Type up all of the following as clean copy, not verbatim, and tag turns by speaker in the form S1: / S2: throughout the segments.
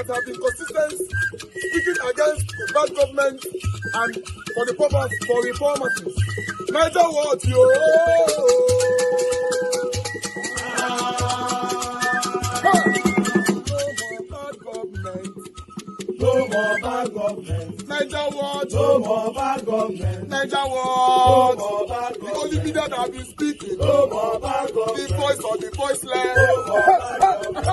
S1: that have been consistent speaking against the bad government and for the purpose for reformers. Niger what yo? No more bad government. Niger what? No more bad government. Niger what? No more bad government. The only media that have been speaking. No more bad government. The voice of the voiceless. No more bad government.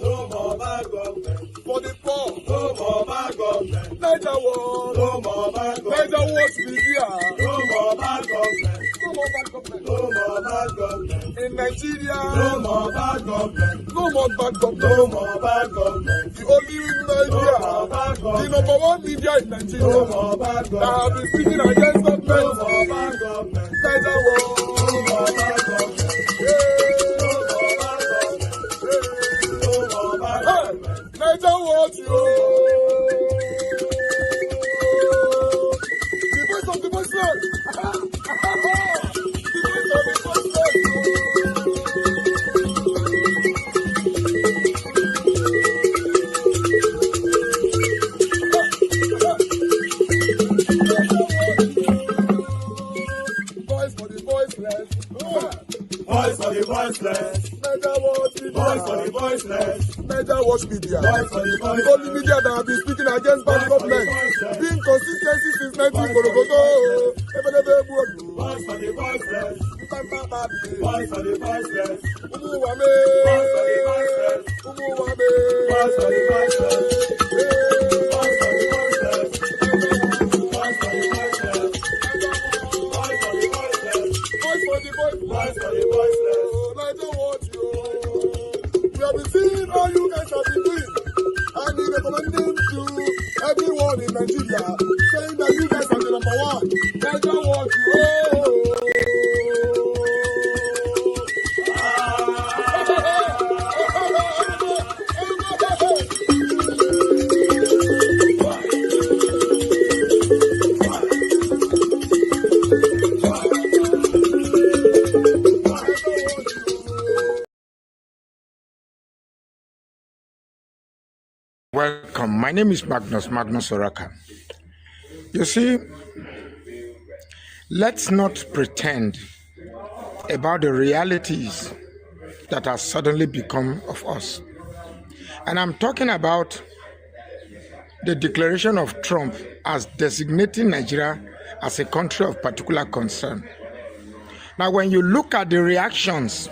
S1: No more bad for the poor. No more bad government. Niger what? No more bad government. Niger what media? No more bad government. No more bad government. No more bad government. In Nigeria. No more bad government. No more bad government. No more bad government. The only media. No more bad government. The number one media in Nigeria. No more bad government. That have been speaking against government. No more bad government. Niger what? No more bad government. Niger what you? The voice of the voiceless. The voice of the voiceless. Voice for the voiceless. Voice for the voiceless. Niger what? Voice for the voiceless. Niger watch media. The only media that have been speaking against bad government. Being consistency since 1944.
S2: Voice for the voiceless.
S1: Voice for the voiceless.
S2: Umuwame. Voice for the voiceless.
S1: Umuwame.
S2: Voice for the voiceless. Voice for the voiceless. Voice for the voiceless. Voice for the voiceless.
S1: Voice for the voiceless.
S2: Voice for the voiceless.
S1: Niger watch you. We have been seeing all you guys have been doing, and we recommending to everyone in Nigeria, saying that you guys are the number one. Niger watch you.
S3: Welcome. My name is Magnus Oraka. You see, let's not pretend about the realities that have suddenly become of us. And I'm talking about the declaration of Trump as designating Nigeria as a country of particular concern. Now, when you look at the reactions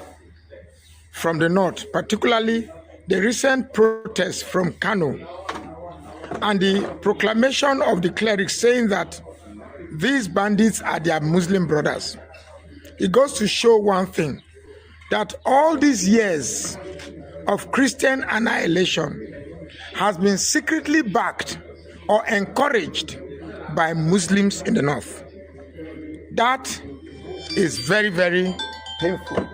S3: from the north, particularly the recent protests from Kano and the proclamation of the clerics saying that these bandits are their Muslim brothers, it goes to show one thing, that all these years of Christian annihilation has been secretly backed or encouraged by Muslims in the north. That is very, very painful.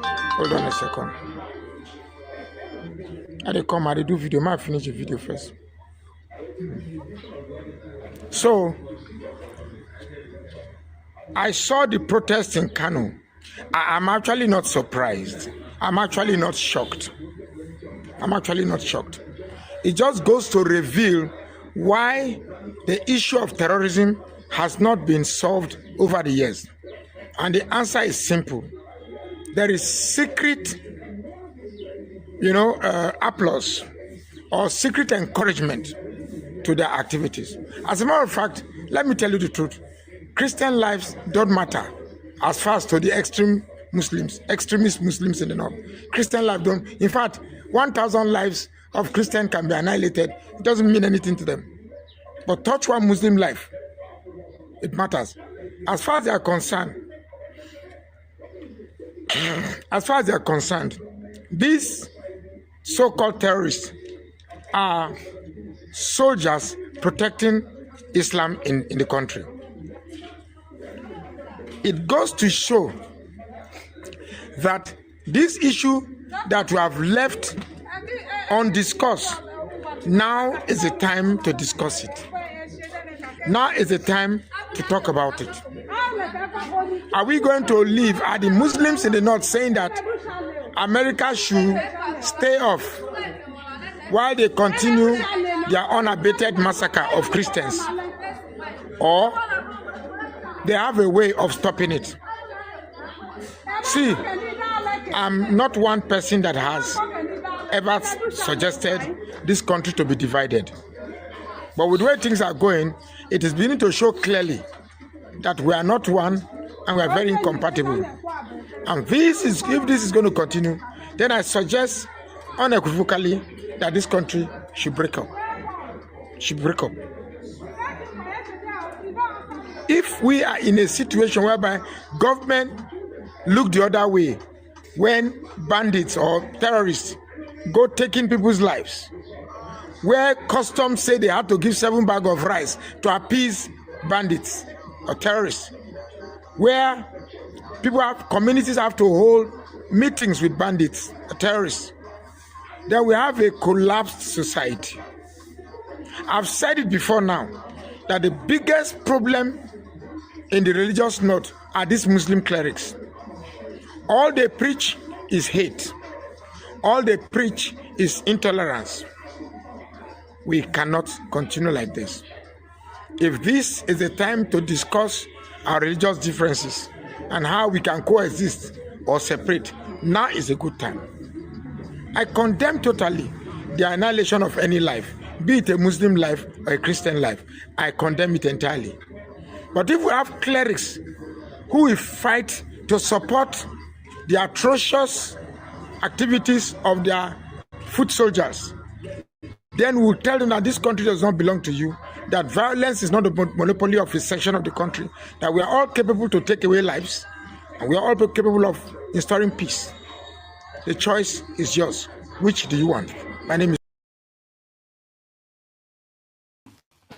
S3: Hold on a second. I do video. I finish the video first. So I saw the protest in Kano. I'm actually not surprised. I'm actually not shocked. It just goes to reveal why the issue of terrorism has not been solved over the years. And the answer is simple. There is secret applause or secret encouragement to their activities. As a matter of fact, let me tell you the truth. Christian lives don't matter as far as to the extremist Muslims in the north. Christian lives don't. In fact, 1,000 lives of Christian can be annihilated. It doesn't mean anything to them. But touch one Muslim life, it matters. As far as they are concerned, these so-called terrorists are soldiers protecting Islam in the country. It goes to show that this issue that we have left undiscussed Now is the time to discuss it. Now is the time to talk about it. Are we going to leave? Are the Muslims in the north saying that America should stay off while they continue their unabated massacre of Christians? Or they have a way of stopping it? See, I'm not one person that has ever suggested this country to be divided. But with the way things are going, it is beginning to show clearly that we are not one and we are very incompatible. And if this is going to continue, then I suggest unequivocally that this country should break up. If we are in a situation whereby government look the other way when bandits or terrorists go taking people's lives, where customs say they have to give 7 bags of rice to appease bandits or terrorists, where communities have to hold meetings with bandits or terrorists, then we have a collapsed society. I've said it before now that the biggest problem in the religious north are these Muslim clerics. All they preach is hate. All they preach is intolerance. We cannot continue like this. If this is the time to discuss our religious differences and how we can coexist or separate, now is a good time. I condemn totally the annihilation of any life, be it a Muslim life or a Christian life. I condemn it entirely. But if we have clerics who will fight to support the atrocious activities of their foot soldiers, then we'll tell them that this country does not belong to you, that violence is not the monopoly of a section of the country, that we are all capable to take away lives, and we are all capable of installing peace. The choice is yours. Which do you want? My name is...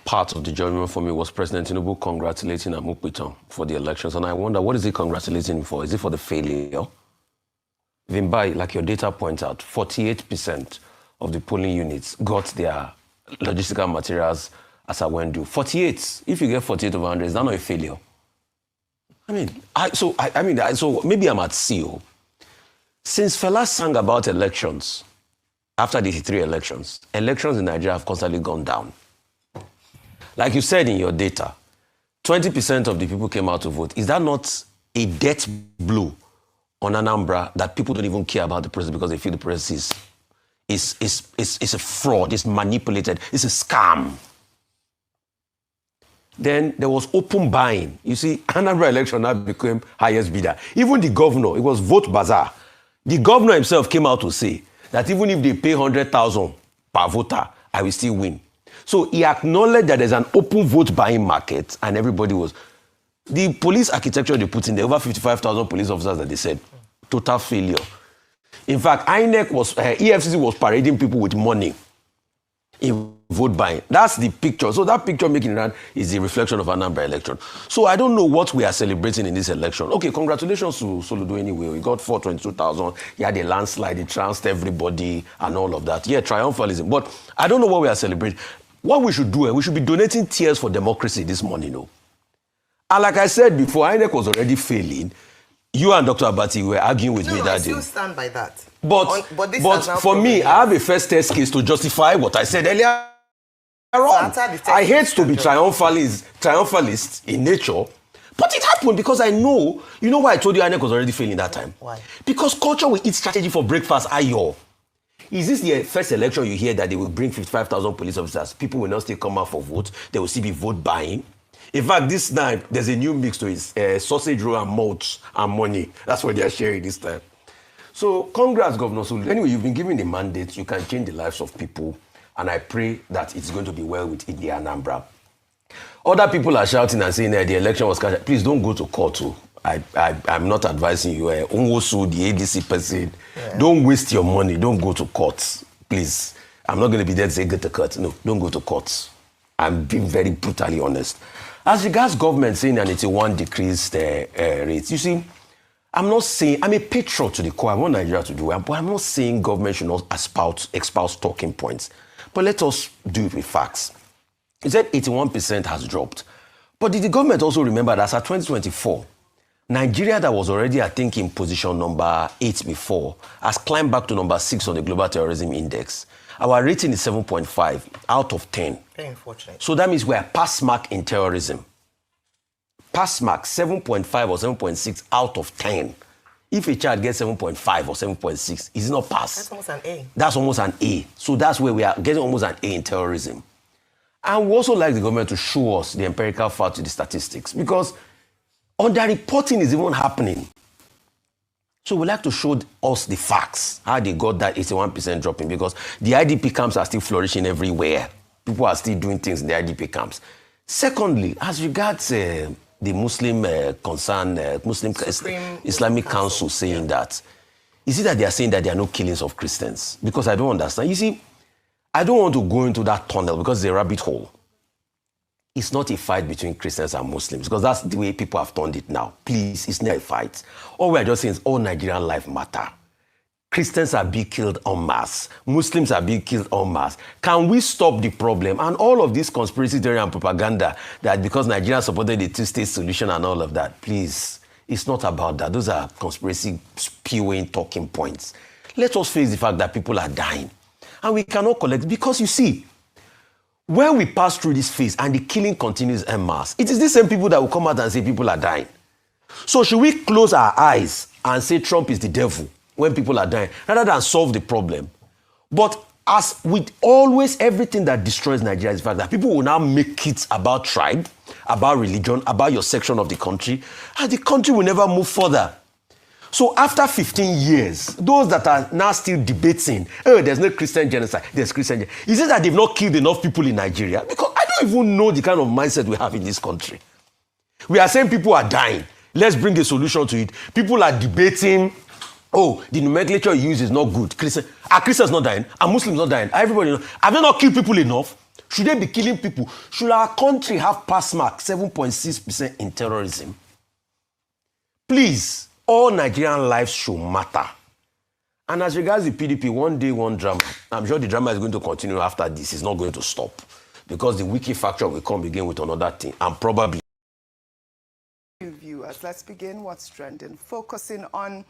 S4: Part of the judgment for me was President Tinubu congratulating Okpebholo for the elections, and I wonder, what is he congratulating him for? Is it for the failure? Vimbai, like your data points out, 48% of the polling units got their logistical materials as a when due. 48. If you get 48 over 100, is that not a failure? So maybe I'm at sea. Since Fela sang about elections, after the 3 elections in Nigeria have constantly gone down. Like you said in your data, 20% of the people came out to vote. Is that not a death blow on Anambra that people don't even care about the president because they feel the president is a fraud, it's manipulated, it's a scam? Then there was open buying. You see, Anambra election now became highest bidder. Even the governor, it was vote bazaar. The governor himself came out to say that even if they pay 100,000 per voter, I will still win. So he acknowledged that there's an open vote buying market, and everybody was... The police architecture they put in there, over 55,000 police officers that they said, total failure. In fact, EFCC was parading people with money in vote buying. That's the picture. So that picture making around is the reflection of Anambra election. So I don't know what we are celebrating in this election. Okay, congratulations to Soludo anyway. We got 422,000. He had a landslide. He trounced everybody and all of that. Yeah, triumphalism. But I don't know what we are celebrating. What we should do, we should be donating tears for democracy this morning, And like I said before, INEC was already failing. You and Dr. Abati were arguing with me that day.
S5: I still stand by that.
S4: But for me, I have a first test case to justify what I said earlier on. I hate to be triumphalist in nature, but it happened because I know. You know why I told you INEC was already failing that time?
S5: Why?
S4: Because culture will eat strategy for breakfast. Ayo. Is this the first election you hear that they will bring 55,000 police officers? People will not still come out for vote. They will still be vote buying. In fact, this time, there's a new mix to it. Sausage roll and malt and money. That's what they are sharing this time. So, congrats, Governor Sulu. Anyway, you've been given a mandate. You can change the lives of people. And I pray that it's going to be well with the Anambra. Other people are shouting and saying that the election was cashed. Please don't go to court too. I'm not advising you. Onwosu, the ADC person, don't waste your money. Don't go to court, please. I'm not going to be there to say get to court. No, don't go to court. I'm being very brutally honest. As regards government saying an 81 decreased rates, you see, I'm not saying, I'm a patriot to the core. I want Nigeria to do well, but I'm not saying government should not espouse talking points. But But let us do it with facts. He said 81% has dropped. But did the government also remember that as at 2024, Nigeria, that was already, I think, in position number 8 before, has climbed back to number 6 on the Global Terrorism Index. Our rating is 7.5 out of 10.
S5: Very unfortunate.
S4: So that means we are pass mark in terrorism. Pass mark 7.5 or 7.6 out of 10. If a child gets 7.5 or 7.6, is it not pass?
S5: That's almost an A.
S4: That's almost an A. So that's where we are getting almost an A in terrorism. And we also like the government to show us the empirical facts, the statistics, because underreporting is even happening. So we like to show us the facts, how they got that 81% dropping, because the IDP camps are still flourishing everywhere. People are still doing things in the IDP camps. Secondly, as regards the Muslim Muslim Islamic Council saying that, is it that they are saying that there are no killings of Christians? Because I don't understand. You see, I don't want to go into that tunnel because it's a rabbit hole. It's not a fight between Christians and Muslims, because that's the way people have turned it now. Please, it's not a fight. All we are just saying is all Nigerian life matter. Christians are being killed en masse. Muslims are being killed en masse. Can we stop the problem? And all of this conspiracy theory and propaganda that because Nigeria supported the two-state solution and all of that, please, it's not about that. Those are conspiracy spewing talking points. Let us face the fact that people are dying. And we cannot collect, because you see, when we pass through this phase and the killing continues en masse, it is the same people that will come out and say people are dying. So should we close our eyes and say Trump is the devil when people are dying, rather than solve the problem? But as with always everything that destroys Nigeria is the fact that people will now make it about tribe, about religion, about your section of the country, and the country will never move further. So after 15 years, those that are now still debating, oh, there's no Christian genocide, there's Christian genocide. Is it that they've not killed enough people in Nigeria? Because I don't even know the kind of mindset we have in this country. We are saying people are dying. Let's bring a solution to it. People are debating, oh, the nomenclature you use is not good. Are Christians not dying? Are Muslims not dying? Are everybody not? Have they not killed people enough? Should they be killing people? Should our country have pass mark 7.6% in terrorism? Please. All Nigerian lives should matter. And as regards the PDP, one day, one drama. I'm sure the drama is going to continue after this. It's not going to stop. Because the wiki factor will come again with another thing. And probably...
S6: Viewers, let's begin what's trending. Focusing on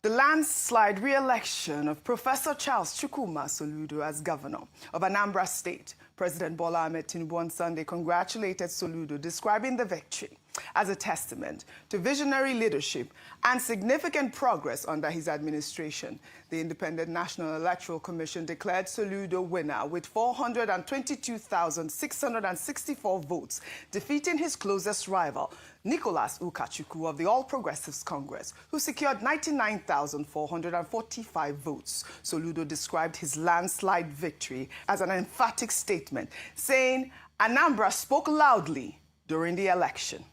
S6: the landslide re-election of Professor Charles Chukwuma Soludo as governor of Anambra State. President Bola Ahmed Tinubu on Sunday congratulated Soludo, describing the victory as a testament to visionary leadership and significant progress under his administration. The Independent National Electoral Commission declared Soludo winner with 422,664 votes, defeating his closest rival, Nicholas Ukachukwu of the All Progressives Congress, who secured 99,445 votes. Soludo described his landslide victory as an emphatic statement, saying Anambra spoke loudly during the election.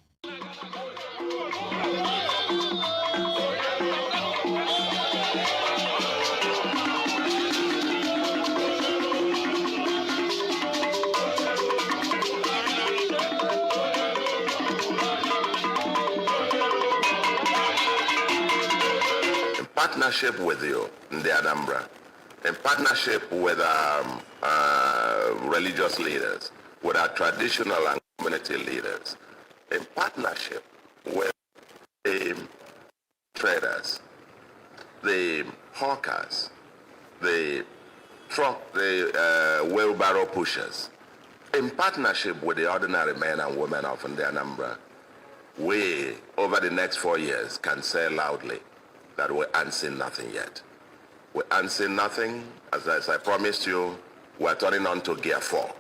S7: Partnership with you in the Anambra, in partnership with religious leaders, with our traditional and community leaders, in partnership with the traders, the hawkers, the wheelbarrow pushers, in partnership with the ordinary men and women of the Anambra, we, over the next 4 years, can say loudly that we ain't seen nothing yet. We ain't seen nothing. As I promised you, we're turning on to gear 4,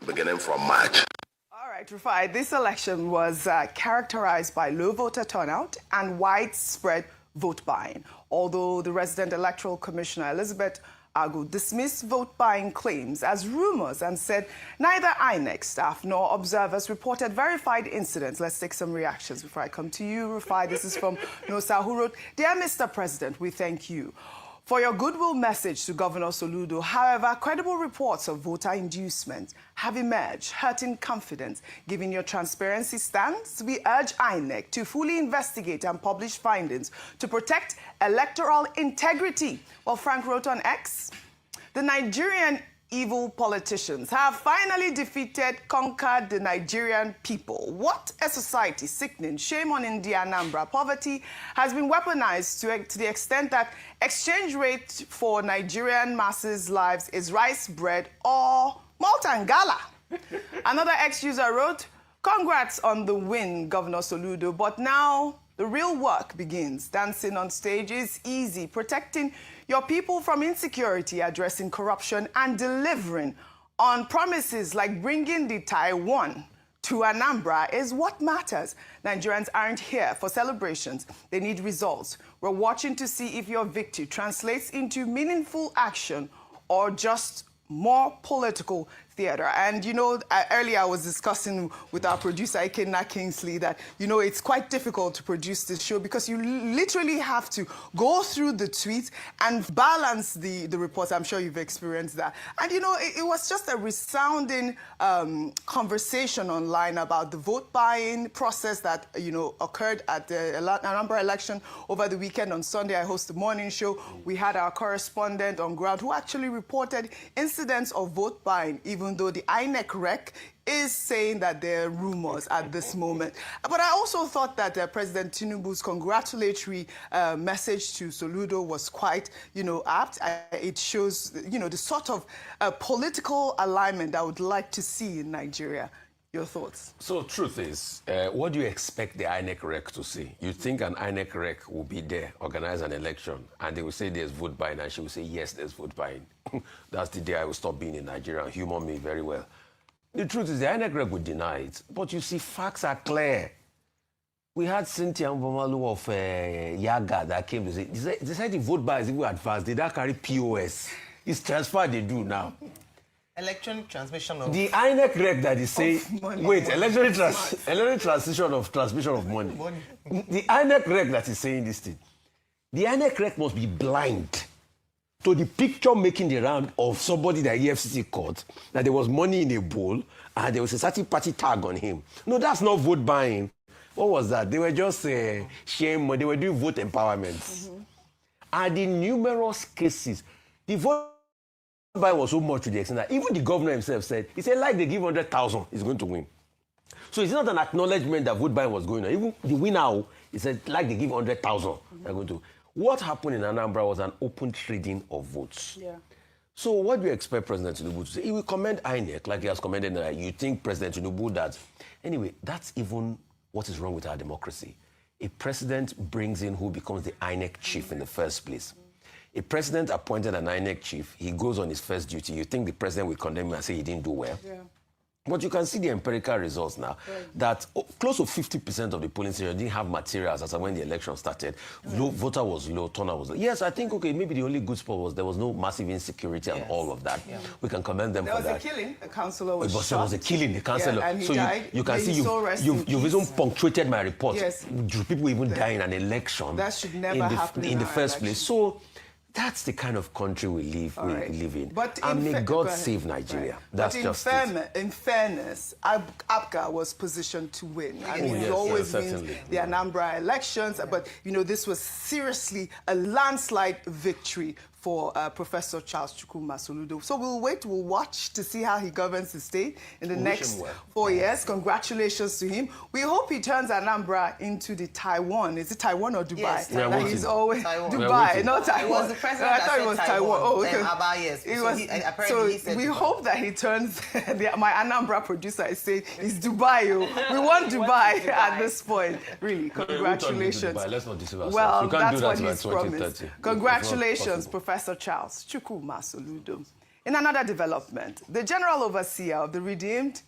S7: beginning from March.
S6: All right, Rufai, this election was characterized by low voter turnout and widespread vote buying. Although the resident electoral commissioner, Elizabeth Agu, dismissed vote-buying claims as rumors and said neither INEC staff nor observers reported verified incidents. Let's take some reactions before I come to you, Rufai. This is from Nosa, who wrote, "Dear Mr. President, we thank you for your goodwill message to Governor Soludo. However, credible reports of voter inducement have emerged, hurting confidence. Given your transparency stance, we urge INEC to fully investigate and publish findings to protect electoral integrity." Well, Frank wrote on X, The Nigerian evil politicians have finally conquered the Nigerian people. What a society, sickening. Shame on India, Anambra. Poverty has been weaponized to the extent that exchange rate for Nigerian masses' lives is rice bread or malt and gala. Another ex-user wrote, "Congrats on the win, Governor Soludo, but now the real work begins. Dancing on stage is easy. Protecting your people from insecurity, addressing corruption, and delivering on promises like bringing the Taiwan to Anambra is what matters. Nigerians aren't here for celebrations. They need results. We're watching to see if your victory translates into meaningful action or just more political theater." And, you know, earlier I was discussing with our producer, Ikenna Kingsley, that, you know, it's quite difficult to produce this show because you literally have to go through the tweets and balance the reports. I'm sure you've experienced that. And, you know, it was just a resounding conversation online about the vote buying process that, you know, occurred at the Anambra election over the weekend. On Sunday, I hosted the morning show. We had our correspondent on ground who actually reported incidents of vote buying, even though the INEC rec is saying that there are rumors at this moment. But I also thought that President Tinubu's congratulatory message to Soludo was quite, you know, apt. It shows, you know, the sort of political alignment I would like to see in Nigeria. Your thoughts?
S4: So, truth is, what do you expect the INEC rec to say? You think an INEC rec will be there, organize an election, and they will say there's vote buying, and she will say, yes, there's vote buying. That's the day I will stop being in Nigeria. Humor me very well. The truth is, the INEC rec would deny it. But you see, facts are clear. We had Cynthia Mbomalu of Yaga that came to say, they said the vote buy is even advanced. They don't carry POS. It's transfer they do now.
S5: Electronic transmission of...
S4: The INEC rec that is saying... Wait, electronic transmission of money. The INEC rec that is saying this thing. The INEC rec must be blind to the picture making the round of somebody that EFCC caught, that there was money in a bowl and there was a certain party tag on him. No, that's not vote buying. What was that? They were just shame, they were doing vote empowerment. And in numerous cases, the vote buying was so much to the extent that even the governor himself said, he said, like they give 100,000, he's going to win. So it's not an acknowledgement that vote buying was going on. Even the winner, he said, like they give 100,000, they're going to. What happened in Anambra was an open trading of votes. Yeah. So what do you expect President Tinubu to say? He will commend INEC, like he has commended that. You think President Tinubu that... Anyway, that's even what is wrong with our democracy. A president brings in who becomes the INEC chief in the first place. A president appointed an INEC chief, he goes on his first duty. You think the president will condemn him and say he didn't do well? Yeah. But you can see the empirical results now, that close to 50% of the polling station didn't have materials as when the election started. Voter was low, turnout was low. Yes, I think, okay, maybe the only good spot was there was no massive insecurity and all of that. Yeah. We can commend them for that.
S6: There was a killing, a councillor was shot.
S4: There was a killing, the councillor.
S6: Yeah, and he
S4: so
S6: died.
S4: You can see you've even punctuated my report. Yes. People even die in an election.
S6: That should never happen
S4: in the first place. So that's the kind of country we live in. But and may God save Nigeria. Right. That's just
S6: in fairness, APGA was positioned to win. I mean, it always wins the Anambra elections, but, you know, this was seriously a landslide victory for Professor Charles Chukwuma Soludo. So we'll watch to see how he governs the state in the next 4 years. Congratulations to him. We hope he turns Anambra into the Taiwan. Is it Taiwan or Dubai?
S5: Yes,
S6: that he's always Dubai, not Taiwan.
S5: It was the president
S6: I thought it was Taiwan. Oh, okay.
S5: About years.
S6: So we hope that he turns. My Anambra producer is saying it's Dubai. We want Dubai at this point. Really, congratulations.
S4: Let's not deceive ourselves.
S6: Well, that's what he's promised. Congratulations, Professor Charles Chukwuma Soludo. In another development, the General Overseer of the Redeemed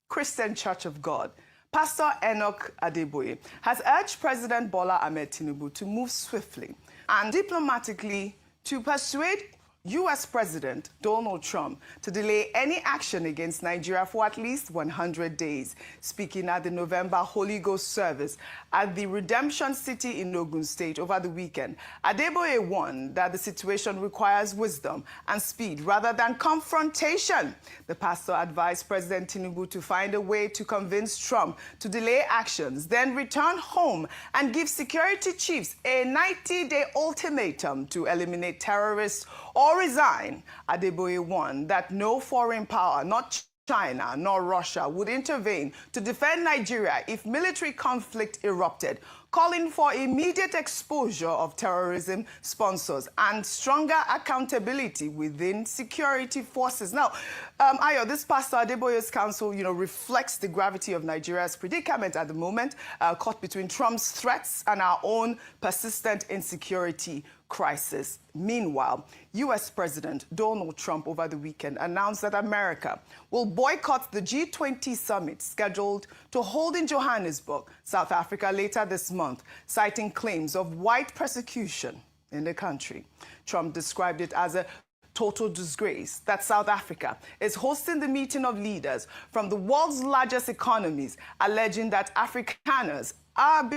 S6: Christian Church of God, Pastor Enoch Adeboye, has urged President Bola Ahmed Tinubu to move swiftly and diplomatically to persuade U.S. President Donald Trump to delay any action against Nigeria for at least 100 days. Speaking at the November Holy Ghost service at the Redemption City in Ogun State over the weekend, Adeboye warned that the situation requires wisdom and speed rather than confrontation. The pastor advised President Tinubu to find a way to convince Trump to delay actions, then return home and give security chiefs a 90-day ultimatum to eliminate terrorists or or resign, Adeboye warned that no foreign power, not China nor Russia, would intervene to defend Nigeria if military conflict erupted, calling for immediate exposure of terrorism sponsors and stronger accountability within security forces. Now, Ayo, this Pastor Adeboye's counsel, reflects the gravity of Nigeria's predicament at the moment, caught between Trump's threats and our own persistent insecurity crisis. Meanwhile, U.S. President Donald Trump over the weekend announced that America will boycott the G20 summit scheduled to hold in Johannesburg, South Africa, later this month, citing claims of white persecution in the country. Trump described it as a total disgrace that South Africa is hosting the meeting of leaders from the world's largest economies, alleging that Afrikaners are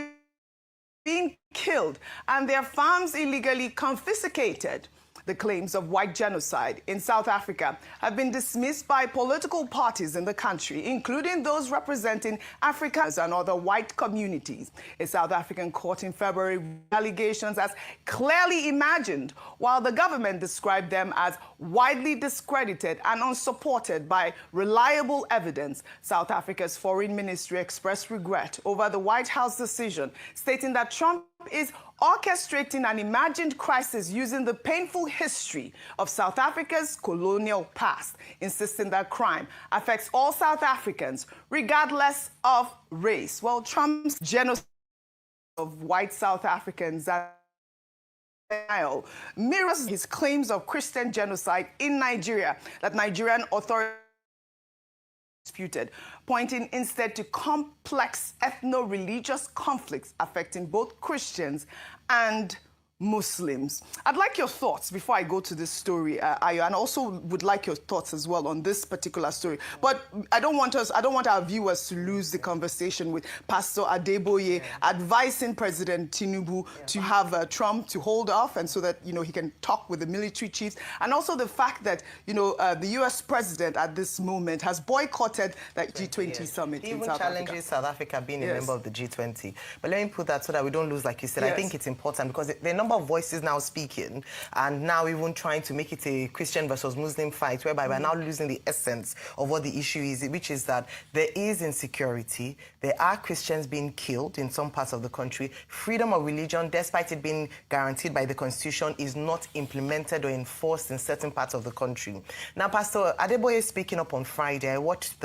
S6: being killed and their farms illegally confiscated. The claims of white genocide in South Africa have been dismissed by political parties in the country, including those representing Africans and other white communities. A South African court in February allegations as clearly imagined, while the government described them as widely discredited and unsupported by reliable evidence. South Africa's foreign ministry expressed regret over the White House decision, stating that Trump is orchestrating an imagined crisis using the painful history of South Africa's colonial past, insisting that crime affects all South Africans, regardless of race. Well, Trump's genocide of white South Africans mirrors his claims of Christian genocide in Nigeria that Nigerian authorities disputed, pointing instead to complex ethno-religious conflicts affecting both Christians and Muslims. I'd like your thoughts before I go to this story, Ayo, and also would like your thoughts as well on this particular story. But I don't want our viewers to lose the conversation with Pastor Adeboye advising President Tinubu to have Trump to hold off, and so that he can talk with the military chiefs, and also the fact that the U.S. president at this moment has boycotted that G20 summit in South Africa.
S5: Even challenges South Africa being a member of the G20. But let me put that so that we don't lose, like you said. I think it's important because the number of voices now speaking, and now even trying to make it a Christian versus Muslim fight, whereby we're now losing the essence of what the issue is, which is that there is insecurity, there are Christians being killed in some parts of the country. Freedom of religion, despite it being guaranteed by the Constitution, is not implemented or enforced in certain parts of the country. Now, Pastor Adeboye speaking up on Friday, I watched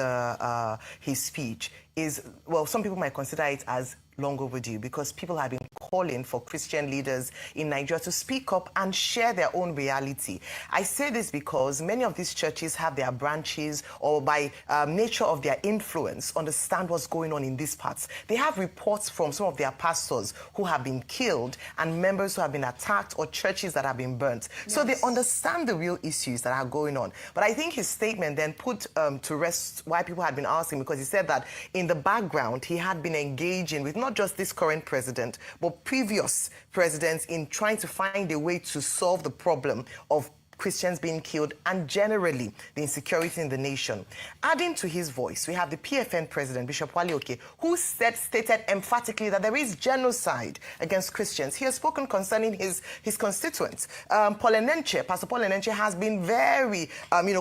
S5: his speech. Some people might consider it as long overdue, because people have been calling for Christian leaders in Nigeria to speak up and share their own reality. I say this because many of these churches have their branches, or by nature of their influence, understand what's going on in these parts. They have reports from some of their pastors who have been killed and members who have been attacked, or churches that have been burnt. Yes. So they understand the real issues that are going on. But I think his statement then put to rest why people had been asking, because he said that in the background he had been engaging with not just this current president, but previous presidents in trying to find a way to solve the problem of Christians being killed and generally the insecurity in the nation. Adding to his voice, we have the PFN president, Bishop Wale Oke, who stated emphatically that there is genocide against Christians. He has spoken concerning his constituents. Pastor Paul Enenche has been very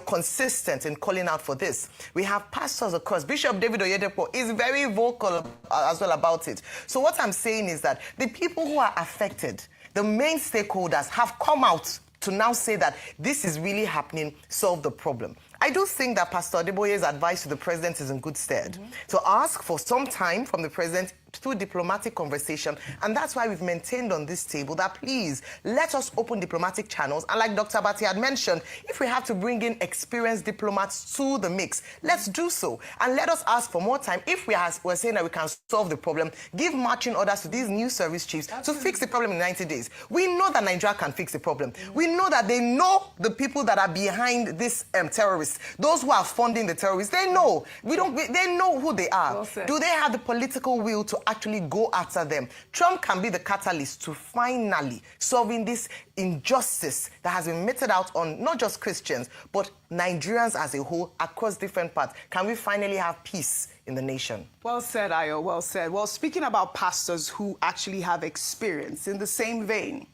S5: consistent in calling out for this. We have pastors across. Bishop David Oyedepo is very vocal as well about it. So what I'm saying is that the people who are affected, the main stakeholders, have come out to now say that this is really happening, solve the problem. I do think that Pastor Adeboye's advice to the president is in good stead, to ask for some time from the president through diplomatic conversation. And that's why we've maintained on this table that please let us open diplomatic channels. And like Dr. Bati had mentioned, if we have to bring in experienced diplomats to the mix, let's do so. And let us ask for more time. If we're saying that we can solve the problem, give marching orders to these new service chiefs to fix the problem in 90 days. We know that Nigeria can fix the problem. We know that they know the people that are behind this terrorists, those who are funding the terrorists. They know. They know who they are. Well, do they have the political will to actually go after them? Trump can be the catalyst to finally solving this injustice that has been meted out on not just Christians, but Nigerians as a whole across different parts. Can we finally have peace in the nation?
S6: Well said, Ayo, well said. Well, speaking about pastors who actually have experience, in the same vein,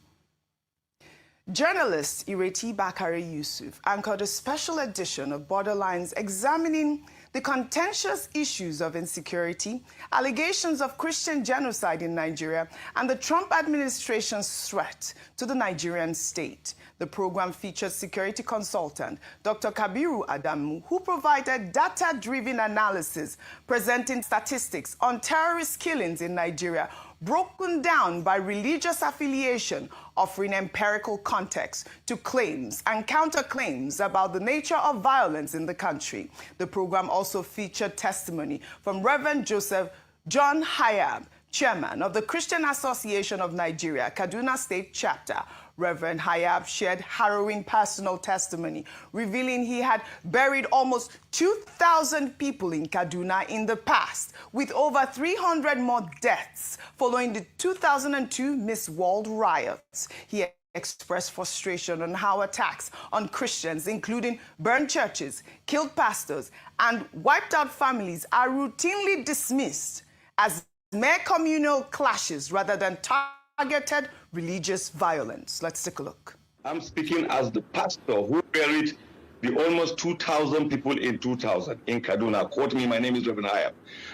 S6: Journalist Ireti Bakare Yusuf anchored a special edition of Borderlines examining the contentious issues of insecurity, allegations of Christian genocide in Nigeria, and the Trump administration's threat to the Nigerian state. The program featured security consultant Dr. Kabiru Adamu, who provided data-driven analysis presenting statistics on terrorist killings in Nigeria, broken down by religious affiliation, offering empirical context to claims and counterclaims about the nature of violence in the country. The program also featured testimony from Reverend Joseph John Hayab, chairman of the Christian Association of Nigeria, Kaduna State Chapter. Reverend Hayab shared harrowing personal testimony, revealing he had buried almost 2,000 people in Kaduna in the past, with over 300 more deaths following the 2002 Miss World riots. He expressed frustration on how attacks on Christians, including burned churches, killed pastors, and wiped out families, are routinely dismissed as mere communal clashes rather than targeted religious violence. Let's take a look.
S8: I'm speaking as the pastor who buried the almost 2,000 people in 2000 in Kaduna. Quote me, my name is Reverend Hayab.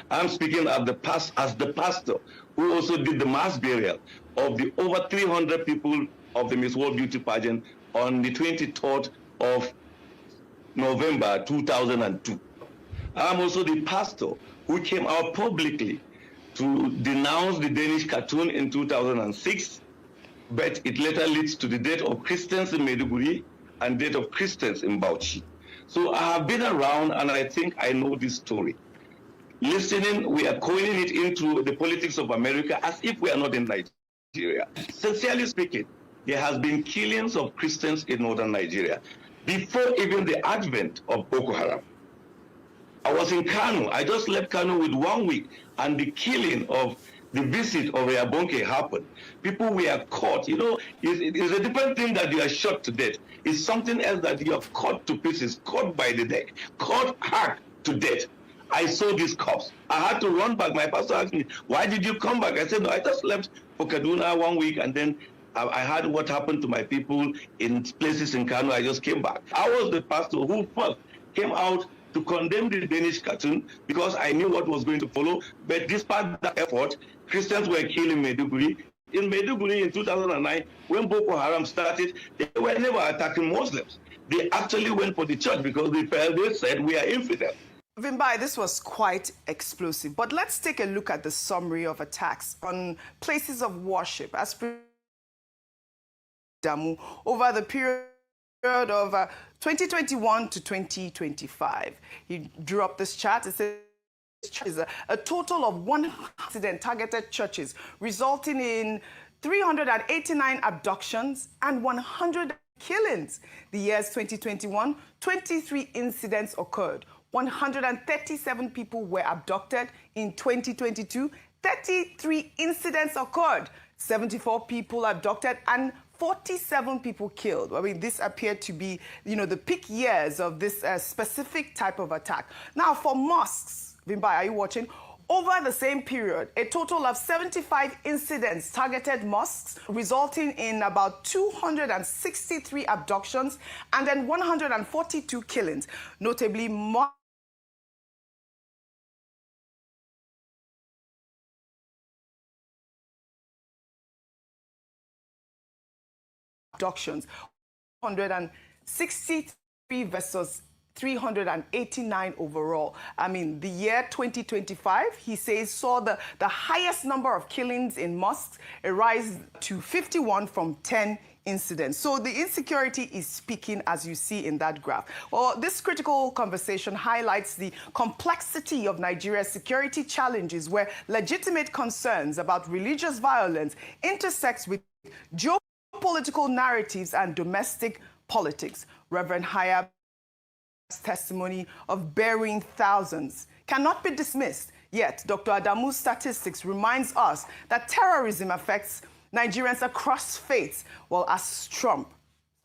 S8: I'm speaking as the pastor who also did the mass burial of the over 300 people of the Miss World Beauty pageant on the 23rd of November 2002. I'm also the pastor who came out publicly to denounce the Danish cartoon in 2006, but it later leads to the death of Christians in Maiduguri and death of Christians in Bauchi. So I have been around and I think I know this story. Listening, we are coiling it into the politics of America as if we are not in Nigeria. Sincerely speaking, there has been killings of Christians in northern Nigeria before even the advent of Boko Haram. I was in Kano. I just left Kano with 1 week, and the killing of the visit of Reabonke happened. People were caught. You know, it's a different thing that you are shot to death. It's something else that you are caught to pieces, caught by the neck, caught hard to death. I saw these cops. I had to run back. My pastor asked me, why did you come back? I said, no, I just left for Kaduna 1 week, and then I heard what happened to my people in places in Kano. I just came back. I was the pastor who first came out to condemn the Danish cartoon because I knew what was going to follow. But despite that effort, Christians were killed in Maiduguri. In Maiduguri in 2009, when Boko Haram started, they were never attacking Muslims. They actually went for the church because they said, we are infidel.
S6: Vimbai, this was quite explosive. But let's take a look at the summary of attacks on places of worship as Damu over the period of 2021 to 2025. He drew up this chart. It says a total of 100 targeted churches, resulting in 389 abductions and 100 killings. The years 2021, 23 incidents occurred. 137 people were abducted. In 2022, 33 incidents occurred. 74 people abducted and 47 people killed. I mean, this appeared to be, the peak years of this specific type of attack. Now, for mosques, Vimbai, are you watching? Over the same period, a total of 75 incidents targeted mosques, resulting in about 263 abductions and then 142 killings. Notably, abductions, 163 versus 389 overall. I mean, the year 2025, he says, saw the highest number of killings in mosques, a rise to 51 from 10 incidents. So the insecurity is speaking, as you see in that graph. Well, this critical conversation highlights the complexity of Nigeria's security challenges, where legitimate concerns about religious violence intersects with geopolitical narratives and domestic politics. Reverend Hayab's testimony of burying thousands cannot be dismissed. Yet, Dr. Adamu's statistics reminds us that terrorism affects Nigerians across faiths, while as Trump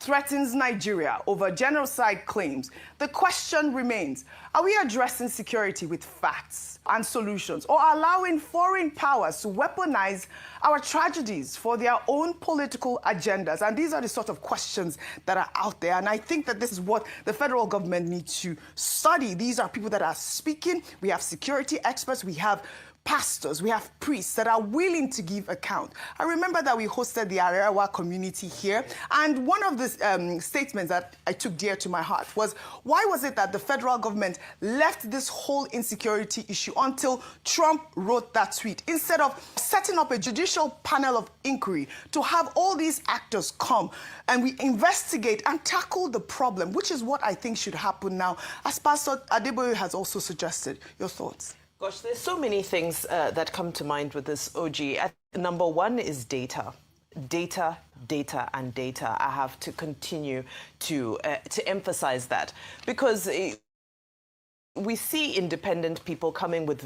S6: threatens Nigeria over genocide claims, the question remains, are we addressing security with facts and solutions, or allowing foreign powers to weaponize our tragedies for their own political agendas? And these are the sort of questions that are out there. And I think that this is what the federal government needs to study. These are people that are speaking. We have security experts. We have pastors, we have priests that are willing to give account. I remember that we hosted the Arewa community here, and one of the statements that I took dear to my heart was, why was it that the federal government left this whole insecurity issue until Trump wrote that tweet, instead of setting up a judicial panel of inquiry to have all these actors come and we investigate and tackle the problem, which is what I think should happen now, as Pastor Adeboye has also suggested. Your thoughts?
S5: Gosh, there's so many things that come to mind with this, OG. Number one is data. Data, data, and data. I have to continue to emphasize that, because we see independent people coming with,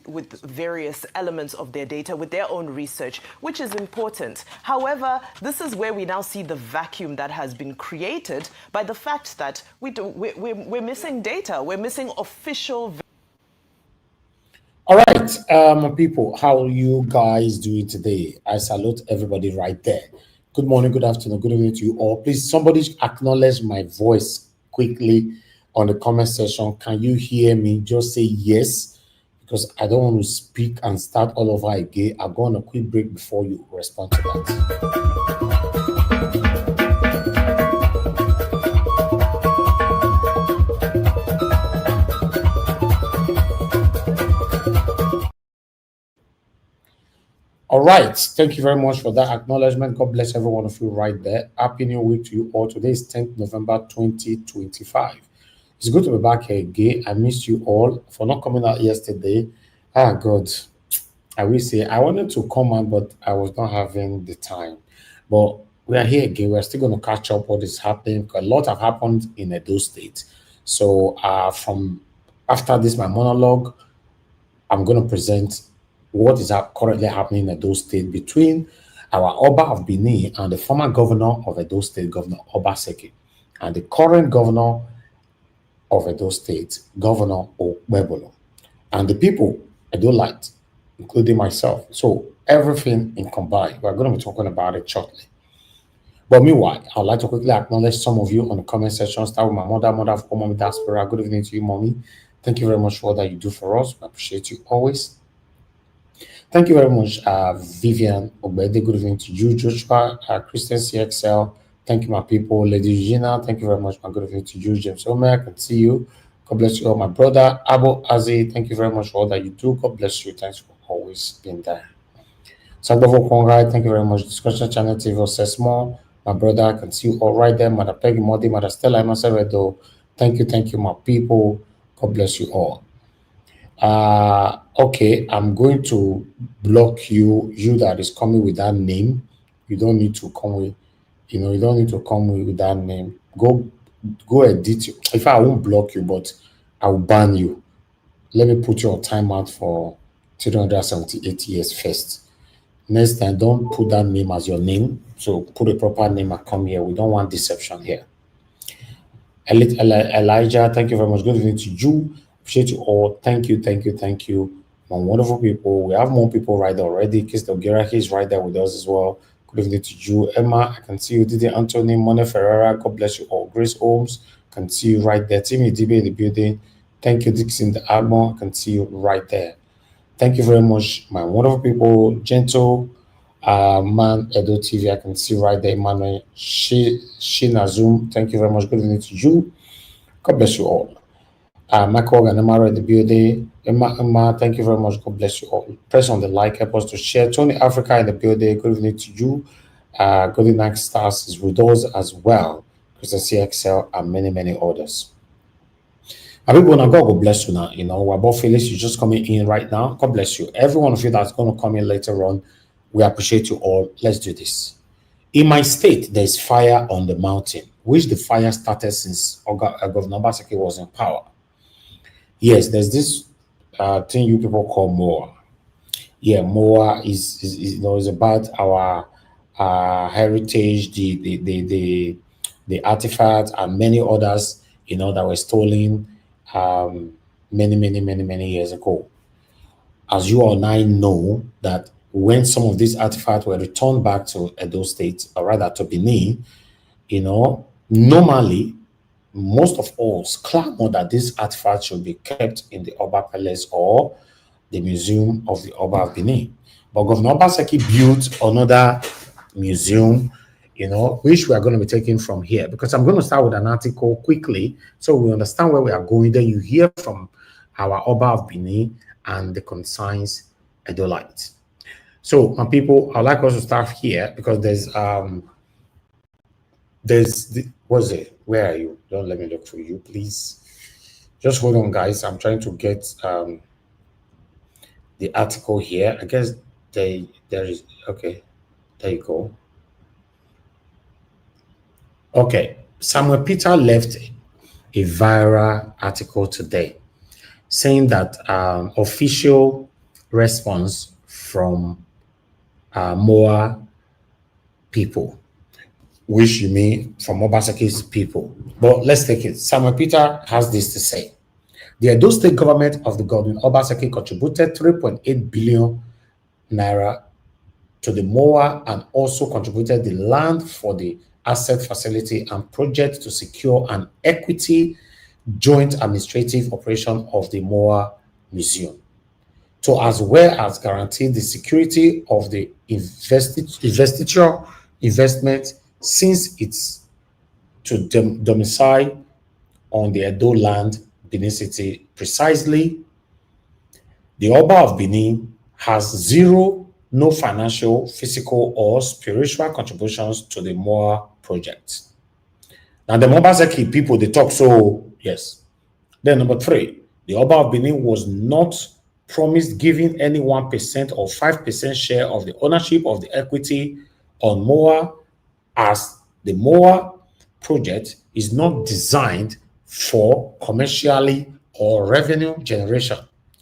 S5: with various elements of their data, with their own research, which is important. However, this is where we now see the vacuum that has been created by the fact that we're missing data. We're missing official.
S9: All right, people, how you guys doing today? I salute everybody right there. Good morning, good afternoon, good evening to you all. Please, somebody acknowledge my voice quickly on the comment section. Can you hear me? Just say yes, because I don't want to speak and start all over again. I'll go on a quick break before you respond to that. All right. Thank you very much for that acknowledgement. God bless every one of you right there. Happy New Week to you all. Today is 10th November 2025. It's good to be back here again. I missed you all for not coming out yesterday. Ah, God. I will say I wanted to come out, but I was not having the time. But we are here again. We're still going to catch up what is happening. A lot have happened in Edo State. So from after this, my monologue, I'm going to present what is currently happening in Edo State between our Oba of Benin and the former governor of Edo State, Governor Obaseki, and the current governor of Edo State, Governor Okpebholo, and the people Edo Light, including myself. So everything in combined, we're going to be talking about it shortly. But meanwhile, I'd like to quickly acknowledge some of you on the comment section. Start with my mother of all Mommy Diaspora. Good evening to you, Mommy. Thank you very much for all that you do for us. We appreciate you always. Thank you very much, Vivian Obede. Good evening to you, Joshua, Christian CXL. Thank you, my people. Lady Regina, thank you very much. My good evening to you, James Omer. I can see you. God bless you all. My brother, Abo Azi, thank you very much for all that you do. God bless you. Thanks for always being there. Sagbavo Kongai, thank you very much. Discussion Channel TV says more. My brother, I can see you all right there. Mother Peggy Modi, Mother Stella, Masaredo. Thank you, my people. God bless you all. Okay, I'm going to block you that is coming with that name. You don't need to come with, you don't need to come with that name. Go edit you. If I won't block you, but I will ban you. Let me put you on timeout for 378 years first. Next time, don't put that name as your name. So put a proper name and come here. We don't want deception here. Elijah, thank you very much. Good evening to you. Appreciate you all. Thank you. My wonderful people. We have more people right there already. Kiss the Geraki is right there with us as well. Good evening to you. Emma, I can see you. Didi Anthony, Mone Ferreira, God bless you all. Grace Holmes, can see you right there. Timmy DB in the building. Thank you, Dixon the Admiral. I can see you right there. Thank you very much, my wonderful people. Gentle man, Edo TV, I can see right there. Emmanuel Shinazum, thank you very much. Good evening to you. God bless you all. Michael and Emma in the building. Emma, thank you very much. God bless you all. Press on the like, help us to share. Tony Africa in the building. Good evening to you. Golden Night Stars is with us as well. Christian CXL and many others. People, now God will bless you now. Wabo Felix, you're just coming in right now. God bless you. Every one of you that's going to come in later on, we appreciate you all. Let's do this. In my state, there's fire on the mountain, which the fire started since Governor Obaseki was in power. Yes, there's this thing you people call Mowaa. Yeah, Mowaa is about our heritage, the artifacts, and many others, that were stolen many years ago. As you and I know that when some of these artifacts were returned back to Edo State, or rather to Benin, normally most of us clamor that these artifacts should be kept in the Oba Palace or the Museum of the Oba of Benin. But Governor Obaseki built another museum, which we are going to be taking from here, because I'm going to start with an article quickly so we understand where we are going. Then you hear from our Oba of Benin and the consigns Edolites. So, my people, I'd like us to start here because what's it? Where are you? Don't let me look for you, please. Just hold on, guys. I'm trying to get the article here. I guess there is, okay. There you go. Okay. Samuel Peter left a viral article today saying that official response from Mowaa people, which you mean from Obaseki's people. But let's take it. Samuel Peter has this to say. The Edo State government of the Godwin Obaseki contributed 3.8 billion naira to the Mowaa and also contributed the land for the asset facility and project to secure an equity joint administrative operation of the Mowaa Museum, to as well as guarantee the security of the investiture investment since it's to domicile on the Edo land, Benin City. Precisely, the Oba of Benin has no financial, physical, or spiritual contributions to the Mowaa project. Now, the Obaseki people, they talk so, yes. Then number 3, the Oba of Benin was not promised giving any 1% or 5% share of the ownership of the equity on Mowaa, as the Mowaa project is not designed for commercially or revenue generation.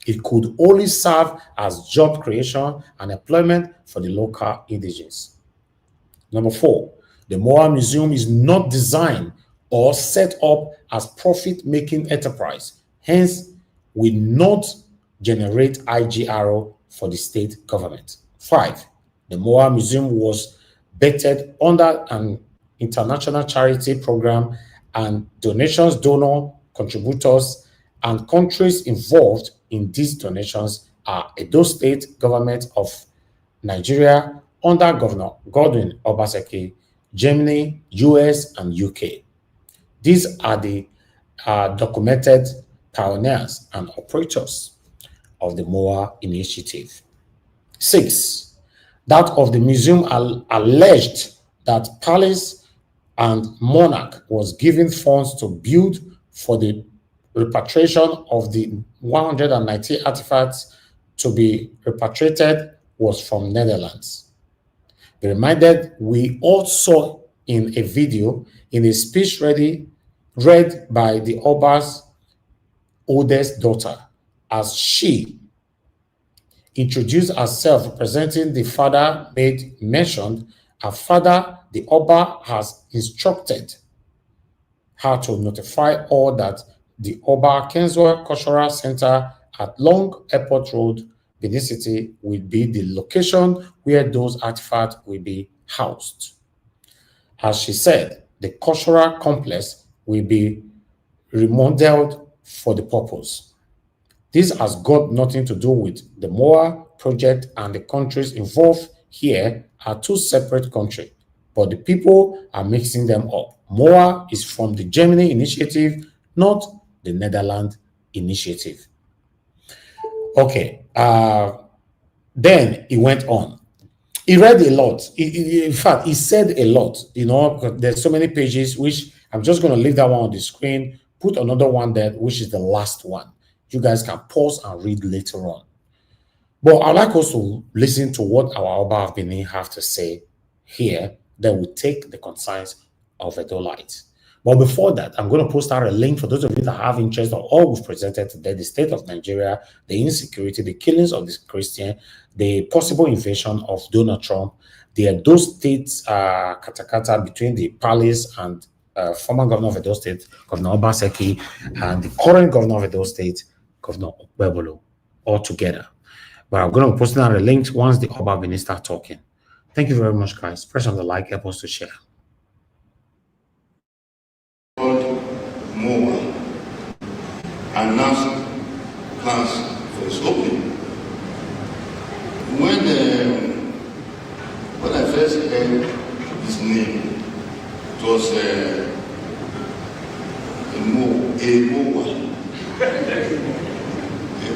S9: It could only serve as job creation and employment for the local indigenes. Number 4, the Mowaa Museum is not designed or set up as profit-making enterprise, hence will not generate IGRO for the state government. 5, the Mowaa Museum was vetted under an international charity program, and donations, donor, contributors, and countries involved in these donations are Edo State government of Nigeria under Governor Godwin Obaseki, Germany, US, and UK. These are the documented pioneers and operators of the Mowaa initiative. 6, that of the museum alleged that palace and monarch was given funds to build for the repatriation of the 190 artifacts to be repatriated was from Netherlands. Be reminded, we all saw in a video, in a speech read by the Oba's oldest daughter, as she introduced herself representing the father made mentioned. Her father, the Oba, has instructed her to notify all that the Oba Kenswa Cultural Center at Long Airport Road, Benin City, will be the location where those artifacts will be housed. As she said, the cultural complex will be remodeled for the purpose. This has got nothing to do with the Mowaa project, and the countries involved here are two separate countries, but the people are mixing them up. Mowaa is from the Germany initiative, not the Netherlands initiative. Okay, then he went on. He read a lot. In fact, he said a lot, because there's so many pages, which I'm just going to leave that one on the screen, put another one there, which is the last one. You guys can pause and read later on. But I'd like us to listen to what our Oba of Benin have to say here. Then we take the concerns of Edolites. But before that, I'm going to post out a link for those of you that have interest on all we've presented today: the state of Nigeria, the insecurity, the killings of the Christian, the possible invasion of Donald Trump, the Edo State katakata between the palace and former governor of Edo State, Governor Obaseki, and the current governor of Edo State, Governor Okpebholo, all together. But I'm going to post down the links once the Oba Benin start talking. Thank you very much, guys. Press on the like, help us to share.
S10: Mowaa announced plans for its opening. When I first heard his name, it was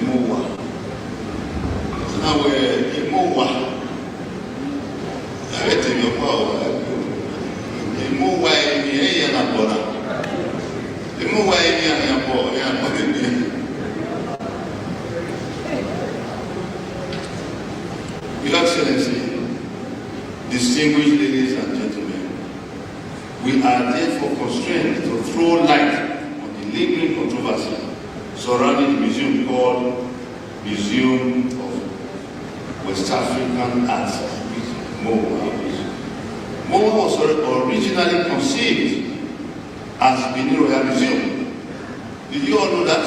S10: Mowaa. Now Mowaa. I tell you about Mowaa in the border. Your Excellency, distinguished ladies and gentlemen, we are therefore constrained to throw light on the lingering controversy surrounding the museum called Museum of West African Arts, Mowaa. Mowaa was originally conceived as Benin Royal Museum. Did you all know that?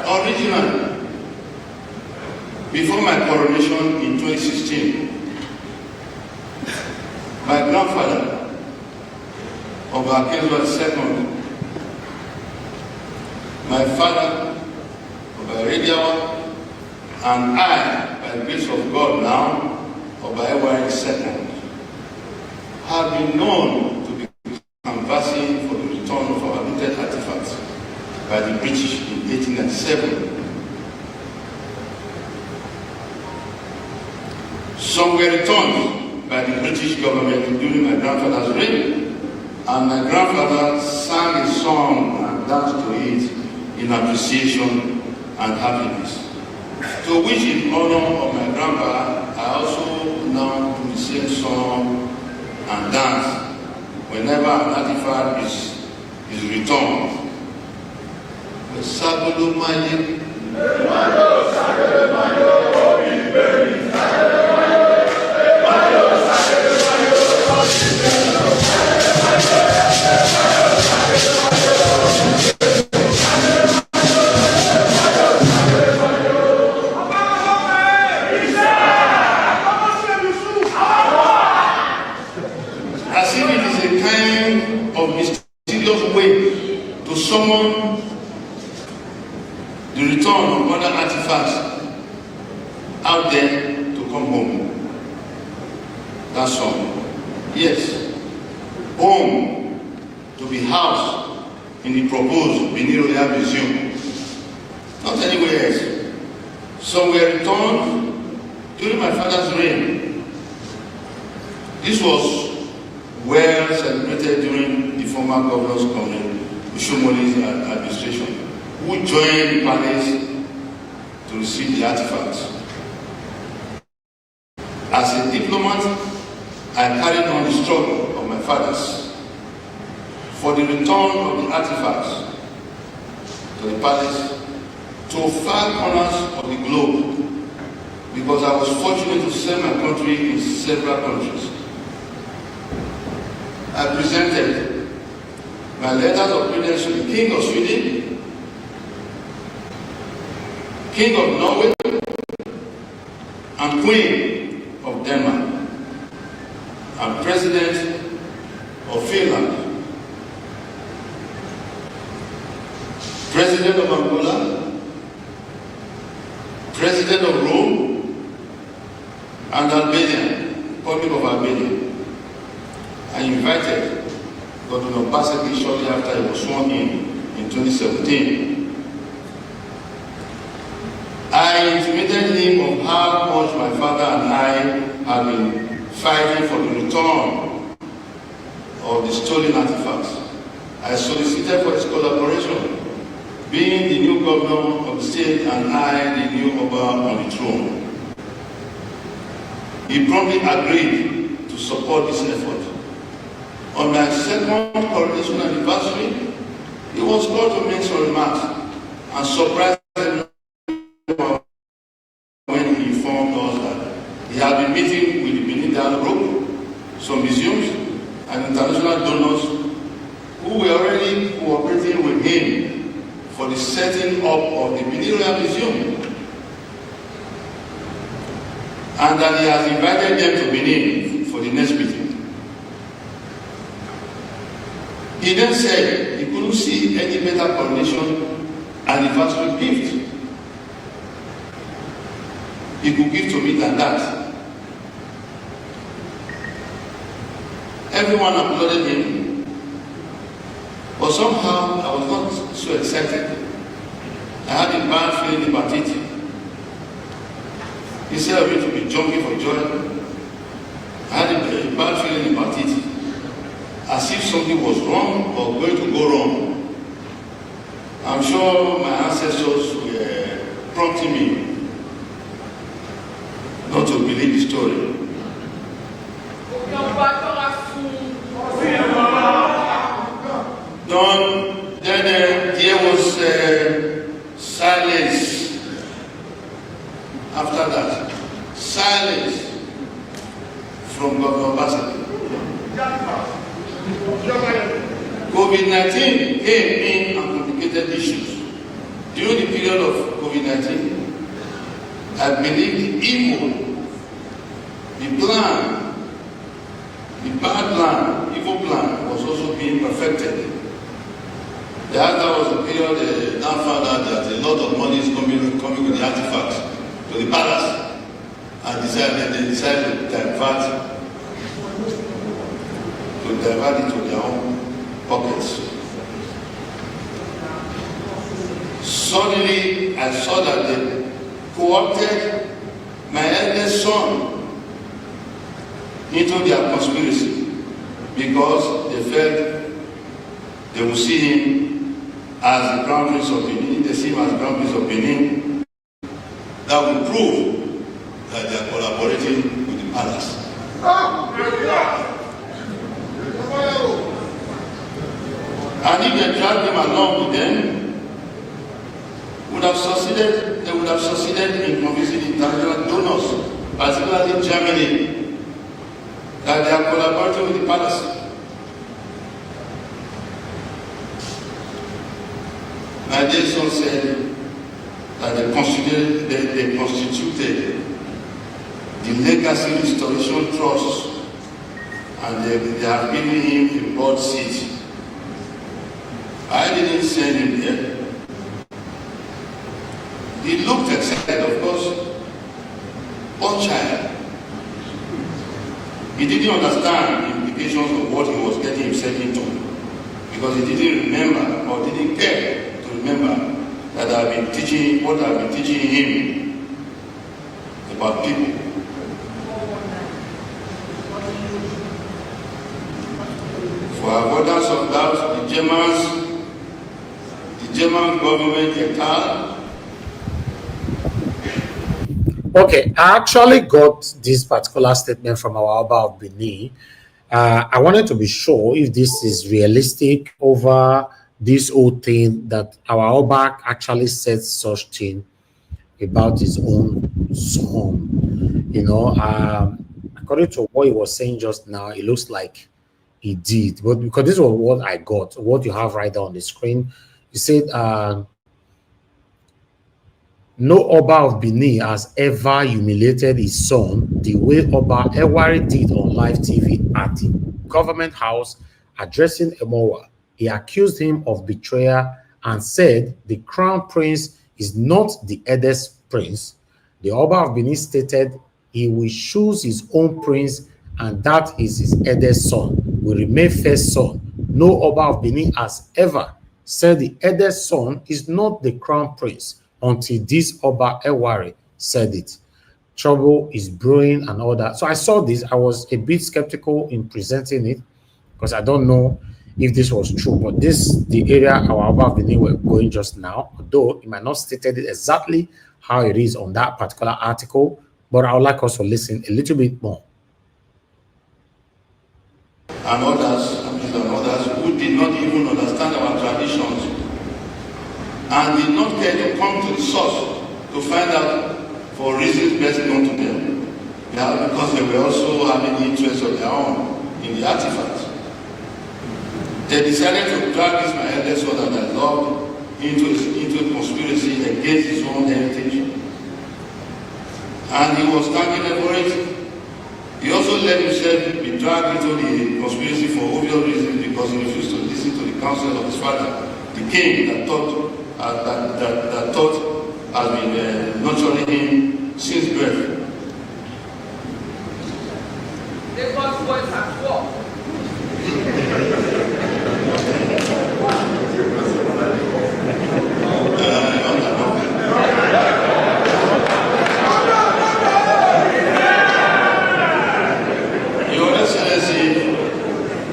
S10: Originally, before my coronation in 2016, my grandfather, Okpebholo II, my father, Okpebholo, and I, by the grace of God now, Okpebholo II, have been known to be canvassing for the return of our looted artifacts by the British in 1897. Some were returned by the British government during my grandfather's reign, and my grandfather sang a song and danced to it in appreciation and happiness. To which, in honor of my grandpa, I also now do the same song and dance whenever an artifact is returned. As if it is a kind of mysterious way to summon the return of other artifacts out there to come home. That's all. Yes, home to be housed in the proposed Benin Royal Museum. Not anywhere else. Some were returned during my father's reign. This was well celebrated during the former governor's colonel Ushomoli's administration, who joined the palace to receive the artifacts. As a diplomat, I carried on the struggle of my fathers for the return of the artifacts to the palace to far corners of the globe, because I was fortunate to serve my country in several countries. I presented my letters of credence to the King of Sweden, King of Norway, and Queen of Denmark, and President of Finland, President of Angola, President of Rome, and Albania, Republic of Albania. I invited Governor Obaseki shortly after he was sworn in 2017. I intimated him of how much my father and I had been fighting for the return of the stolen artifacts. I solicited for his collaboration, being the new governor of the state and I the new Oba on the throne. He promptly agreed to support this effort. On my second coronation anniversary, he was called to make some remarks and surprised him when he meeting with the Benin Group, some museums, and international donors who were already cooperating with him for the setting up of the Benin Royal Museum. And that he has invited them to Benin for the next meeting. He then said he couldn't see any better coronation anniversary gift he could give to me than that. Everyone applauded him, but somehow I was not so excited. I had a bad feeling about it. Instead of me to be jumping for joy, I had a bad feeling about it, as if something was wrong or going to go wrong. I'm sure my ancestors were prompting me not to believe the story. Then there was silence after that. Silence from Governor Obaseki. COVID-19 came in and complicated issues. During the period of COVID-19, I believe the evil, the plan, the bad plan, evil plan was also being perfected. That was a period now found out that a lot of money is coming with the artifacts to the palace, and they decided to divert it to their own pockets. Suddenly, I saw that they co-opted my eldest son into their conspiracy because they felt they would see him as the Crown Prince of Benin. They see him as the Crown Prince of Benin. That will prove that they are collaborating with the palace. And if they dragged him along with them, they would have succeeded in convincing international donors, particularly Germany, that they are collaborating with the palace. My dear son said that they constituted the Legacy Restoration Trust, and they have given him a board seat. I didn't send him there. He looked excited, of course, poor child. He didn't understand the implications of what he was getting himself into, because he didn't remember or didn't care to remember that I've been teaching what I've been teaching him about people. For avoidance of doubt, the German government
S9: Okay, I actually got this particular statement from our Oba of Benin. I wanted to be sure if this is realistic over this whole thing that our Oba actually said such thing about his own son. You know, according to what he was saying just now, it looks like he did. But because this was what I got, what you have right there on the screen, he said, no Oba of Benin has ever humiliated his son the way Oba Ewari did on live TV at the government house addressing Mowaa. He accused him of betrayal and said the crown prince is not the eldest prince. The Oba of Benin stated he will choose his own prince and that is his eldest son, will remain first son. No Oba of Benin has ever said the eldest son is not the crown prince until this Oba Ewari said it. Trouble is brewing and all that. So I saw this. I was a bit skeptical in presenting it because I don't know if this was true. But this the area our Oba of Benin were going just now, although it might not stated it exactly how it is on that particular article. But I would like us to listen a little bit more.
S10: And others who did not even understand our traditions and did not care to come to the source to find out for reasons best known to them. Yeah, because they were also having interests of their own in the artifacts. They decided to drag this my eldest son that I loved into a conspiracy against his own heritage. And he was thanking them for it. He also let himself be dragged into the conspiracy for obvious reasons because he refused to listen to the counsel of his father, the king that thought has been nurturing him since birth.
S1: Lagos boys at war.
S10: Your Excellency,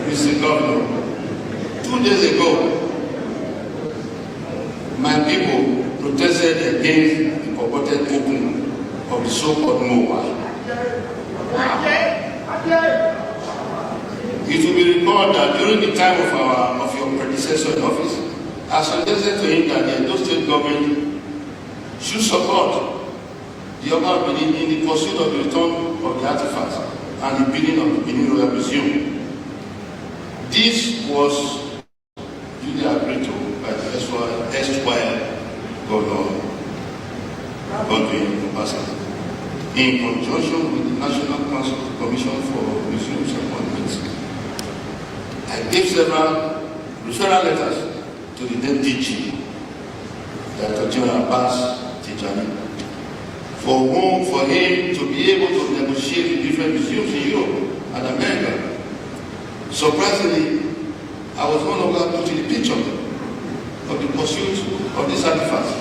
S10: Mr. Governor, 2 days ago, my people protested against the purported opening of the so-called Mowaa. It will be recalled that during the time of your predecessor in office, I suggested to him that the Edo State government should support the Oba of Benin in the pursuit of the return of the artifacts and the building of the Benin Royal Museum. This was duly agreed to by the erstwhile Governor Obaseki, in conjunction with the National Council Commission for Museums and Monuments. I gave several referral letters to the then DG, Dr. General Abbas Tijani, for him to be able to negotiate with different museums in Europe and America. Surprisingly, I was no longer put in the picture of the pursuit of these artifacts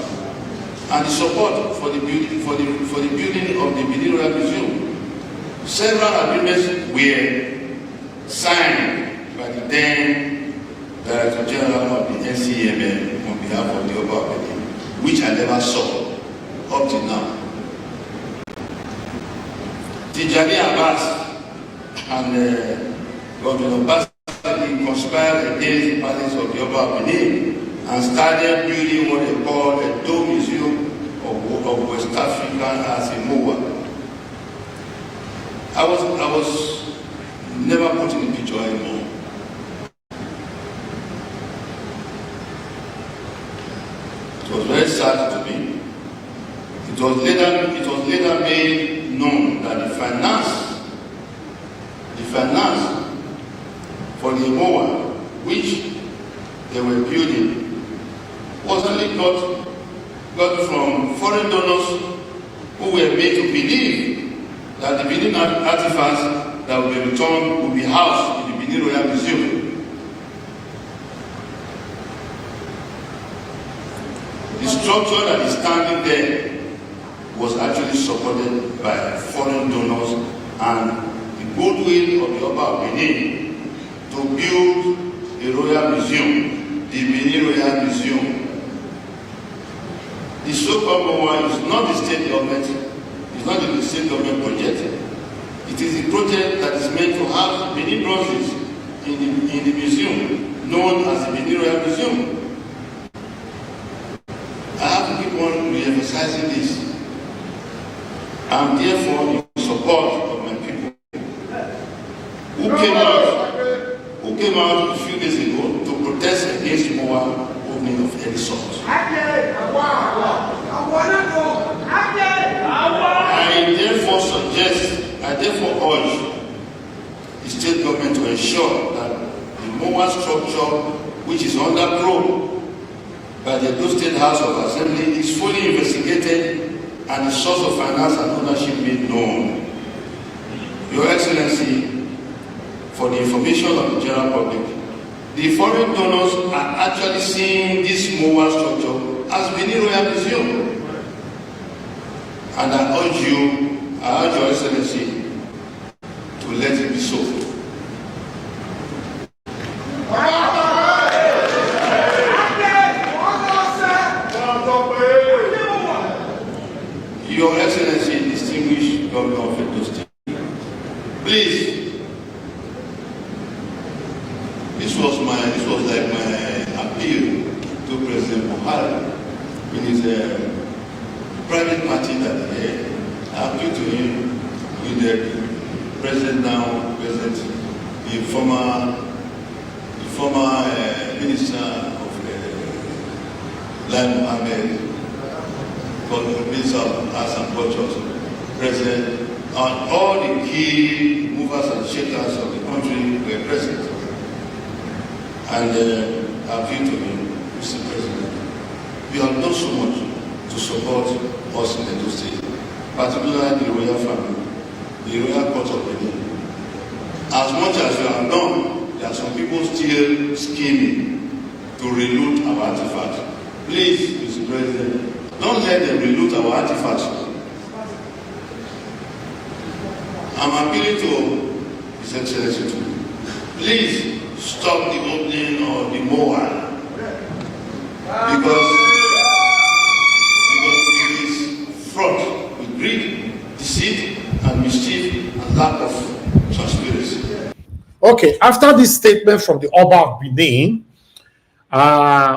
S10: and the support for the building of the Benin Royal Museum. Several agreements were signed by the then Director General of the NCMM on behalf of the Oba of Benin, which I never saw up till now. Tijani Abbas and Governor Obaseki conspired against the palace of the Oba of Benin and started building what they call a Dome Museum of West Africa as in Mowaa. I was never put in the picture anymore. It was very sad to me. It was later made known that the finance for the Mowaa, which they were building, was only got from foreign donors who were made to believe that the Benin artifacts that will be returned will be housed in the Benin Royal Museum. The structure that is standing there was actually supported by foreign donors and the goodwill of the Oba of Benin to build a royal museum, the Benin Royal Museum. The so-called Mowaa is not the state government, it's not the state government project. It is a project that is meant to have Benin bronzes in the museum, known as the Benin Royal Museum. I have to keep on re-emphasizing this. I'm therefore in support of my people who came out a few days ago to protest against Mowaa opening of any sort. I therefore urge the state government to ensure that the Mowaa structure, which is under probe by the Edo State House of Assembly, is fully investigated and the source of finance and ownership made known. Your Excellency, for the information of the general public, the foreign donors are actually seeing this Mowaa structure as Benin Royal Museum. And I urge Your Excellency to let it be so. Your Excellency, distinguished Governor of Edo State, please, this was like my appeal to President Buhari in his private party that he had. I appealed to him with Lai Mohammed, Minister of Arts and Culture, President, and all the key movers and shakers of the country were present. And I appeal to you, Mr. President, you have done so much to support us in Edo State, particularly the royal family, the royal court of Benin. As much as you have done, there are some people still scheming to reloot our artifacts. Please, Mr. President, don't let them reloot our artifacts. I'm appealing to His Excellency too. Please stop the opening of the Mowaa because it is fraught with greed, deceit, and mischief, and lack of transparency.
S9: Okay, after this statement from the Oba of Benin,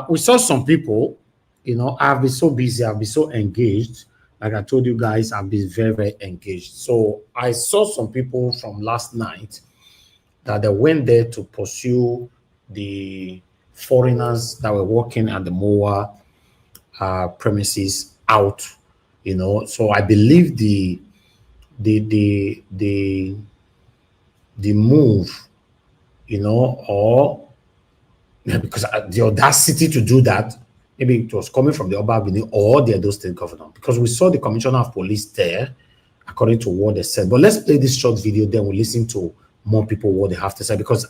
S9: we saw some people, you know, I've been so busy, I've been so engaged. Like I told you guys, I've been very, very engaged. So I saw some people from last night that they went there to pursue the foreigners that were working at the Mowaa premises out, you know. So I believe the move, you know, or because the audacity to do that, maybe it was coming from the Oba Benin or the Edo State governor, because we saw the commissioner of police there, according to what they said. But let's play this short video, then we'll listen to more people what they have to say, because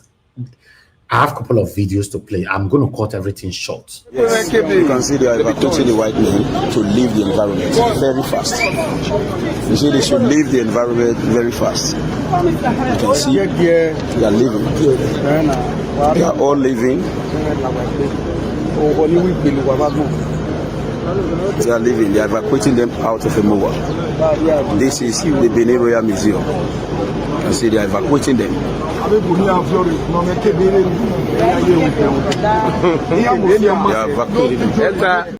S9: I have a couple of videos to play. I'm going to cut everything short.
S11: Yes, you can see they are evacuating the white men to leave the environment very fast. You see, they should leave the environment very fast. You can see they are leaving. They are all leaving. They are leaving. They are evacuating them out of the Mowaa. This is the Benin Royal Museum. You can see they are evacuating them. They are evacuating them.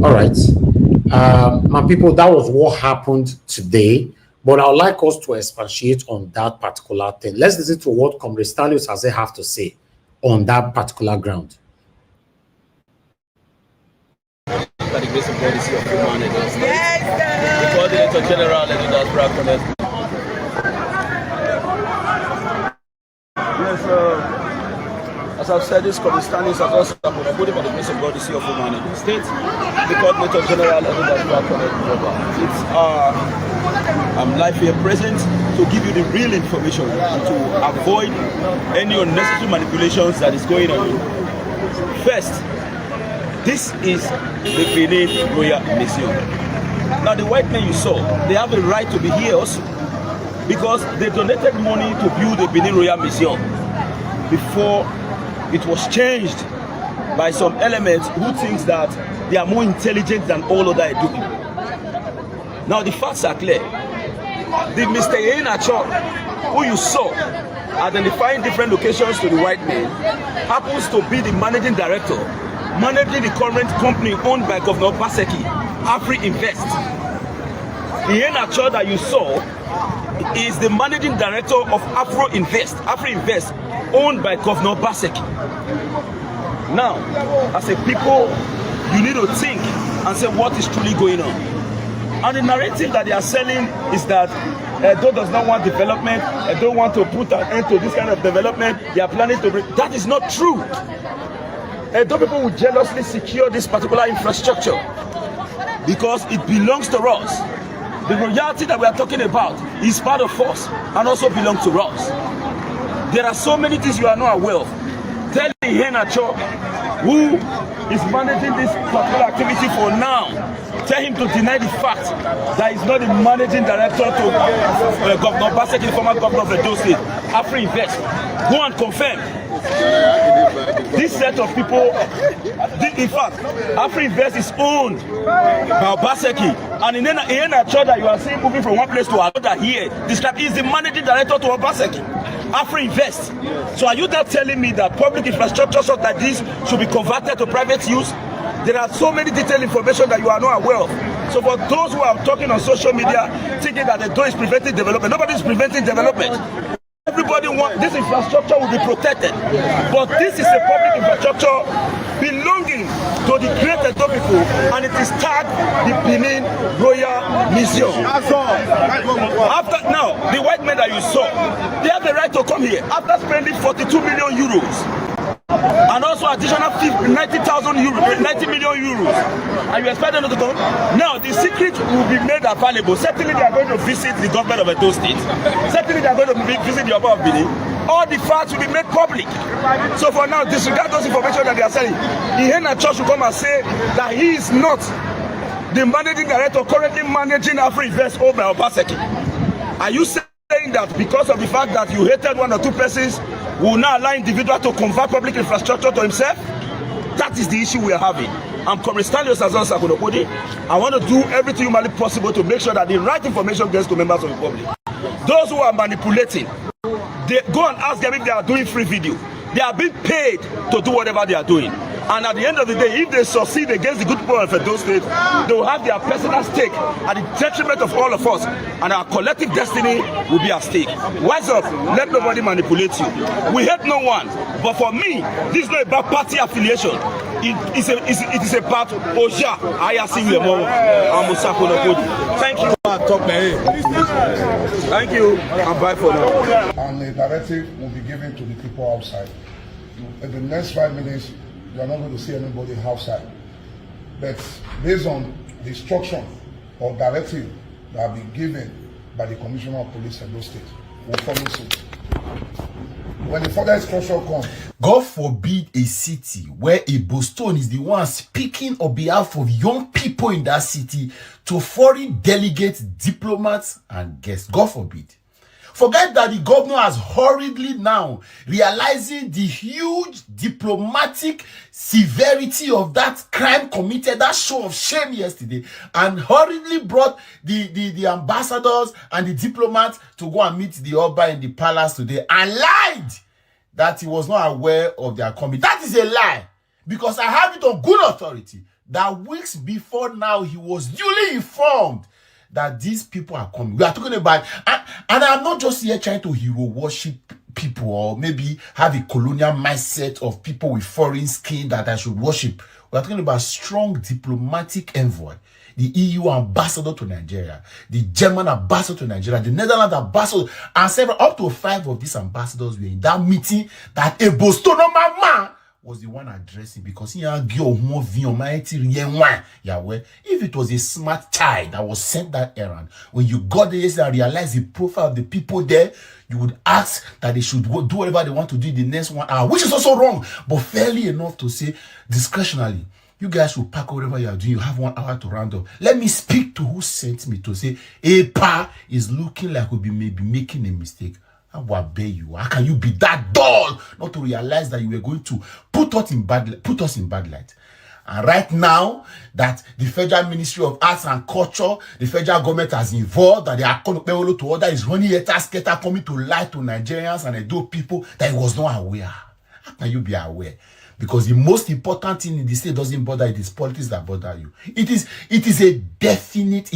S9: All right. My people, that was what happened today. But I would like us to expatiate on that particular thing. Let's listen to what Comrade Stalius has they have to say on that particular ground.
S12: By the grace of God, the Sea of Human the Coordinator General and the Braconnet. Yes, as I've said, this Comrade Stalius has also appointed by the grace of God, the Sea of Human in the State, the Coordinator General and the Braconnet. It's I'm live here present to give you the real information and to avoid any unnecessary manipulations that is going on. First, this is the Benin Royal Museum. Now the white men you saw, they have a right to be here also because they donated money to build the Benin Royal Museum before it was changed by some elements who thinks that they are more intelligent than all other Edo people. Now the facts are clear. The Mr. Yenacho, who you saw identifying different locations to the white men, happens to be the managing director, managing the current company owned by Governor Obaseki, Afri Invest. The Yenacho that you saw is the managing director of Afri Invest, owned by Governor Obaseki. Now, as a people, you need to think and say what is truly going on. And the narrative that they are selling is that Edo does not want development, Edo want to put an end to this kind of development, they are planning to bring. That is not true. Edo people will jealously secure this particular infrastructure because it belongs to us. The royalty that we are talking about is part of us and also belongs to us. There are so many things you are not aware of. Tell the Henacho, who is managing this particular activity for now, tell him to deny the fact that he's not the managing director to Governor Obaseki, the former governor of Edo State, Afri Invest. Go and confirm. This set of people, in fact, Afri Invest is owned by Obaseki, and in a church that you are seeing moving from one place to another here, described is the managing director to Obaseki, Afri Invest. So are you now telling me that public infrastructure such like this should be converted to private use? There are so many detailed information that you are not aware of. So for those who are talking on social media, thinking that the door is preventing development, nobody is preventing development. this infrastructure will be protected. But this is a public infrastructure belonging to the great Edo people, and it is tagged the Benin Royal Museum. After now, the white men that you saw, they have the right to come here after spending 42 million euros. And also additional 90,000 euros, 90 million euros. And you expect them to come? Now, the secret will be made available. Certainly, they are going to visit the government of Edo State. Certainly, they are going to visit the Oba of Benin. All the facts will be made public. So for now, disregard those information that they are selling. The Hena Church will come and say that he is not the managing director currently managing Afro-Invest over Obaseki. Are you saying that because of the fact that you hated one or two persons, will now allow individual to convert public infrastructure to himself? That is the issue we are having. I'm Comrade Sazon Sakunopodi. I want to do everything humanly possible to make sure that the right information gets to members of the public. Those who are manipulating, they go and ask them if they are doing free video. They are being paid to do whatever they are doing. And at the end of the day, if they succeed against the good people of Edo State, they will have their personal stake at the detriment of all of us. And our collective destiny will be at stake. Wise up, let nobody manipulate you. We hate no one. But for me, this is not about party affiliation. It is about Oja, Ayasi Mowaa, and Musako Nokodi. Thank you. Thank you. And bye for now.
S1: And the directive will be given to the people outside. In the next 5 minutes, you are not going to see anybody outside. But based on the instruction or directive that have been given by the Commissioner of Police in those states, will follow suit. When the further instruction comes,
S13: God forbid a city where a Boston is the one speaking on behalf of young people in that city to foreign delegates, diplomats, and guests. God forbid. Forget that the governor has hurriedly now, realizing the huge diplomatic severity of that crime committed, that show of shame yesterday, and hurriedly brought the ambassadors and the diplomats to go and meet the Oba in the palace today, and lied that he was not aware of their coming. That is a lie, because I have it on good authority that weeks before now he was duly informed that these people are coming. We are talking about, and I'm not just here trying to hero worship people or maybe have a colonial mindset of people with foreign skin that I should worship. We are talking about strong diplomatic envoy, the EU ambassador to Nigeria, the German ambassador to Nigeria, the Netherlands ambassador, and several, up to 5 of these ambassadors were in that meeting that a Boston man was the one addressing, because he had if it was a smart child that was sent that errand, when you got there and realized the profile of the people there, you would ask that they should do whatever they want to do in the next 1 hour, which is also wrong, but fairly enough to say discretionally, you guys should pack whatever you are doing. You have 1 hour to round up. Let me speak to who sent me to say EPA is looking like we'll be maybe making a mistake. How can you be that dull not to realize that you were going to put us in bad light? And right now that the Federal Ministry of Arts and Culture, the federal government has involved, that they are Okpebholo to order is running a skater coming to lie to Nigerians and Edo people that he was not aware. How can you be aware? Because the most important thing in the state doesn't bother, it is politics that bother you. It is a definite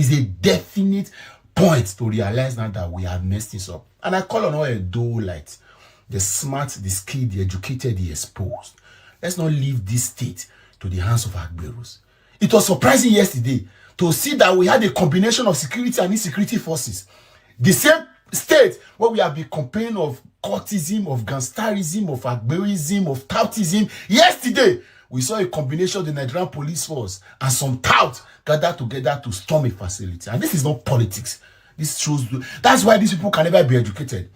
S13: point to realize now that we have messed this up. And I call on all Edo-lites, the smart, the skilled, the educated, the exposed. Let's not leave this state to the hands of Agberos. It was surprising yesterday to see that we had a combination of security and insecurity forces. The same state where we have been complaining of cultism, of gangsterism, of Agberism, of toutism. Yesterday, we saw a combination of the Nigerian police force and some tout gathered together to storm a facility. And this is not politics. This shows, that's why these people can never be educated.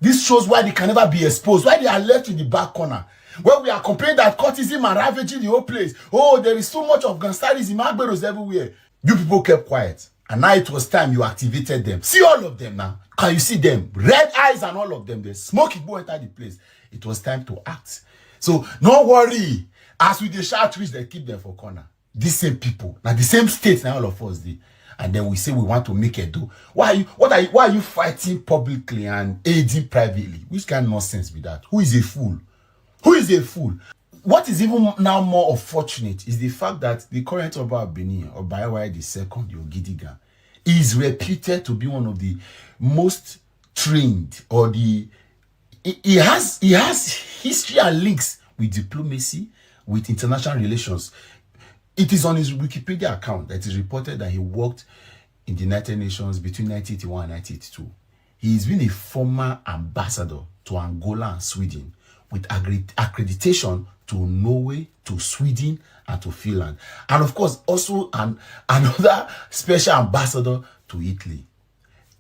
S13: This shows why they can never be exposed, why they are left in the back corner. When we are complaining that cultism and ravaging the whole place, oh, there is so much of gangsterism, Agberos everywhere. You people kept quiet. And now it was time you activated them. See all of them now. Can you see them? Red eyes and all of them. The smoke people entered the place. It was time to act. So, no worry. As we the shout reach, they keep them for corner. These same people. Now, the same state now all of us did. And then we say we want to make it do. Why are you fighting publicly and aiding privately? Which kind of nonsense be that? Who is a fool? Who is a fool? What is even now more unfortunate is the fact that the current Oba of Benin, or Mowaa the second, Ogidigan, is reputed to be one of the most trained or the he has history and links with diplomacy, with international relations. It is on his Wikipedia account that is reported that he worked in the United Nations between 1981 and 1982. He's been a former ambassador to Angola and Sweden with accreditation to Norway, to Sweden, and to Finland. And of course, also another special ambassador to Italy.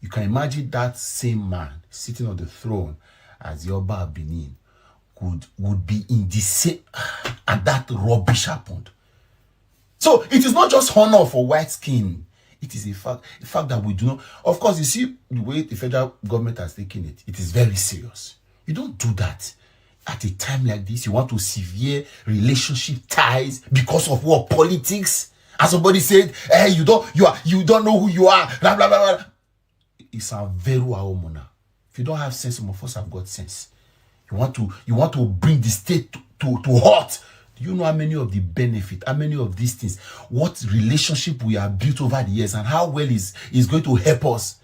S13: You can imagine that same man sitting on the throne as the Oba of Benin would be in the same, and that rubbish happened. So it is not just honor for white skin. It is a fact that we do not. Of course, you see the way the federal government has taken it. It is very serious. You don't do that at a time like this. You want to sever relationship ties because of what? Politics. And somebody said, "Hey, you don't know who you are." Blah blah blah blah. It's a very mona. If you don't have sense, some of us have got sense. You want to bring the state to hurt. Do you know how many of the benefit, how many of these things, what relationship we have built over the years, and how well is going to help us?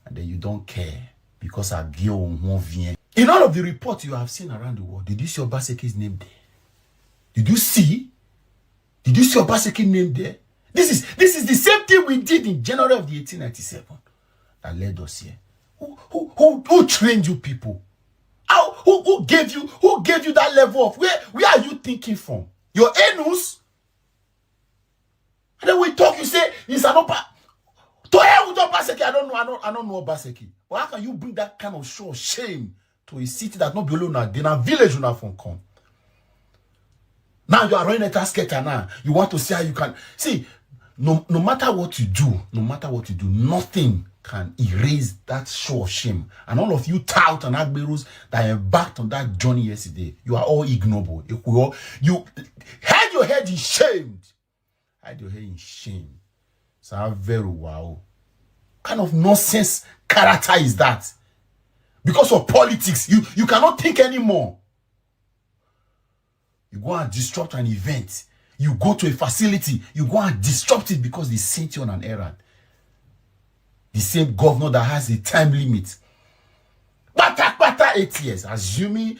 S13: And then you don't care because our girl won't vient. In all of the reports you have seen around the world, did you see Obaseki's name there? Did you see Obaseki's name there? This is the same thing we did in January of the 1897 that led us here. Who trained you people? Who gave you that level of where are you thinking from? Your anus? And then we talk, you say it's an Oba. To hell with Obaseki, I don't know Obaseki. Well, how can you bring that kind of show of shame to a city that not below now, then a village you not from come? Now you are running a tasket and now you want to see how you can see. No matter what you do, nothing can erase that show of shame. And all of you tout and Agberus that embarked on that journey yesterday, you are all ignoble. You hide your head in shame. Hide your head in shame. So very wow. What kind of nonsense character is that? Because of politics, you cannot think anymore. You go and disrupt an event. You go to a facility, you go and disrupt it because they sent you on an errand. The same governor that has a time limit. Bata 8 years. Assuming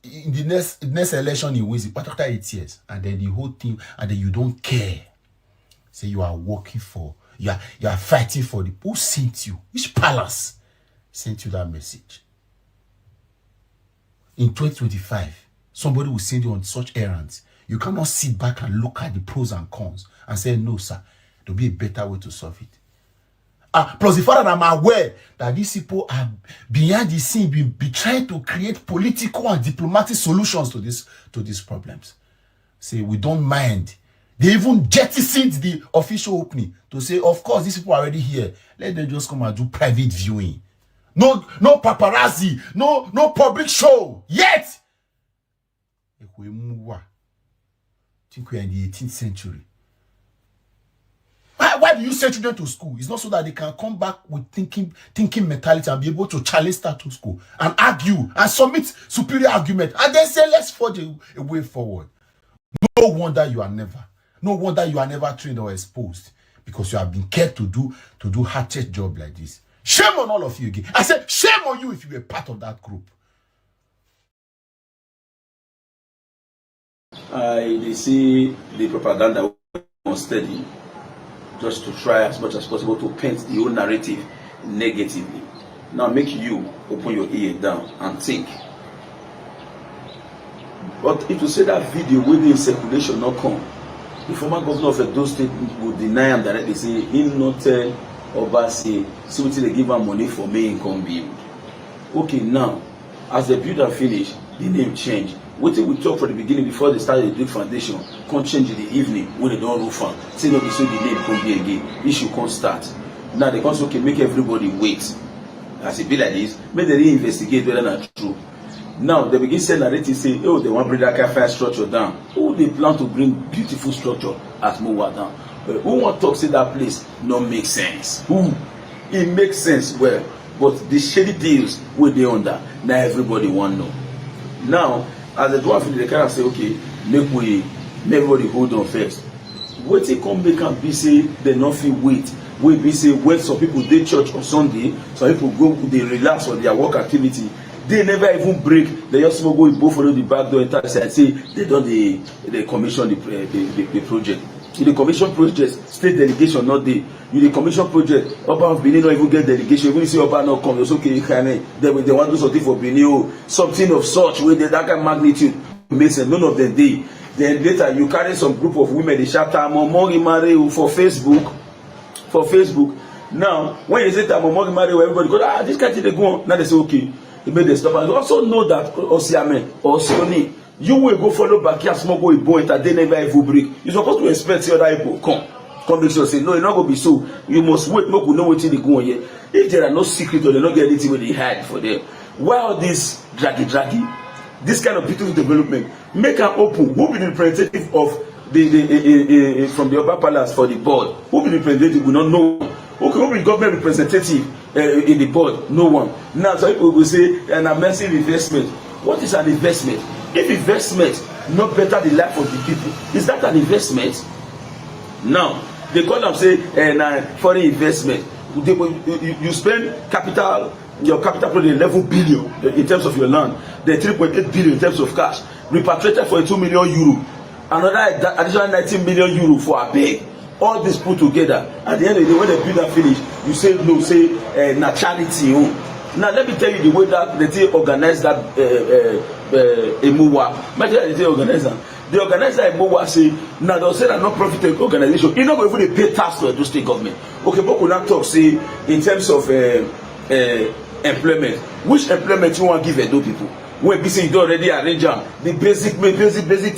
S13: in the next election he wins it, bata 8 years. And then the whole thing, and then you don't care. Say you are working for, you are fighting for the, who sent you? Which palace sent you that message? In 2025, somebody will send you on such errands. You cannot sit back and look at the pros and cons and say, no, sir, there'll be a better way to solve it. Plus the fact that I'm aware that these people are behind the scene, be trying to create political and diplomatic solutions to these problems. Say, we don't mind. They even jettisoned the official opening to say, of course, these people are already here. Let them just come and do private viewing. No paparazzi, no public show yet. I think we are in the 18th century. Why do you send children to school? It's not so that they can come back with thinking mentality and be able to challenge status quo and argue and submit superior argument and then say, let's forge a way forward. No wonder you are never trained or exposed because you have been kept to do hatchet job like this. Shame on all of you again. I said, shame on you if you were part of that group.
S12: They see the propaganda on steady, just to try as much as possible to paint the whole narrative negatively. Now make you open your ear down and think. But if you say that video within circulation not come, the former governor of Edo State would deny him directly, say he not tell Obaseki, so they give him money for making income build. Okay, now as the builder finish, the name change. What we talk from the beginning before they started the big foundation, can't change in the evening when they don't roof on. Say no, so the name can't be again. Issue can't start. Now they can't okay, make everybody wait. As it be like this, make they investigate whether that's true. Now they begin saying narrative say, oh, they want to bring that kind of fire structure down. Who they plan to bring beautiful structure at Mowaa down? But who want to talk say that place don't make sense? Who? It makes sense well, but the shady deals where they under, now everybody want to know. Now, as the dwarf in the kind of say, okay, make everybody hold on first. What they come back and be say they not feel wait. We be say when some people dey church on Sunday, some people go they relax on their work activity. They never even break. They just go both follow the back door and say they don't they commission the project. In the commission project, state delegation not there. In the commission project, Oba of Benin not even get delegation. Even see Oba not come, it's okay. They want to do something for Benin, something of such with that kind of magnitude. None of them dey. Then later you carry some group of women, they shout Tamomori Mare for Facebook. Now when you say Tamomori Mare, everybody go, this guy did go on. Now they say okay, they made the stop. And you also know that Osiame or Sioni, you will go follow back here, small go Ibo, and they never even break. You're supposed to expect the other Ibo come make sure say no, it's not gonna be so. You must wait, make we know what they go on here. If there are no secret or they don't get anything where they hide for them, why all this draggy? This kind of beautiful development, make am open. Who be the representative of the from the Oba Palace for the board? Who be the representative? We don't know. Okay, who be the government representative in the board? No one. Now, some people will say an massive investment. What is an investment? If investment not better the life of the people, is that an investment? Now, they call them say foreign investment. You spend capital. Your capital project 11 billion in terms of your land, then 3.8 billion in terms of cash, repatriated for 2 million euro, another additional 19 million euro for a bag. All this put together, at the end of the day, when the builder finish, you say no, say na charity. Now let me tell you the way that they organize that Mowaa. They organize that. The organizer in Mowaa say, now they'll say that non-profit organization, you know, even they pay tax to the state government. Okay, but we not talk say in terms of employment. Which employment you want to give Edo people? When you say you don't already arrange them, the basic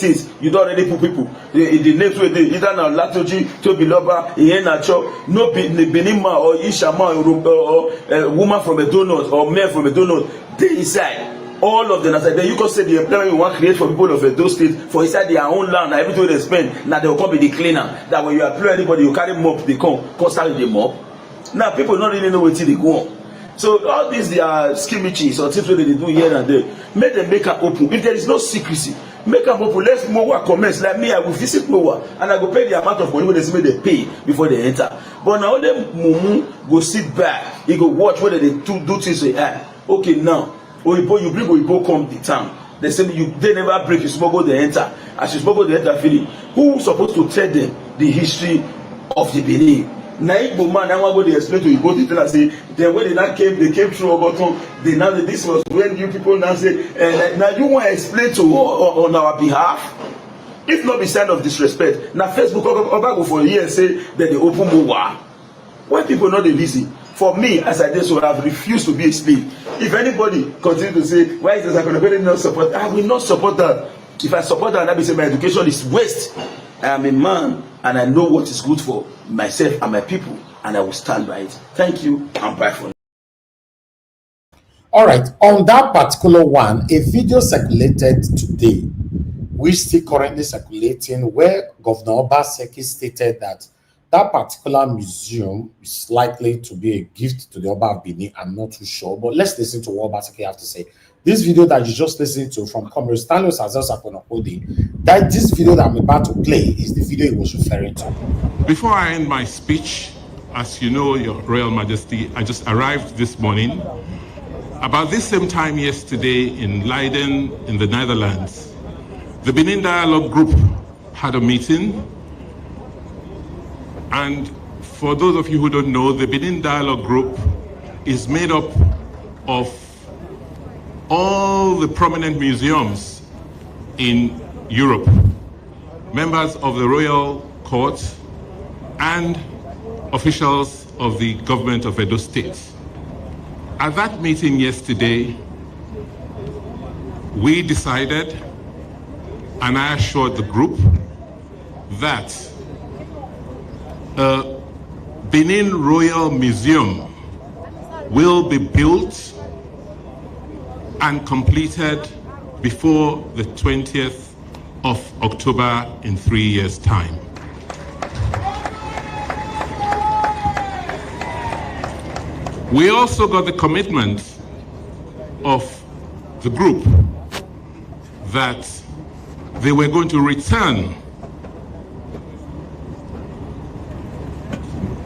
S12: things you don't already put people. The names where they either now Latoji, Tobiloba, Ihenacho, no Benin man or Ishama or woman from a donut or man from a donut, they inside. All of them, then you can say the employment you want to create for people of Edo State for inside their own land, and everything they spend, now they will come be the cleaner. That when you employ anybody, you carry mop, they come start the mop. Now people don't really know what they go on. So all these they are skirmishes or things that they do here and there. Make them make it open. If there is no secrecy, make them open. Let Mowaa commence. Like me, I will visit Mowaa and I go pay the amount of money when they pay before they enter. But now them Mumu go sit back. He go watch whether they do things they have. Okay, now Oyibo, you bring Oyibo come the town. They say they never break. You smuggle they enter. As you smuggle they enter, feeling who supposed to tell them the history of the Benin? Now Igbo man, I want to go explain to you both and say, then when they came through Ogoton, this was when you people now say, now you want to explain to on our behalf? If not be sign of disrespect, now Facebook go for a year and say that they open Mowaa. Why people not they listen? For me, as I did so, I have refused to be a slave. If anybody continue to say, why is this Akonobele not support? I will not support that. If I support that, I will say my education is waste. I am a man and I know what is good for myself and my people, and I will stand by it. Thank you and bye for now.
S9: All right, on that particular one, a video circulated today, which still currently circulating, where Governor Obaseki stated that that particular museum is likely to be a gift to the Oba of Benin. I'm not too sure, but let's listen to what Obaseki has to say. This video that you just listened to from Comrade Stanley Sazel, that this video that I'm about to play is the video he was referring to.
S14: Before I end my speech, as you know, Your Royal Majesty, I just arrived this morning. About this same time yesterday in Leiden, in the Netherlands, the Benin Dialogue Group had a meeting. And for those of you who don't know, the Benin Dialogue Group is made up of all the prominent museums in Europe, members of the Royal Court, and officials of the government of Edo State. At that meeting yesterday, we decided, and I assured the group, that a Benin Royal Museum will be built and completed before the 20th of October in 3 years' time. We also got the commitment of the group that they were going to return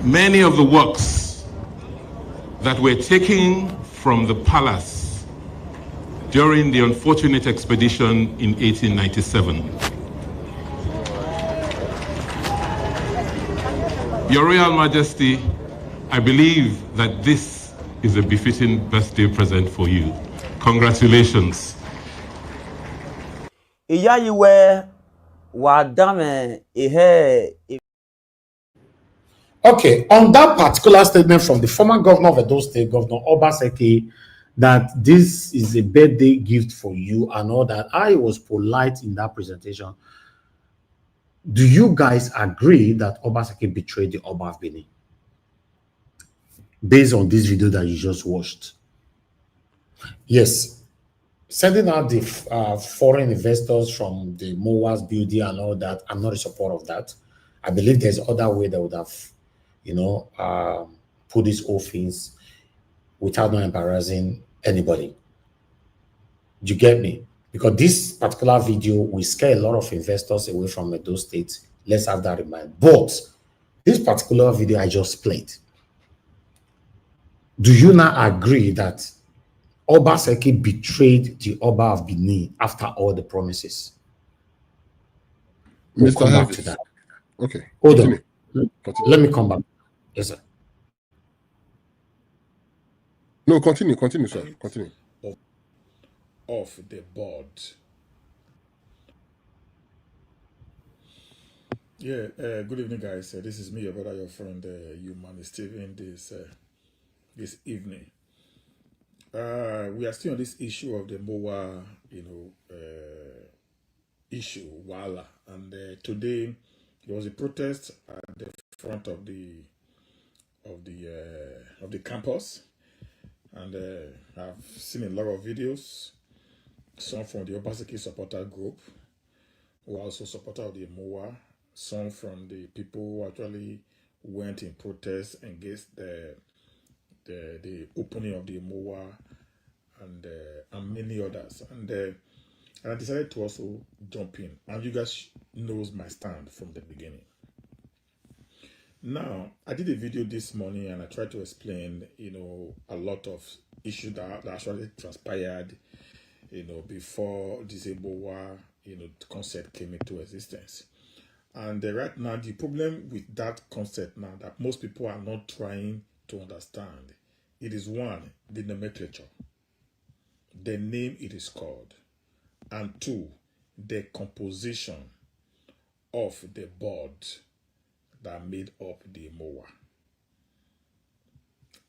S14: many of the works that were taken from the palace during the unfortunate expedition in 1897. Your Royal Majesty, I believe that this is a befitting birthday present for you. Congratulations.
S9: Okay, on that particular statement from the former governor of Edo State, Governor Obaseki, that this is a birthday gift for you and all that, I was polite in that presentation. Do you guys agree that Obaseki betrayed the Oba of Benin? Based on this video that you just watched. Yes, sending out the foreign investors from the Mowaa's building and all that, I'm not in support of that. I believe there's other way that would have, put these whole things without not embarrassing anybody. Do you get me? Because this particular video will scare a lot of investors away from Edo State. Let's have that in mind. But this particular video I just played, do you not agree that Obaseki betrayed the Oba of Benin after all the promises? We'll come back to that.
S15: Okay.
S9: Hold on. Let me come back. Yes, sir.
S15: No, continue, sir. Continue.
S16: Of the board. Yeah, good evening, guys. This is me, your brother, your friend, Human Steven, this evening. We are still on this issue of the Mowaa, issue, Wala. And today, there was a protest at the front of the campus. And I've seen a lot of videos, some from the Obaseki supporter group, who are also supporter of the Mowaa, some from the people who actually went in protest against the opening of the Mowaa, and many others. And I decided to also jump in. And you guys knows my stand from the beginning. Now, I did a video this morning and I tried to explain, a lot of issues that actually transpired, before this Mowaa, concept came into existence. And right now, the problem with that concept now that most people are not trying to understand, it is one, the nomenclature, the name it is called, and two, the composition of the board that made up the Mowaa.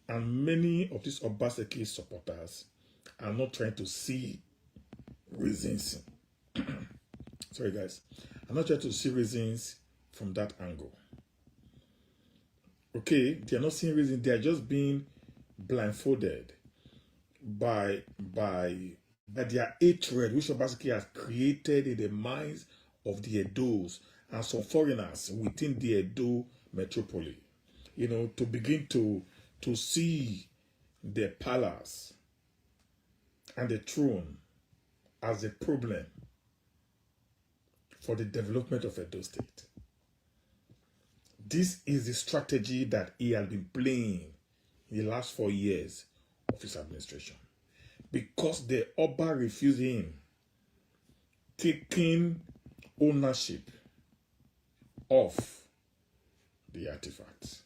S16: And many of these Obaseki supporters are not trying to see reasons. Sorry, guys. I'm not trying to see reasons from that angle. Okay, they are not seeing reasons. They are just being blindfolded by their hatred, which Obaseki has created in the minds of the Edos and some foreigners within the Edo metropole, to begin to see the palace and the throne as a problem for the development of Edo State. This is the strategy that he has been playing in the last 4 years of his administration. Because the Oba refused him taking ownership of the artifacts.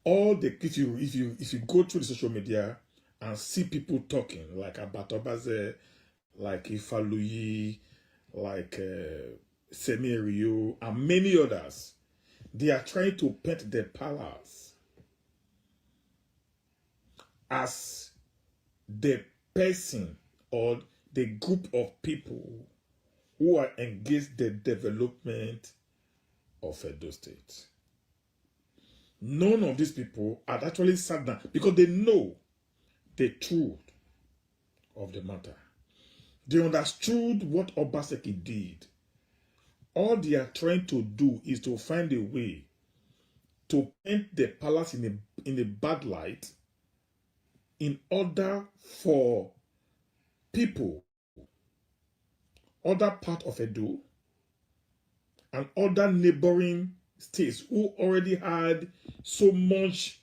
S16: If you go through the social media and see people talking like Abatobaze, like Ifaluyi, like Semi Rio, and many others, they are trying to paint the palace as the person or the group of people who are engaged in the development of Edo State. None of these people had actually sat down because they know the truth of the matter. They understood what Obaseki did. All they are trying to do is to find a way to paint the palace in a bad light in order for people, other part of Edo, and other neighboring states who already had so much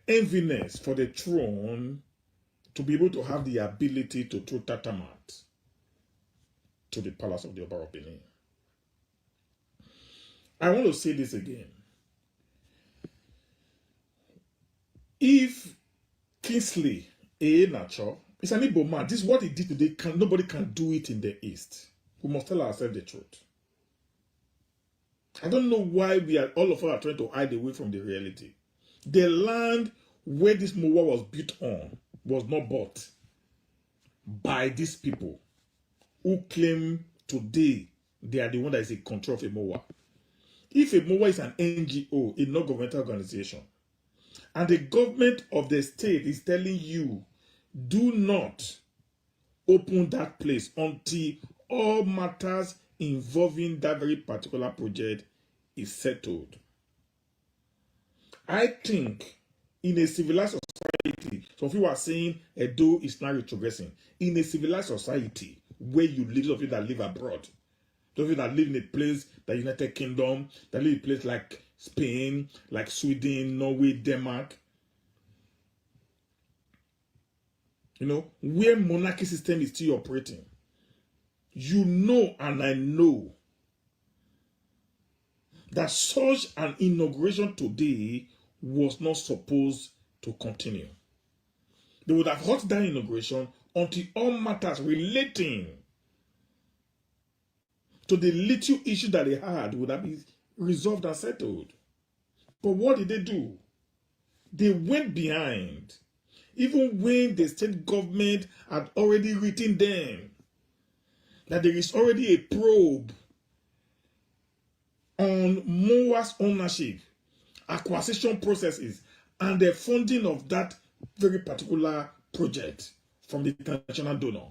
S16: enviness for the throne to be able to have the ability to throw tantamount to the palace of the Oba of Benin. I want to say this again. If Kingsley Enacho is an Igbo man, this is what he did today. Nobody can do it in the East. We must tell ourselves the truth. I don't know why all of us are trying to hide away from the reality. The land where this Mowaa was built on was not bought by these people who claim today they are the one that is in control of a Mowaa. If a Mowaa is an NGO, a non-governmental organization, and the government of the state is telling you, do not open that place until all matters involving that very particular project is settled. I think in a civilized society, some people are saying Edo is now retrogressing. In a civilized society where you live, those of you that live abroad, those of you that live in a place, the United Kingdom, that live in a place like Spain, like Sweden, Norway, Denmark, where monarchy system is still operating, you know and I know that such an inauguration today was not supposed to continue. They would have held that inauguration until all matters relating to the little issue that they had would have been resolved and settled. But what did they do? They went behind, even when the state government had already written them that there is already a probe on Mowaa's ownership, acquisition processes, and the funding of that very particular project from the international donor.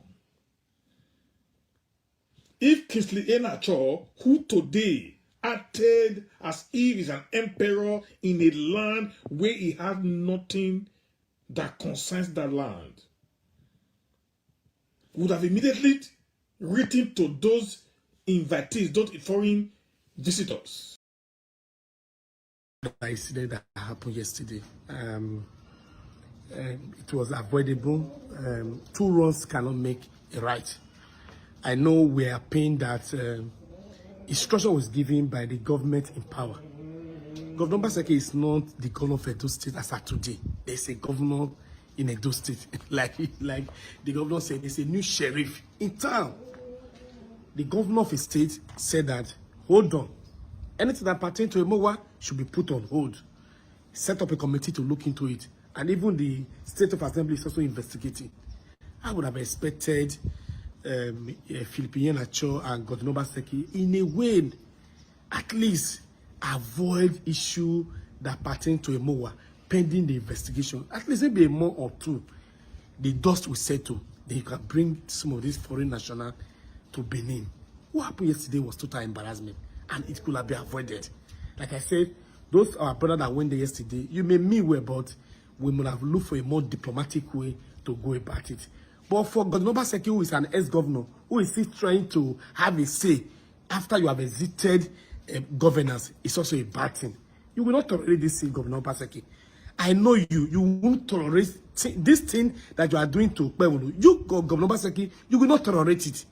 S16: If Kingsley Enacho, who today acted as if he's an emperor in a land where he has nothing that concerns that land, would have immediately written to those invitees, those foreign visitors.
S9: The incident that happened yesterday, it was avoidable. 2 wrongs cannot make a right. I know we are pained that instruction was given by the government in power. Governor Obaseki is not the governor of Edo State as at today. There's a governor in Edo State. like the governor said, there's a new sheriff in town. The governor of a state said that, hold on, anything that pertains to a Mowaa should be put on hold. Set up a committee to look into it. And even the State of Assembly is also investigating. I would have expected Philippine Enacho and Governor Obaseki in a way, at least avoid issue that pertain to a Mowaa pending the investigation. At least maybe a month or 2, the dust will settle. Then you can bring some of these foreign nationals to Benin. What happened yesterday was total embarrassment, and it could have been avoided. Like I said, those our brothers that went there yesterday, you may mean well, but we must have looked for a more diplomatic way to go about it. But for Governor Obaseki, who is an ex-governor, who is still trying to have a say after you have exited governance, it's also a bad thing. You will not tolerate this thing, Governor Obaseki. I know you won't tolerate this thing that you are doing to Okpebholo. You, Governor Obaseki, you will not tolerate it.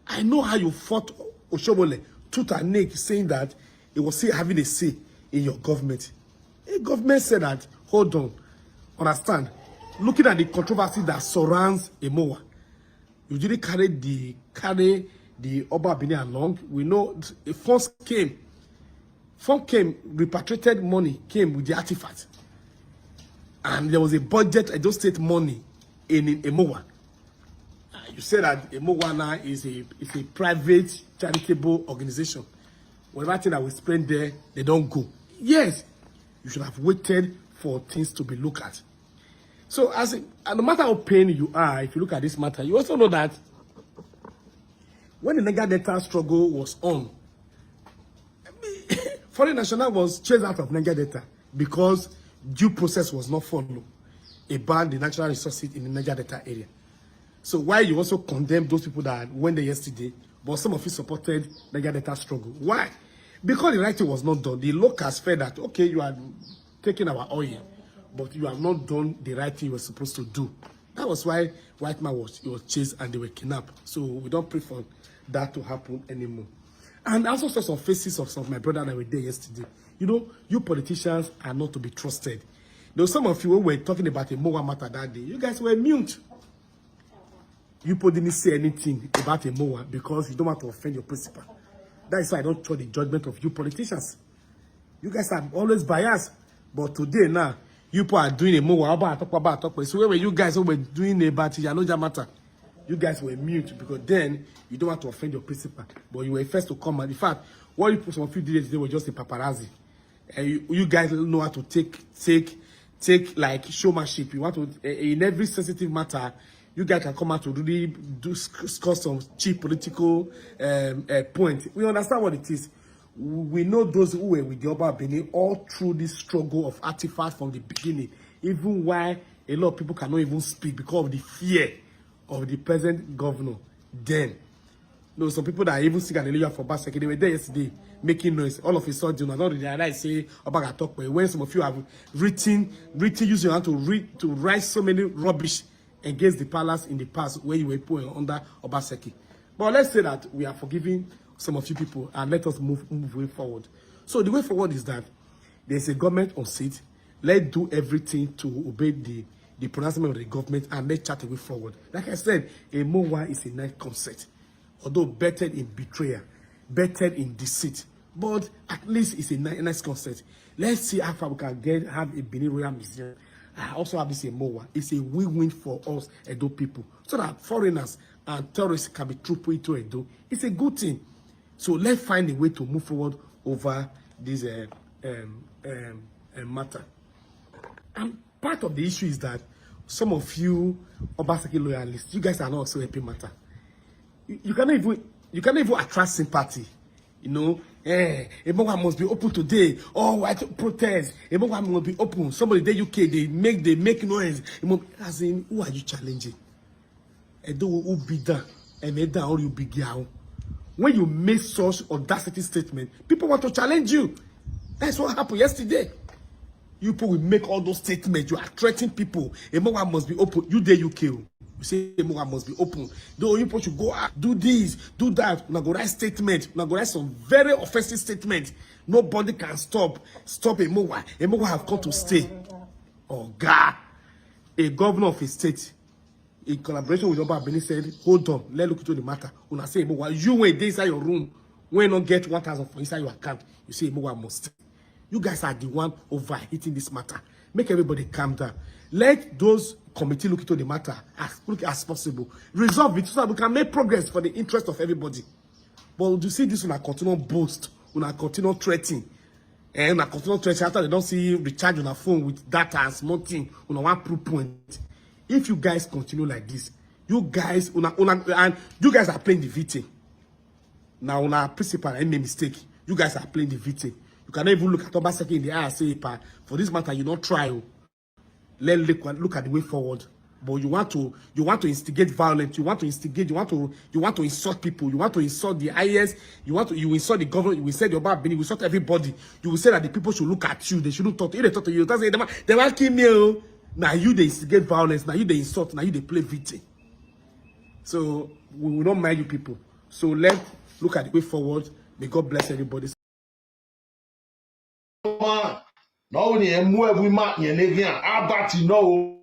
S9: I know how you fought Oshobole, tooth and nail, saying that it was still having a say in your government. The government said that, hold on, understand, looking at the controversy that surrounds a Mowaa, you didn't carry the Oba Benin along. We know the funds came, repatriated money came with the artifact. And there was a budget, Edo State money in a Mowaa. You said that a Mowaa now is a private charitable organization. Whatever thing that we spend there, they don't go. Yes, you should have waited for things to be looked at. So, no matter how pain you are, if you look at this matter, you also know that when the Niger Delta struggle was on, foreign national was chased out of Niger Delta because due process was not followed about the natural resources in the Niger Delta area. So why you also condemn those people that went there yesterday, but some of you supported Niger Delta struggle? Why? Because the right thing was not done. The locals felt that, okay, you are
S17: taken our oil, but you have not done the right thing you were supposed to do. That was why white man was chased and they were kidnapped. So we don't pray for that to happen anymore. And I also saw some faces of some of my brother that were there yesterday. You know, you politicians are not to be trusted. There were some of you who were talking about the Mowaa matter that day. You guys were mute. You didn't say anything about a Mowaa because you don't want to offend your principal. That is why I don't trust the judgment of you politicians. You guys are always biased. But today now, you people are doing a Mowaa. So where you guys were doing about Yanoja matter, you guys were mute because then you don't want to offend your principal. But you were first to come. And in fact, what you put some few days today was just a paparazzi. And you guys know how to take like showmanship. You want to in every sensitive matter. You guys can come out to really discuss some cheap political point. We understand what it is. We know those who were with the Oba Benin all through this struggle of artifacts from the beginning. Even why a lot of people cannot even speak because of the fear of the present governor. Then, some people that even sing hallelujah for Obaseki, they were there yesterday making noise. All of a sudden, I don't realize say Obaga talk, but when some of you have written using your hand to write so many rubbish against the palace in the past where you were put under Obaseki. But let's say that we are forgiving some of you people and let us move way forward. So the way forward is that there's a government on seat. Let's do everything to obey the pronouncement of the government and let's chart a way forward. Like I said, a Mowaa is a nice concept. Although better in betrayal, better in deceit. But at least it's a nice concept. Let's see how far we can have a Benin Royal Museum. I also have this in Mowaa. It's a win-win for us Edo people. So that foreigners and tourists can be trooped into Edo. It's a good thing. So let's find a way to move forward over this matter. And part of the issue is that some of you Obaseki loyalists, you guys are not also helping matter. You cannot even attract sympathy. You know, Mowaa must be open today. Oh, white protest. Mowaa must be open. Somebody in the UK, they make noise. As in, who are you challenging? Who be there? And or you be girl. When you make such audacity statement, people want to challenge you. That's what happened yesterday. You people will make all those statements. You are threatening people. Mowaa must be open. You the UK. You say Mowaa must be open. Though you people should go out, do this, do that. Now go write statement. Now go write some very offensive statement. Nobody can stop a Mowaa. A Mowaa have come to stay. Oh God, a governor of a state, in collaboration with Oba Benin said, hold on, let's look into the matter. Una say Mowaa, you went inside your room, when you not get 1,000 for inside your account, you say Mowaa must stay. You guys are the one overheating this matter. Make everybody calm down. Let those committee look into the matter as quickly as possible. Resolve it so that we can make progress for the interest of everybody. But you see this when I continue boast, when I continue threatening, and I continue threatening after they don't see recharge on a phone with data and small thing, on one proof point. If you guys continue like this, you guys, and you guys are playing the victim. Now, on our principal, I made a mistake. You guys are playing the victim. You cannot even look at Obaseki in the eye and say, for this matter, you not try. Let's look at the way forward. But you want to instigate violence. You want to instigate. You want to insult people. You want to insult the IS. You insult the government. You will say the Oba Benin. You will insult everybody. You will say that the people should look at you. They shouldn't talk to you. They talk to you. They will kill me. Now you they instigate violence. Now you they insult. Now you they play victim. So we will not mind you people. So let's look at the way forward. May God bless everybody.
S18: No ni emu every man yen again abati no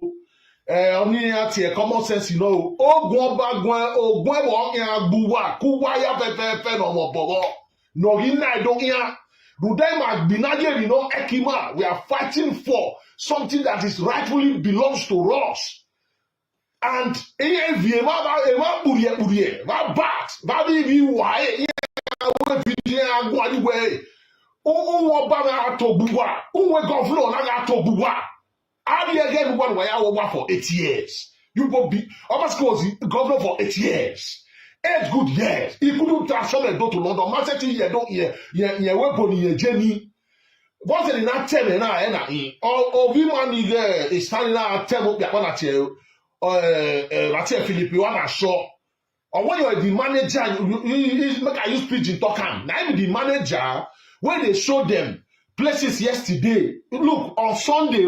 S18: oni ati e common sense you know ogun e wo yan agbuwa kuwa ya pepe no mo bobo no ri na do yan rudai ma gbinaje we no ekima we are fighting for something that is rightfully belongs to us and evie ma buriye ma bat ba bi wa e we bi agwa ni we unwo ba na atogbuwa unwe governor na atogbuwa abi again one way for 8 years you go be Obaseki was governor for 8 years 8 good years he couldn't transfer the door to London market here don't ye weapon ye jeni what's it na tell na o bi man is standing na tell be na tell Latia Philip you na sure or when you are the manager you make I use pidgin talk am na be the manager when they show them places yesterday. Look, on Sunday,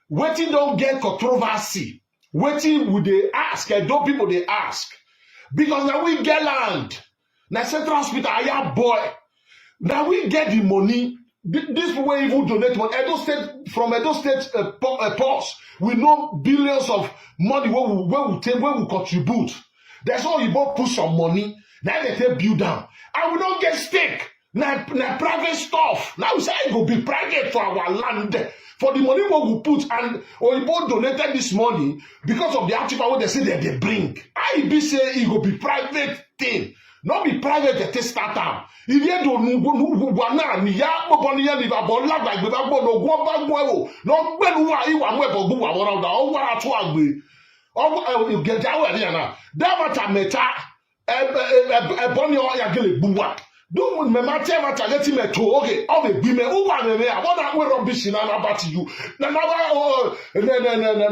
S18: waiting don't get controversy. Waiting would they ask? Don't people they ask? Because now we get land. Now Central Hospital, I have boy. Now we get the money. This way even donate money. From Edo State purse, we know billions of money where we contribute. That's all you both put some money. Now they take build down. And we don't get stake. Now private stuff. Now we say it will be private for our land. For the money what we put, and Oyibo donated this money because of the article what they say that they bring. I be say it will be private thing. Not be private that they start up. If you don't go ni ya boni ya ni ba bo lagba gbe ba gbo no go ba gbo o. No gbe nu wa iwa mu e bo gbo wa won da o wa atu agbe. O ge ja wa ni na. Da mata meta e boni o ya gele gbuwa. Do me matter matter let him to okay all the women who want me I want that way rubbish na about you na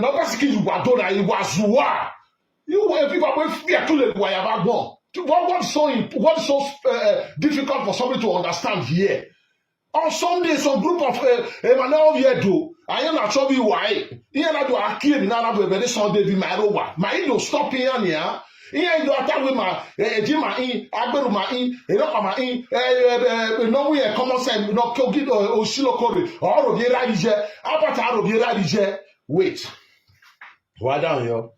S18: Obaseki you wa do na you was you people wey fear to le wa ya ba gbon what's so difficult for somebody to understand here on Sunday some group of Emmanuel Viedo I na show you why here na do akiri na do be Sunday be my rowa my no stop here near here you attack with my ejima in agberu ma in eropa ma in no we common sense no kogi osilokore oro bi ra ije abata oro bi ra ije wait wa down yo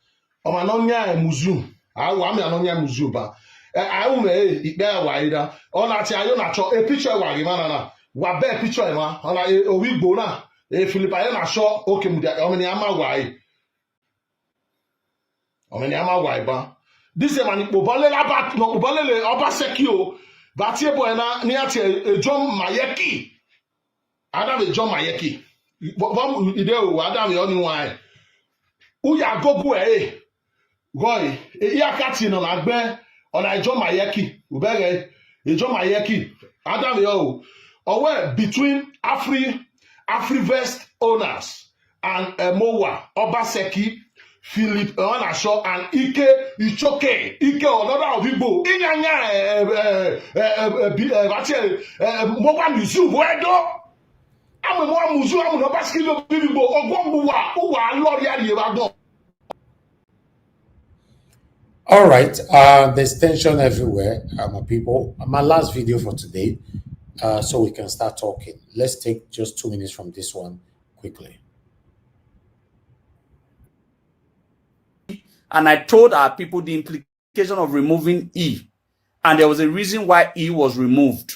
S18: o ma no nya museum awu me no nya museum ba awu me ikpe wa ida ona ti ayo na cho a picture wa ri na wa be picture e ma ona owigbo na Philip ayo na show okay mu dia o me ni ama wa yi o me ni ama wa ba. This is man Okpebholo about no Okpebholo Obaseki o but e boy na ni ati John Mayeki Adam John Mayeki bom ide o Adam yo ni wan u ya gogo goy ya kati no na gbe ona John Mayeki u bere John Mayeki Adam yo o between Afrivest owners and Mowaa Obaseki Philip Onasho and Ike Ichoke another of Igbo Mowaa museum wedo am Mowaa museum am Obaseki lo Igbo ogwonbuwa uwa lori ari ebado.
S9: All right, there's tension everywhere, my people. My last video for today, so we can start talking. Let's take just 2 minutes from this one quickly.
S19: And I told our people the implication of removing E. And there was a reason why E was removed.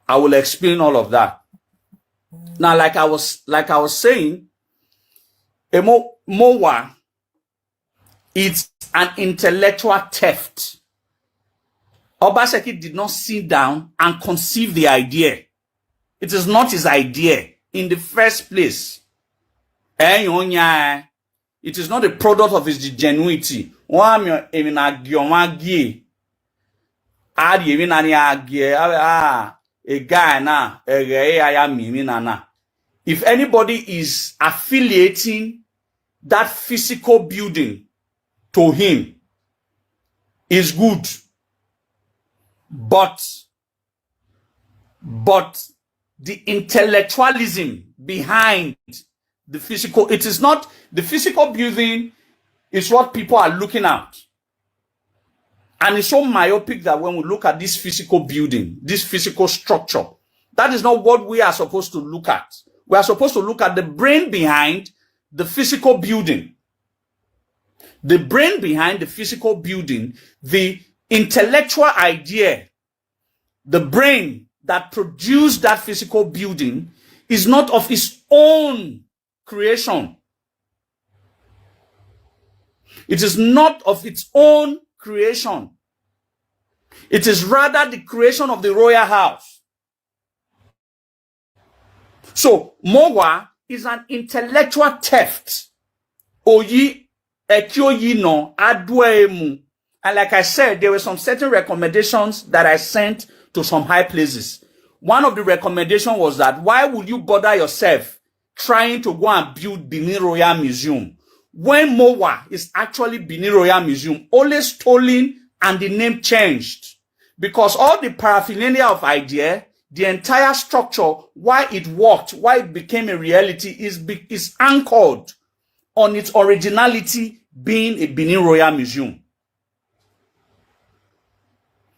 S19: I will explain all of that. Now, like I was saying, Mowaa, it's an intellectual theft. Obaseki did not sit down and conceive the idea. It is not his idea in the first place. It is not a product of his genuity. If anybody is affiliating that physical building to him, is good. But the intellectualism behind the physical, it is not the physical building is what people are looking at. And it's so myopic that when we look at this physical building, this physical structure, that is not what we are supposed to look at. We are supposed to look at the brain behind the physical building. The brain behind the physical building, the intellectual idea, the brain that produced that physical building is not of its own creation. It is not of its own creation. It is rather the creation of the royal house. So, Mowaa is an intellectual theft. Oyi ekyoyi no adwemu. And like I said, there were some certain recommendations that I sent to some high places. One of the recommendations was that why would you bother yourself trying to go and build Benin Royal Museum when Mowaa is actually Benin Royal Museum, only stolen and the name changed? Because all the paraphernalia of idea, the entire structure, why it worked, why it became a reality is anchored on its originality being a Benin Royal Museum.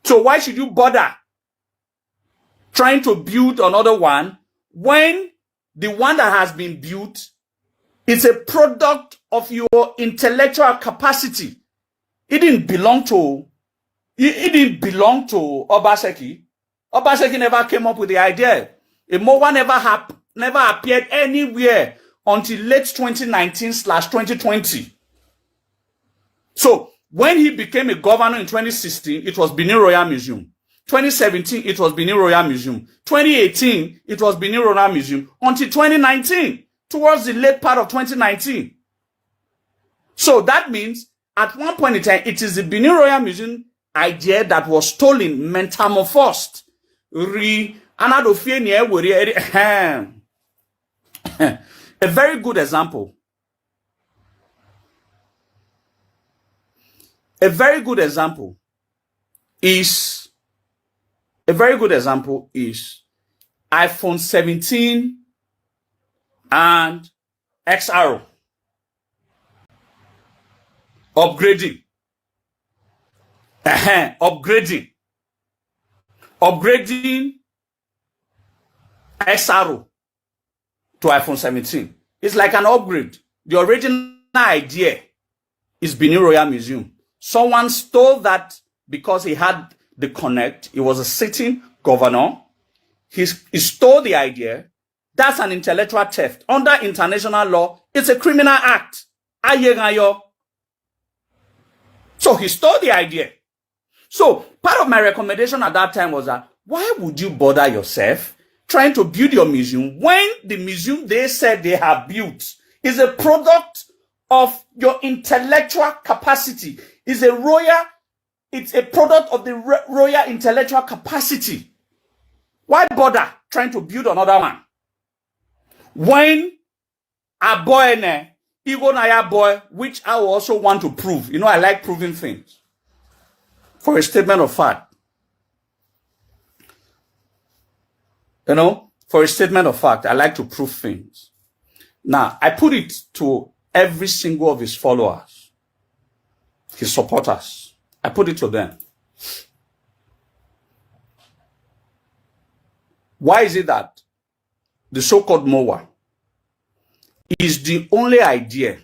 S19: So why should you bother trying to build another one when the one that has been built is a product of your intellectual capacity? It didn't belong to Obaseki. Obaseki never came up with the idea. A Mowaa never appeared anywhere until late 2019/2020. So when he became a governor in 2016, it was Benin Royal Museum. 2017, it was Benin Royal Museum. 2018, it was Benin Royal Museum. Until 2019, towards the late part of 2019. So that means at one point in time, it is the Benin Royal Museum idea that was stolen, metamorphosed. A very good example. A very good example is iPhone 17 and XR upgrading XR to iPhone 17. It's like an upgrade. The original idea is Benin Royal Museum. Someone stole that because he had the connect. He was a sitting governor. He stole the idea. That's an intellectual theft. Under international law, it's a criminal act. So he stole the idea. So part of my recommendation at that time was that why would you bother yourself trying to build your museum when the museum they said they have built is a product of your intellectual capacity? It's a product of the royal intellectual capacity. Why bother trying to build another one? When a boy, boy, which I also want to prove. You know, I like proving things. For a statement of fact. You know, for a statement of fact, I like to prove things. Now, I put it to every single of his followers, his supporters. I put it to them. Why is it that the so-called Mowaa is the only idea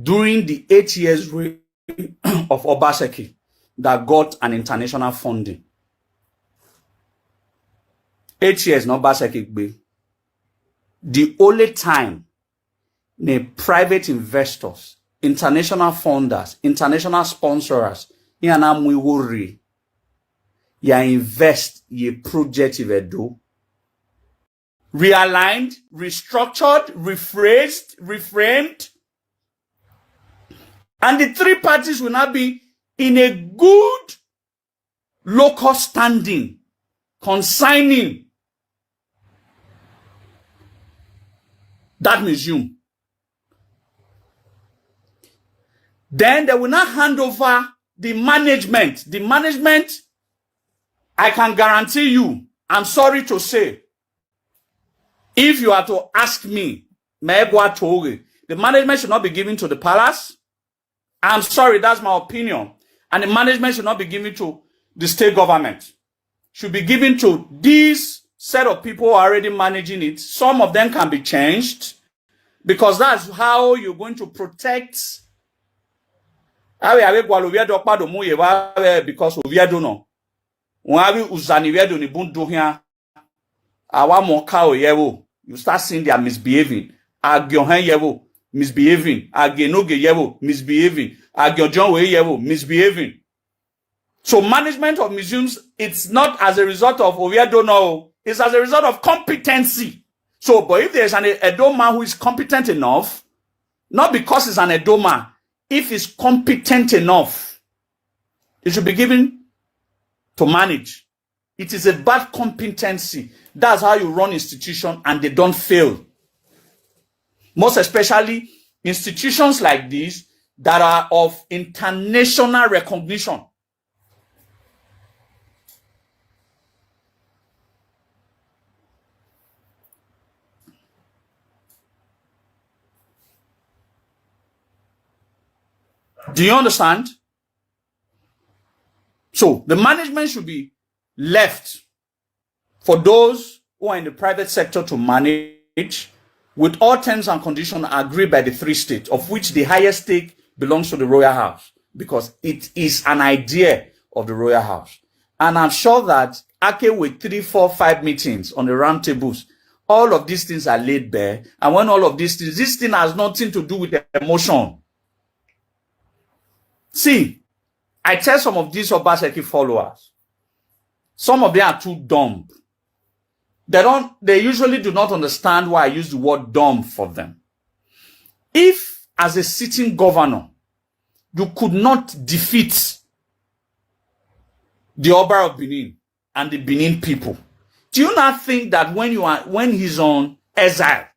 S19: during the 8 years reign of Obaseki that got an international funding? 8 years, no Obaseki. The only time the private investors, international funders, international sponsors, ya invest ye project do realigned, restructured, rephrased, reframed, and the three parties will now be in a good local standing consigning that museum. Then they will not hand over the management. The management, I can guarantee you, I'm sorry to say, if you are to ask me, the management should not be given to the palace. I'm sorry, that's my opinion. And the management should not be given to the state government. Should be given to this set of people who are already managing it. Some of them can be changed because that's how you're going to protect. Because Oviedo no. You start seeing they are misbehaving. Misbehaving. Misbehaving. Misbehaving. So management of museums, it's not as a result of Oviedo no. It's as a result of competency. So, but if there's an Edoma who is competent enough, not because it's an Edoma, if it's competent enough, it should be given to manage. It is a bad competency. That's how you run institutions and they don't fail. Most especially institutions like these that are of international recognition. Do you understand? So the management should be left for those who are in the private sector to manage with all terms and conditions agreed by the 3 states, of which the highest stake belongs to the Royal House, because it is an idea of the Royal House. And I'm sure that Ake with 3, 4, 5 meetings on the round tables, all of these things are laid bare. And when all of these things, this thing has nothing to do with emotion. See, I tell some of these Obaseki followers, some of them are too dumb. They usually do not understand why I use the word dumb for them. If, as a sitting governor, you could not defeat the Oba of Benin and the Benin people, do you not think that when he's on exile,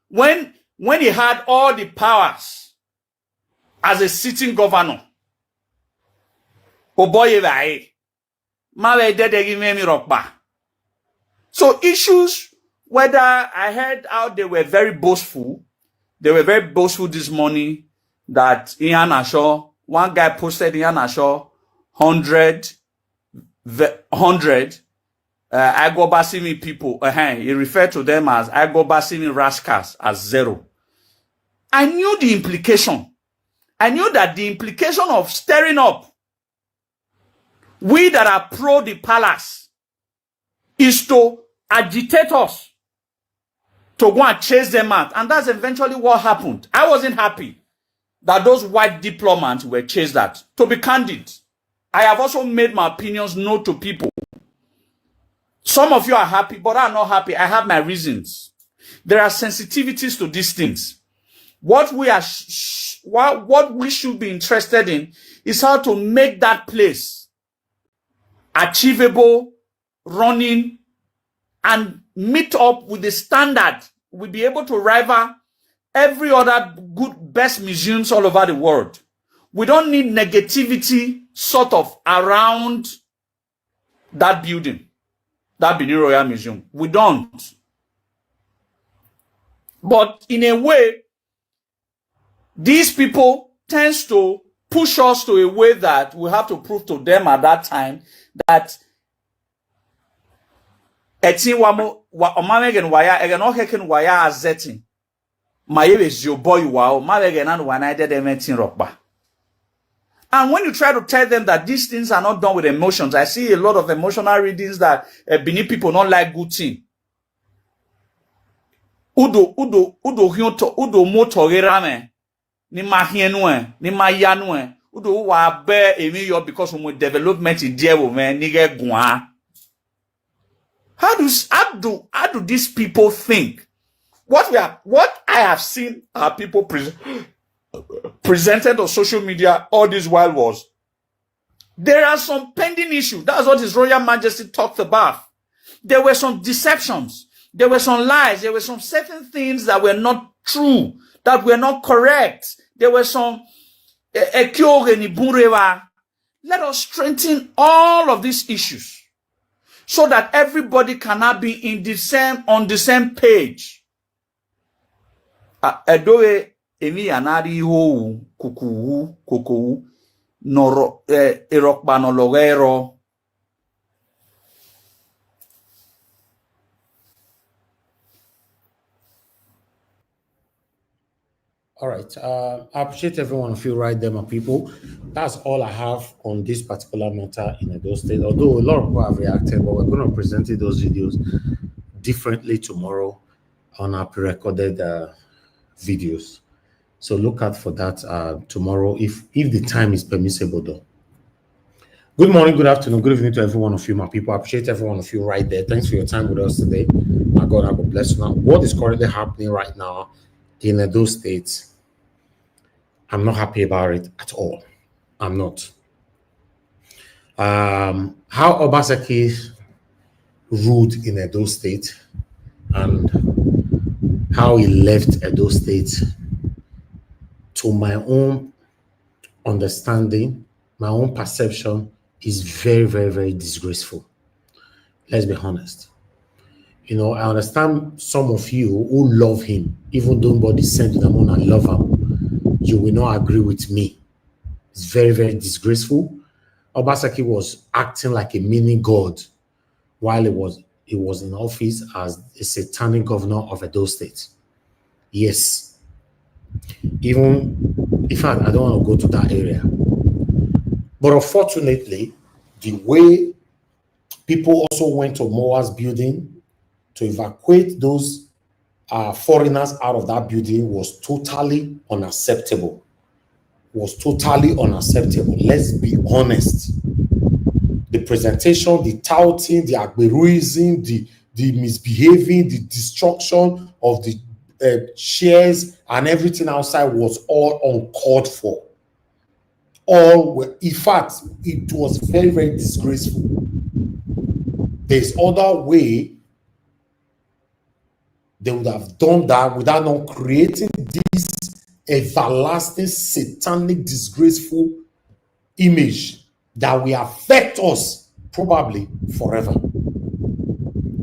S19: when he had all the powers as a sitting governor, so issues, whether I heard how they were very boastful this morning that Ian Ashaw, one guy posted Ian Ashaw 100 Agobasimi people. He referred to them as Agobasimi rascals as 0. I knew the implication. I knew that the implication of stirring up we that are pro the palace is to agitate us to go and chase them out. And that's eventually what happened. I wasn't happy that those white diplomats were chased out. To be candid, I have also made my opinions known to people. Some of you are happy, but I'm not happy. I have my reasons. There are sensitivities to these things. What we should be interested in is how to make that place achievable, running, and meet up with the standard. We'll be able to rival every other best museums all over the world. We don't need negativity sort of around that building, that Benin Royal Museum. We don't. But in a way, these people tends to push us to a way that we have to prove to them at that time that and when you try to tell them that these things are not done with emotions, I see a lot of emotional readings that Benin people don't like good thing. Udo motorerame ni mahienwe ni mayanwe udo wa be emi yo because we development in there women nige gwa. How do these people think? What I have seen our people presented on social media all this while was there are some pending issues. That's what His Royal Majesty talked about. There were some deceptions. There were some lies. There were some certain things that were not true, that were not correct. There were some let us strengthen all of these issues so that everybody cannot be on the same page. Edoe emi anari ho kuku noro erokbanologero.
S9: All right. I appreciate every one of you right there, my people. That's all I have on this particular matter in Edo State. Although a lot of people have reacted, but we're going to present those videos differently tomorrow on our pre-recorded videos. So look out for that tomorrow, if the time is permissible, though. Good morning, good afternoon, good evening to every one of you, my people. I appreciate every one of you right there. Thanks for your time with us today. My God, I will bless you. Now, what is currently happening right now in Edo State, I'm not happy about it at all. I'm not. How Obaseki ruled in Edo State and how he left Edo State, to my own understanding, my own perception, is very, very, very disgraceful. Let's be honest. You know, I understand some of you who love him, even though nobody sent them on and love him. You will not agree with me It's very, very disgraceful. Obaseki was acting like a mini god while he was in office as a satanic governor of Edo State. Yes. Even, in fact, I don't want to go to that area. But unfortunately, the way people also went to Mowaa's building to evacuate those foreigners out of that building was totally unacceptable. Was totally unacceptable. Let's be honest. The presentation, the touting, the agberuism, the misbehaving, the destruction of the chairs and everything outside was all uncalled for. All were, in fact, it was very, very disgraceful. There's other way they would have done that without not creating this everlasting, satanic, disgraceful image that will affect us probably forever.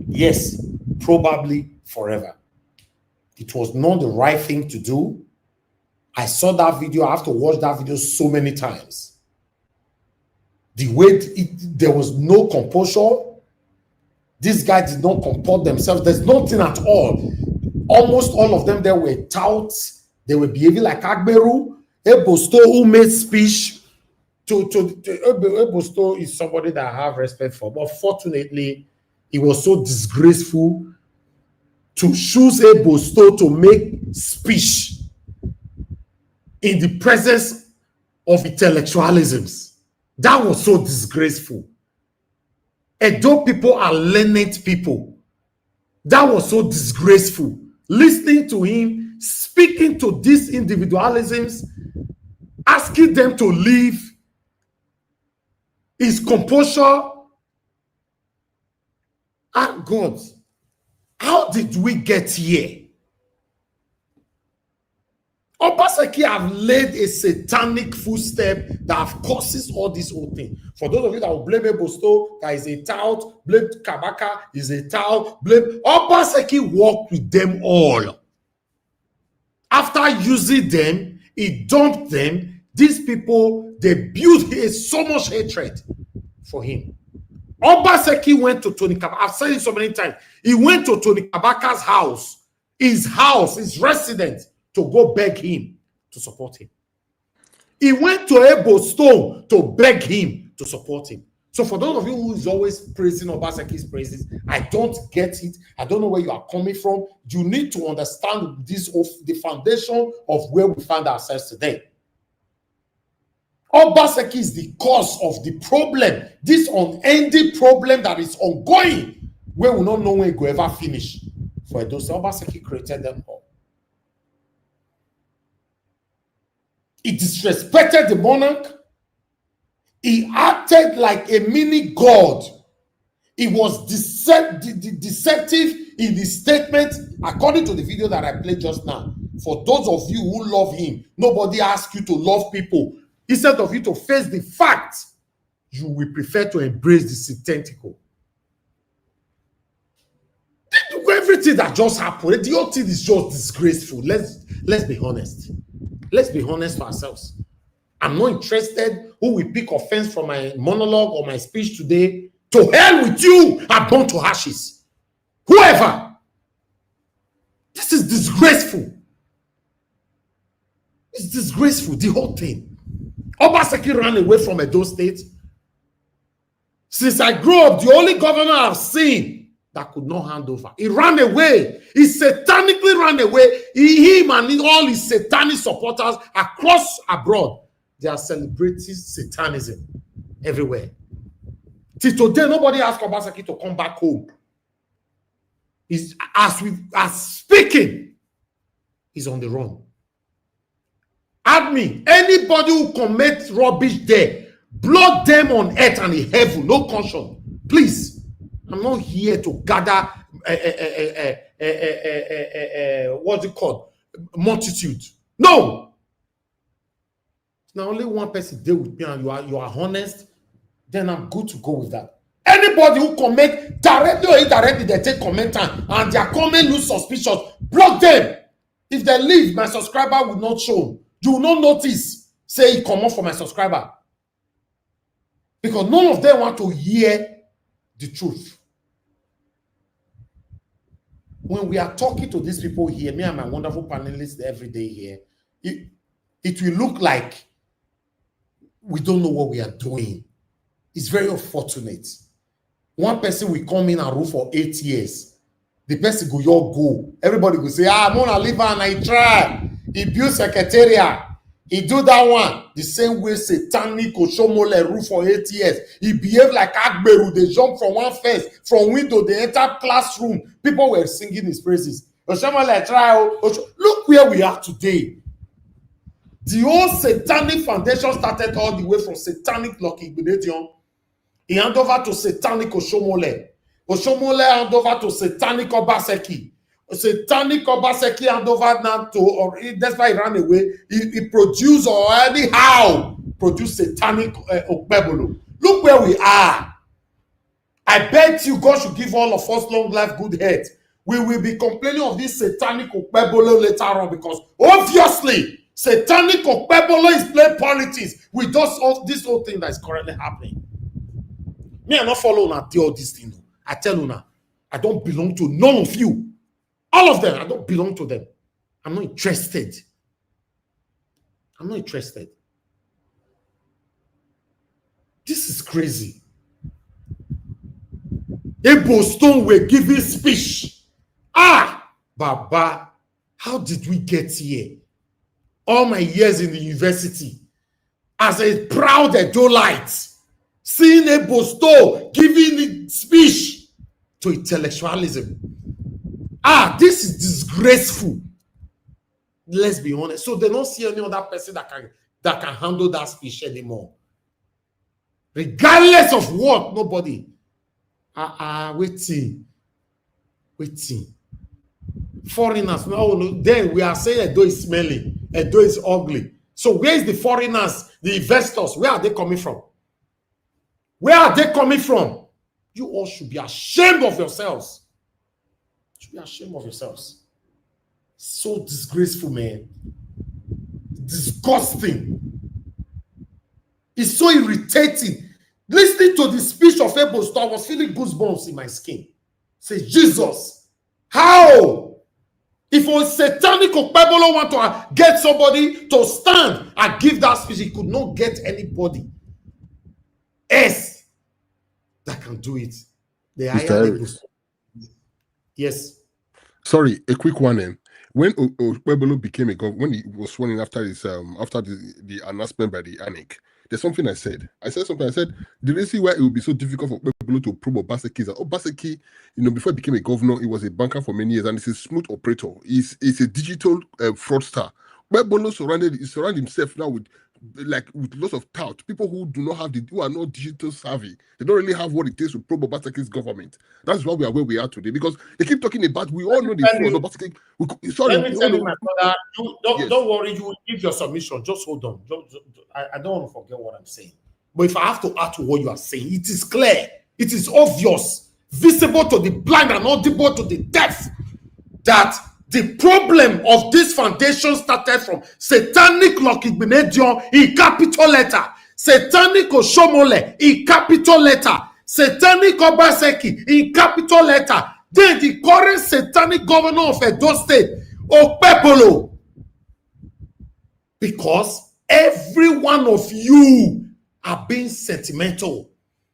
S9: Yes, probably forever. It was not the right thing to do. I saw that video. I have to watch that video so many times. The way there was no composure. These guys did not comport themselves. There's nothing at all. Almost all of them there were touts. They were behaving like Agberu. Ebosto, who made speech Ebosto is somebody that I have respect for. But fortunately, it was so disgraceful to choose Ebosto to make speech in the presence of intellectualisms. That was so disgraceful. Edo people are learned people. That was so disgraceful. Listening to him, speaking to these individualisms, asking them to leave, his composure. And God, how did we get here? Obaseki have laid a satanic footstep that have causes all this whole thing. For those of you that will blame Ebosto, that is a tout, blame Kabaka is a tout, blame Obaseki worked with them all. After using them, he dumped them. These people, they built so much hatred for him. Obaseki went to Tony Kabaka. I've said it so many times. He went to Tony Kabaka's house, his residence, to go beg him to support him. He went to Ebosto to beg him to support him. So for those of you who is always praising Obaseki's praises, I don't get it. I don't know where you are coming from. You need to understand this of the foundation of where we find ourselves today. Obaseki is the cause of the problem, this unending problem that is ongoing, where we don't know when it will ever finish. For those, Obaseki created them all. He disrespected the monarch. He acted like a mini god. He was deceptive in the statement, according to the video that I played just now. For those of you who love him, nobody asked you to love people. Instead of you to face the fact, you will prefer to embrace the synthetical. Everything that just happened, the whole thing is just disgraceful. Let's be honest. Let's be honest for ourselves. I'm not interested who will pick offense from my monologue or my speech today. To hell with you, I'm born to ashes. Whoever. This is disgraceful. It's disgraceful, the whole thing. Obaseki ran away from Edo State. Since I grew up, the only governor I've seen that could not hand over. He ran away. He satanically ran away. Him and all his satanic supporters across abroad, they are celebrating satanism everywhere. Till today, nobody asked Obaseki to come back home. As speaking, he's on the run. Admin, anybody who commits rubbish there, block them on earth and in heaven, no conscience. Please, I'm not here to gather what's it called? Multitude. No. Now only one person deal with me and you are honest, then I'm good to go with that. Anybody who comment directly or indirectly, they take comment and their comment looks suspicious, block them. If they leave, my subscriber will not show. You will not notice. say he come off for my subscriber. Because none of them want to hear the truth. When we are talking to these people here, me and my wonderful panelists every day here, it will look like we don't know what we are doing. It's very unfortunate. One person will come in and rule for 8 years. The person go, your go. Everybody will say, I'm gonna leave and I try. He built secretariat. He do that one. The same way Satanic Oshomole rule for 8 years. He behaved like Okpebholo. They jump from one fence, from window, they enter classroom. People were singing his praises. Oshomole try. Look where we are today. The whole Satanic foundation started all the way from Satanic Lucky Benedion. He hand over to Satanic Oshomole. Oshomole hand over to Satanic Obaseki. Satanic Obaseki hand over now to, or that's why he ran away. He produced or anyhow produced Satanic Okpebholo. Look where we are. I bet you God should give all of us long life, good health. We will be complaining of this Satanic Okpebholo later on because obviously Satanic Okpebholo is playing politics with this whole thing that is currently happening. Me, I not follow una do all this thing. I tell una, I don't belong to none of you. All of them, I don't belong to them. I'm not interested. I'm not interested. This is crazy. Ebo Stone were giving speech. Baba, how did we get here? All my years in the university, as a proud Edolite, seeing Ebo Stone giving speech to intellectualism. This is disgraceful. Let's be honest. So they don't see any other person that can handle that speech anymore. Regardless of what, nobody. Waiting. Foreigners. No, then we are saying Edo is smelling. Edo is ugly. So where is the foreigners, the investors? Where are they coming from? Where are they coming from? You all should be ashamed of yourselves. You should be ashamed of yourselves. So disgraceful, man. Disgusting. It's so irritating. Listening to the speech of Ebo Stone, I was feeling goosebumps in my skin. Say, Jesus, how? If a Satanic Okpebholo want to get somebody to stand and give that speech, he could not get anybody else that can do it. They hired Ebo Stone. Yes.
S15: Sorry, a quick one. When Okpebholo became a governor, when he was sworn in after his after the announcement by the ANIC, there's something I said. I said the reason why it would be so difficult for Okpebholo to probe Obaseki is that Obaseki, before he became a governor, he was a banker for many years and he's a smooth operator. He's a digital fraudster. Okpebholo surrounded himself now with lots of tout, people who are not digital savvy. They don't really have what it takes to probe Obaseki's government. That's why we are where we are today, because they keep talking about, we all know the fraud. Obaseki.
S9: Let me tell you, my brother, don't worry, you will give your submission. Just hold on. I don't want to forget what I'm saying. But if I have to add to what you are saying, it is clear, it is obvious, visible to the blind and audible to the deaf, that the problem of this foundation started from Satanic Lucky Benedion in capital letter, Satanic Oshomole in capital letter, Satanic Obaseki in capital letter. Then the current Satanic governor of Edo State, Okpebholo. Because every one of you are being sentimental.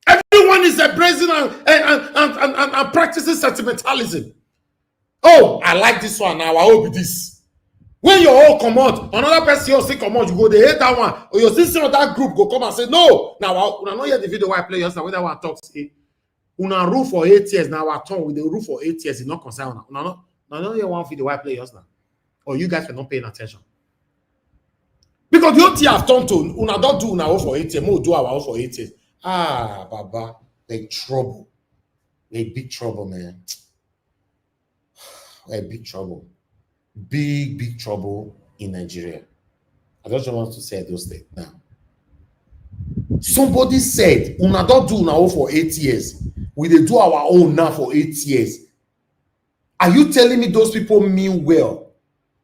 S9: Everyone is embracing and practicing sentimentalism. Oh, I like this one now. I hope this. When you all come out, another person will say come out, you go, they hate that one. Or your sister of that group go come and say, no. Now, I not hear the video where I play yesterday, when that one talks. Una rule for 8 years now. Our tongue with the rule for 8 years is not concerned. Now, not hear one video where I play yesterday. Or you guys are not paying attention. Because the OT have turned to una don't do una for 8 years, more do our for 8 years. Baba, they trouble. They big trouble, man. Big trouble. Big trouble in Nigeria. I just want to say those things now. Somebody said, una don't do una for 8 years. We dey do our own now for 8 years. Are you telling me those people mean well?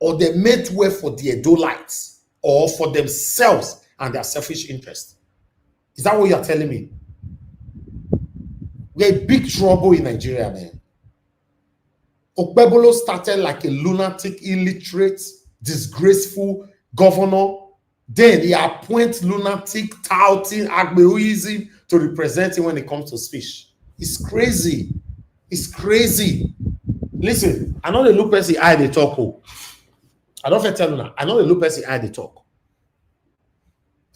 S9: Or they meant well for the Edolites? or for themselves and their selfish interest. Is that what you are telling me? We're in big trouble in Nigeria, man. Okpebholo started like a lunatic, illiterate, disgraceful governor. Then he appoints lunatic, touting, agbeoism to represent him when it comes to speech. It's crazy. It's crazy. Listen, I know the look person eye they talk. Oh. I don't tell you now. I know the look person eye they talk.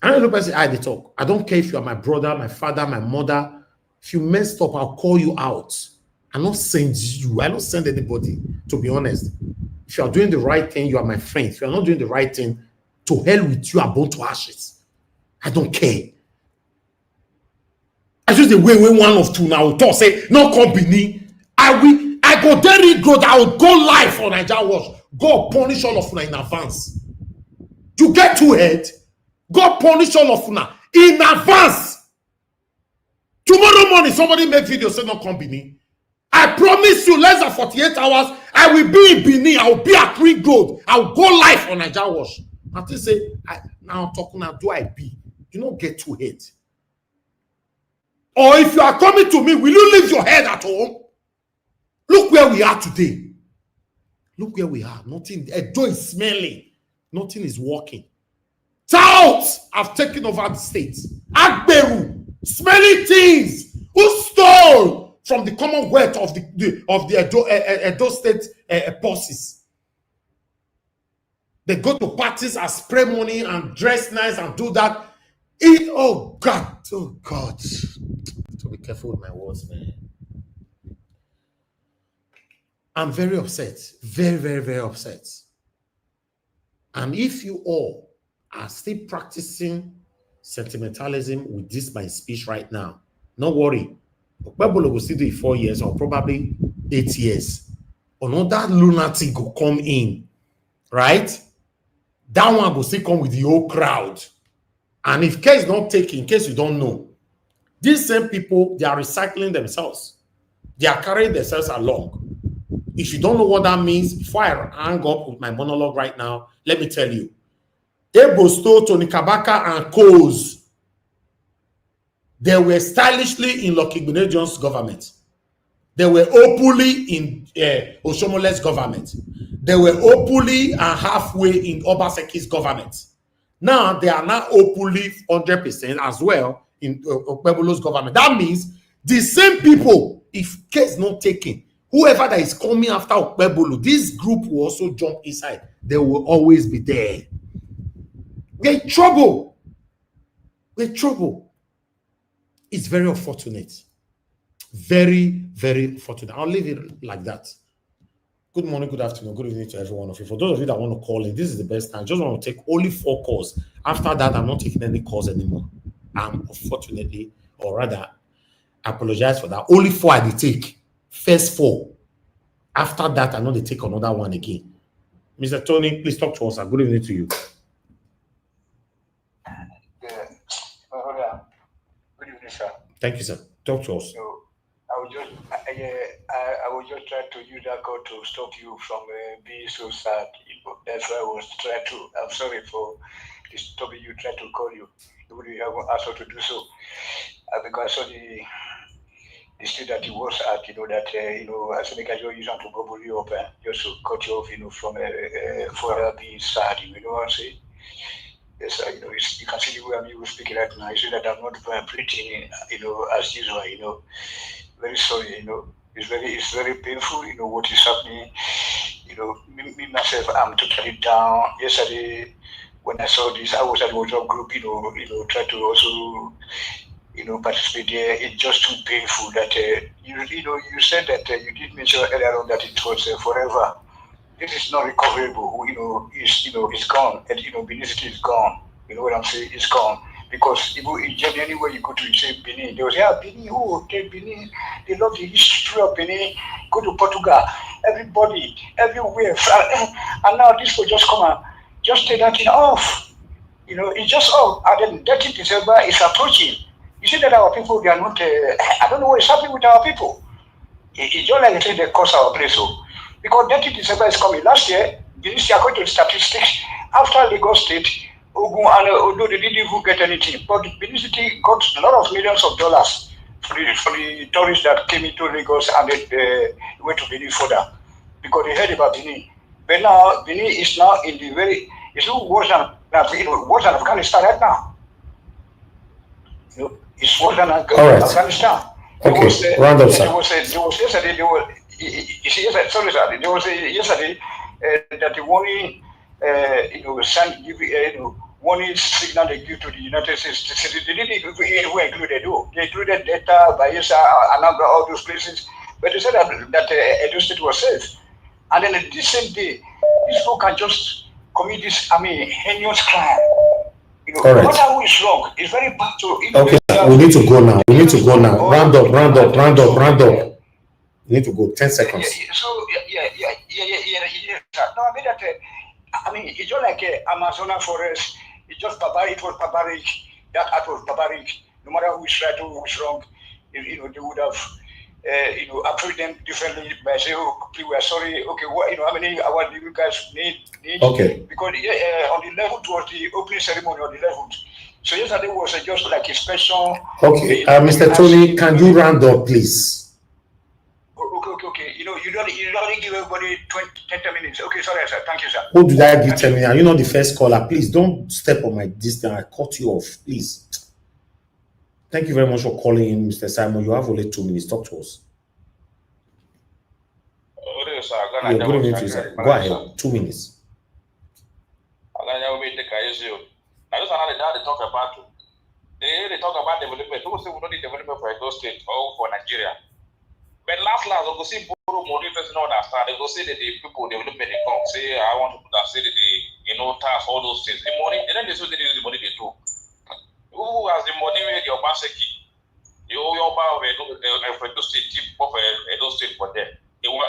S9: I know the look person eye they talk. I don't care if you are my brother, my father, my mother. If you messed up, I'll call you out. I don't send you. I don't send anybody, to be honest. If you are doing the right thing, you are my friend. If you are not doing the right thing, to hell with you, I'm born to ashes. I don't care. I just the way one of two now talk say no company. I go there good. I will go live on Nigeria Watch. God punish all of you in advance. You get too head. God punish all of you in advance. Tomorrow morning, somebody make video say no company. I promise you, less than 48 hours, I will be in Benin. I will be at Ring Road. I will go live on Nigeria Watch. I think say, now I'm talking now, do I be? You don't get too head. Or if you are coming to me, will you leave your head at home? Look where we are today. Look where we are. Nothing, a door is smelling. Nothing is working. Touts have taken over the state. Agberu, smelling things. Who stole from the Commonwealth of the Edo State bosses? They go to parties and spray money and dress nice and do that. Oh God. To be careful with my words, man. I'm very upset. Very, very, very upset. And if you all are still practicing sentimentalism with this my speech right now, don't worry. Okpebholo will still do it 4 years or probably 8 years. Another lunatic will come in, right? That one will still come with the whole crowd. And if case not taken, in case you don't know, these same people, they are recycling themselves. They are carrying themselves along. If you don't know what that means, before I hang up with my monologue right now, let me tell you. Ebosto, Tony Kabaka, and Coles, they were stylishly in Lucky Benedium's government. They were openly in Oshomole's government. They were openly and halfway in Obaseki's government. Now, they are now openly 100% as well in Okpebholo's government. That means the same people, if case not taken, whoever that is coming after Okpebholo, this group will also jump inside. They will always be there. We're in trouble. We're in trouble. It's very unfortunate. Very, very unfortunate. I'll leave it like that. Good morning, good afternoon, good evening to every one of you. For those of you that want to call in, this is the best time. I just want to take only 4 calls. After that, I'm not taking any calls anymore. Unfortunately, or rather, I apologize for that. Only 4 I did take. First 4. After that, I know they take another one again. Mr. Tony, please talk to us. Good evening to you.
S20: Good evening, sir.
S9: Thank you, sir. Talk to us.
S20: So, I was just trying to use that call to stop you from being so sad. That's why I was trying to. I'm sorry for disturbing you. Trying to call you. Nobody have asked her to do so. Because I saw the state that he was at. As a casual user to bubble you up and just to cut you off. From for being sad. You know what I'm saying? Yes, you can see the way I'm speaking right now. You see that I'm not vibrating, as usual. Very sorry, it's very painful, what is happening. Me myself, I'm totally down. Yesterday, when I saw this, I was at a WhatsApp group, try to also, participate there. It's just too painful that, you said that you did mention earlier on that it was forever. This is not recoverable. It's gone. And Benin City is gone. You know what I'm saying? It's gone. Because in Germany, anywhere you go to, you say Benin. They will say, Benin, Benin. They love the history of Benin. Go to Portugal. Everybody, everywhere. And now this will just come and just take that thing off. It's just off. And then 13th December is approaching. You see that our people, they are not, I don't know what is happening with our people. It's just like they cost our place. Because 13th December is coming. Last year, according to the statistics, after Lagos State, Ogun and Odo, they didn't even get anything. But Benin City got a lot of millions of dollars for the tourists that came into Lagos and they went to Benin further because they heard about Benin. But now Benin is now in the very, it's worse than Afghanistan right now. It's worse than Afghanistan.
S9: Okay, round up, sir.
S20: There was yesterday, sorry, sir. There was yesterday that the warning, warning signal they give to the United States. They didn't even include it, though. They included Delta, Bayelsa, Anambra, all those places. But they said that Edo State was safe. And then the same day, these people can just commit this, heinous crime.
S9: All right.
S20: No matter who is wrong, it's very bad to.
S9: Okay, we need to go now. We need to go now. Round up. We need to go. 10 seconds.
S20: So yeah. No, I mean that. It's just like Amazonas forest. It's just barbaric. It was barbaric. That act was barbaric. No matter who is right or who is wrong, they would have. Approach them differently by saying, "Oh, we are sorry. Okay, how many hours do you guys need?"
S9: Okay.
S20: Because on the 11th was the opening ceremony on the 11th. So yesterday was just like a special.
S9: Okay, Mr. Tony, can you round up, please?
S20: Okay. You don't give everybody 10 minutes. Okay, sorry, sir. Thank you, sir.
S9: Who did I give 10 minutes? You're not the first caller. Please don't step on my distance. I cut you off, please. Thank you very much for calling in, Mr. Simon. You have only 2 minutes. Talk to us. Yeah, good evening to you, sir. Go ahead. 2 minutes.
S21: They talk about development. People say we don't need development for Edo State or for Nigeria. But last, we go see borrow money person not understand. They go say that the people development they come say I want to put that say that they tax all those things. The money, and then they say they use the money they do. Who has the money with the Obaseki? The Oyoba of Edo State tip of Edo State for them.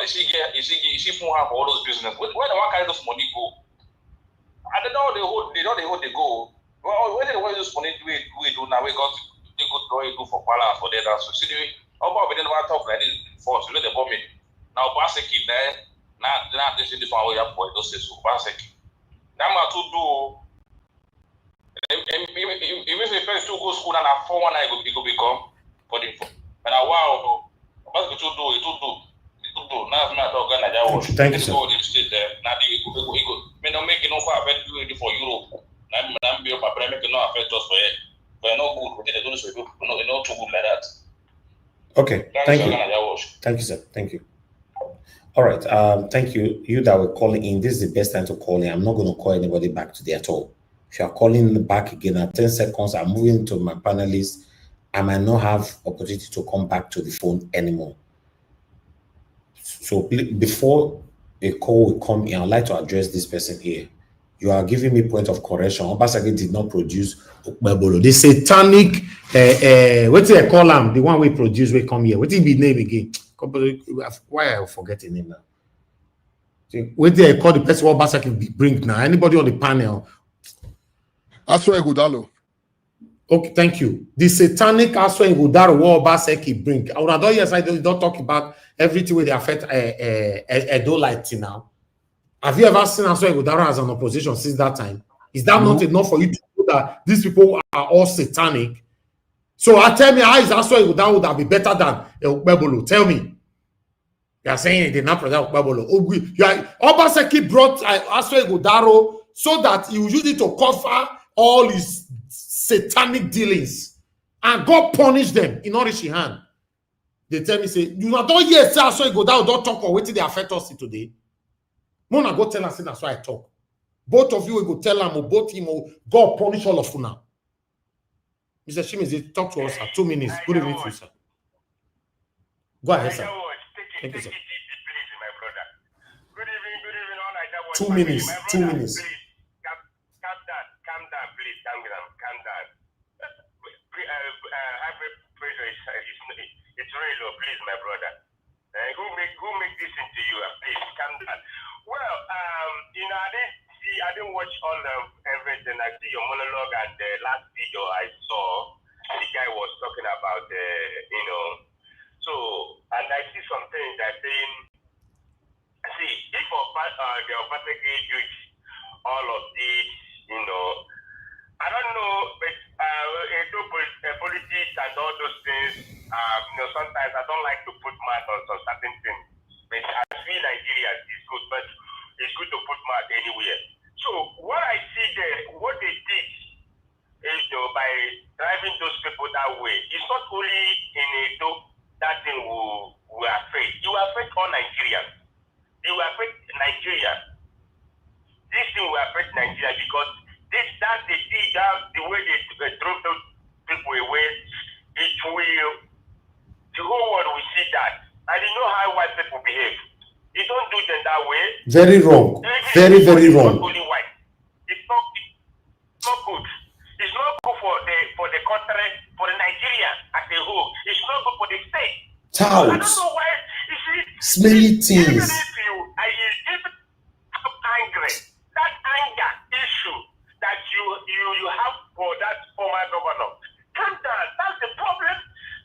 S21: Is she have all those business? Where the one carry those money go? I don't know they go. Well, where they want this money we do now? We got they go draw it for balance for that. So see about we didn't want to talk like this before. So let the bomb it. Now Obaseki there. Now they say this one we have for Edo State. So Obaseki. That man to do. Even if first to go school and a 419 it go become for the but now wow what to do it to do now it's not talking like that was
S9: thank you, sir.
S21: Now the go may not make no for Europe now be up a make no affect us for it but no good they don't so no too good like that.
S9: Okay, thank you. Thank you, sir. Thank you. All right, thank you. You that were calling in, this is the best time to call in. I'm not going to call anybody back today at all. If you are calling back again at 10 seconds, I'm moving to my panelists. I might not have opportunity to come back to the phone anymore. So before a call will come in, I'd like to address this person here. You are giving me point of correction. Obaseki did not produce Okpebholo. The satanic, what do they call him? The one we produce, we come here. What did be name again? Why I forget the name now? What do they call the person Obaseki bring now? Anybody on the panel?
S15: Aswa Ighodalo.
S9: Okay, thank you. The satanic Aswa Ighodalo Obaseki bring. I don't talk about everything where they affect Edo light now. Have you ever seen Aswa Ighodalo as an opposition since that time? Is that not enough for you to know that these people are all satanic? So tell me, how is Aswa Ighodalo would have been better than Okpebholo? Tell me. You are saying they did not present Okpebholo. Obaseki brought Aswa Ighodalo so that he will use it to cover all his satanic dealings. And God punish them in Orishi hand. They tell me, say, you don't hear say Aswa Ighodalo don't talk or wait till they affect us today. Mona go tell us, that's why I talk. Both of you will go tell him or both him or God punish all of you now. Mr. Shimizi, talk to us, sir. 2 minutes. Good evening to you, sir. Go ahead, sir. Thank you, sir. 2 minutes. 2 minutes.
S22: It's really low, please, my brother. Who make this into you? Please, calm down. Well, I didn't watch all of everything. I see your monologue and the last video I saw, the guy was talking about, so, and I see some things that saying, see, if the Obaseki did all of this,
S21: and all those things, sometimes I don't like to put mouth on some certain things. But as we Nigerians, it's good, but it's good to put mouth anywhere. So what I see there, what they did is by driving those people that way, it's not only in Edo that thing will affect. You affect all Nigerians. You affect Nigeria. This thing will affect Nigeria because that's the way they drove those people away. It will, the whole world will see that. And you know how white people behave. You don't do them that way.
S9: Very wrong. Very, very wrong.
S21: Not only white. It's not good. It's not good for the country, for the Nigeria as a whole. It's not good for the state. I don't know why. You see,
S9: smelly things.
S21: Even if you angry, that anger issue that you have for that former governor, calm down. That's the problem.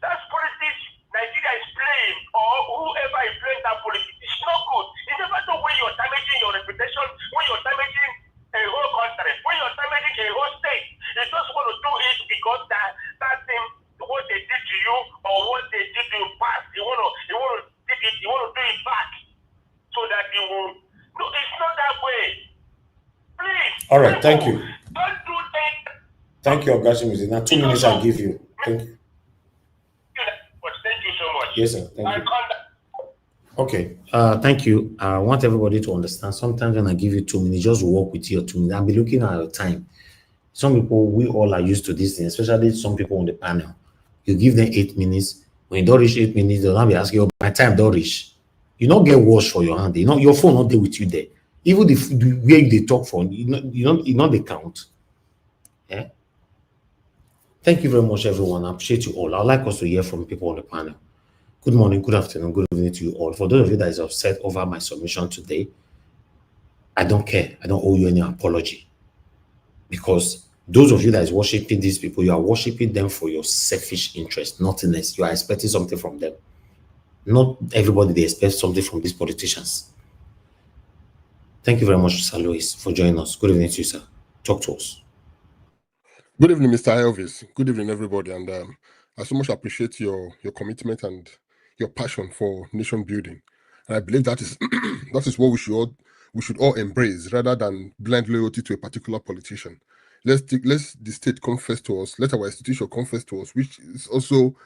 S21: That's politics Nigeria is playing, or whoever is playing that politics. It's not good. You never know when you're damaging your reputation, when you're damaging a whole country, when you're damaging a whole state. You just want to do it because that thing, what they did to you or what they did to you past, you want to do it back so that you will. No, it's not that way. Please.
S9: All right, thank you.
S21: Don't do that.
S9: Thank you, Ogashimizi. Now 2 minutes I'll give you. Thank you.
S21: Thank you so much.
S9: Yes, sir. Thank you. Okay. Thank you. I want everybody to understand. Sometimes when I give you 2 minutes, just walk with your 2 minutes. I'll be looking at your time. Some people, we all are used to this thing, especially some people on the panel. You give them 8 minutes. When you don't reach 8 minutes, they'll not be asking, oh, my time don't reach. You don't get wash for your hand. You know, your phone not there with you there. Even the way they talk for you know they count. Yeah. Thank you very much, everyone. I appreciate you all. I'd like us to hear from people on the panel. Good morning, good afternoon, good evening to you all. For those of you that is upset over my submission today, I don't care. I don't owe you any apology. Because those of you that is worshiping these people, you are worshiping them for your selfish interest, nothing else. You are expecting something from them. Not everybody, they expect something from these politicians. Thank you very much, Sir Louis, for joining us. Good evening to you, sir. Talk to us.
S15: Good evening, Mr. Elvis. Good evening, everybody. And I so much appreciate your commitment and your passion for nation building. And I believe that is that is what we should all embrace rather than blind loyalty to a particular politician. Let the state confess to us. Let our institution confess to us, which is also,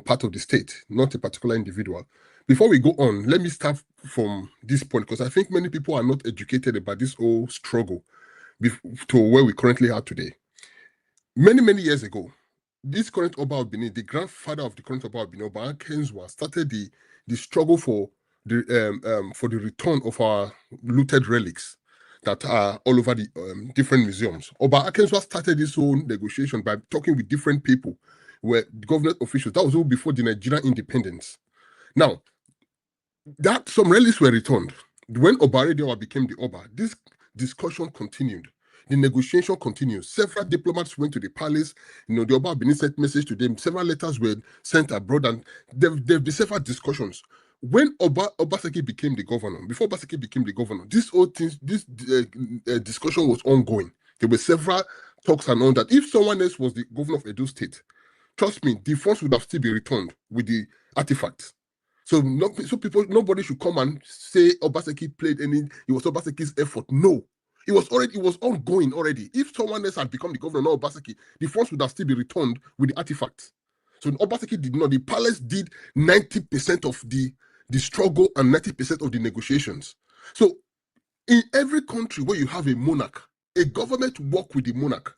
S15: part of the state, not a particular individual. Before we go on, let me start from this point because I think many people are not educated about this whole struggle to where we currently are today. Many, many years ago, this current Oba of Benin, the grandfather of the current Oba of Benin, Oba Kenzwa, started the struggle for the return of our looted relics that are all over the different museums. Oba Kenzwa started this whole negotiation by talking with different people, were government officials. That was all before the Nigerian independence. Now, that some relics were returned. When Oba Adedewa became the Oba, this discussion continued. The negotiation continues. Several diplomats went to the palace. The Oba Benin sent message to them. Several letters were sent abroad, and there have been several discussions. When Obaseki became the governor, before Obaseki became the governor, this discussion was ongoing. There were several talks and all that. If someone else was the governor of Edo State, trust me, the funds would have still been returned with the artifacts. So nobody should come and say Obaseki played it was Obaseki's effort. No. It was ongoing already. If someone else had become the governor, not Obaseki, the funds would have still been returned with the artifacts. So Obaseki did not. The palace did 90% of the struggle and 90% of the negotiations. So in every country where you have a monarch, a government work with the monarch.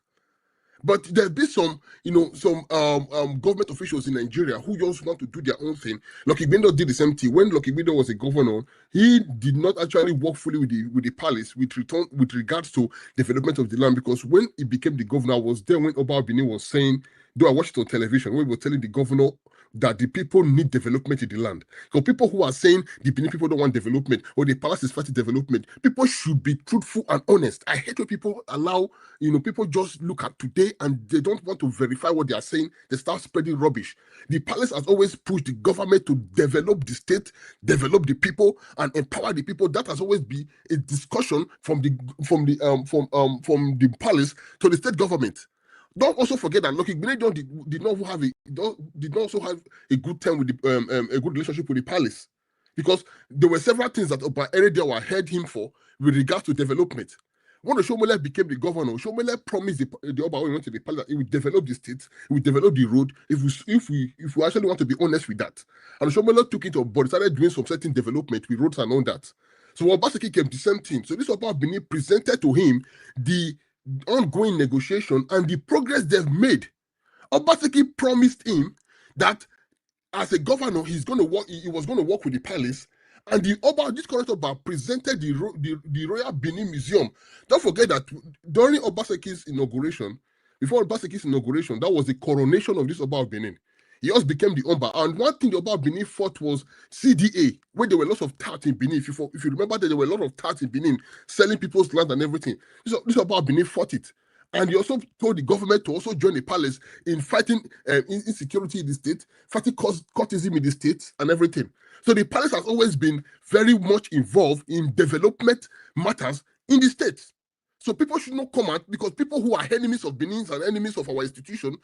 S15: But there'll be some government officials in Nigeria who just want to do their own thing. Lucky Bindo did the same thing. When Lucky Bindo was a governor, he did not actually work fully with the palace with regards to development of the land, because when he became the governor, I was there when Oba Benin was saying, though I watched it on television, when we were telling the governor that the people need development in the land. So people who are saying the Benin people don't want development or the palace is fighting development, people should be truthful and honest. I hate when people allow, people just look at today and they don't want to verify what they are saying. They start spreading rubbish. The palace has always pushed the government to develop the state, develop the people, and empower the people. That has always been a discussion from the palace to the state government. Don't also forget that Lucky Benin did not also have a good time with a good relationship with the palace, because there were several things that Oba Eredewa heard him for with regards to development. When Oshomole became the governor, Oshomole promised the Oba when he went to the palace that he would develop the state, he would develop the road. If we actually want to be honest with that, and Oshomole took it on board, started doing some certain development with roads and all that. So Obaseki came the same thing. So this Oba Benin presented to him the ongoing negotiation and the progress they've made. Obaseki promised him that as a governor, he was going to work with the palace. And this current Oba presented the Royal Benin Museum. Don't forget that during Obaseki's inauguration, before Obaseki's inauguration, that was the coronation of this Oba of Benin. He also became the Oba. And one thing the Oba of Benin fought was CDA, where there were lots of tax in Benin. If you remember that there were a lot of tax in Benin, selling people's land and everything. This Oba of Benin fought it. And he also told the government to also join the palace in fighting insecurity in the state, fighting courtism in the state, and everything. So the palace has always been very much involved in development matters in the state. So people should not come out, because people who are enemies of Benin and enemies of our institution,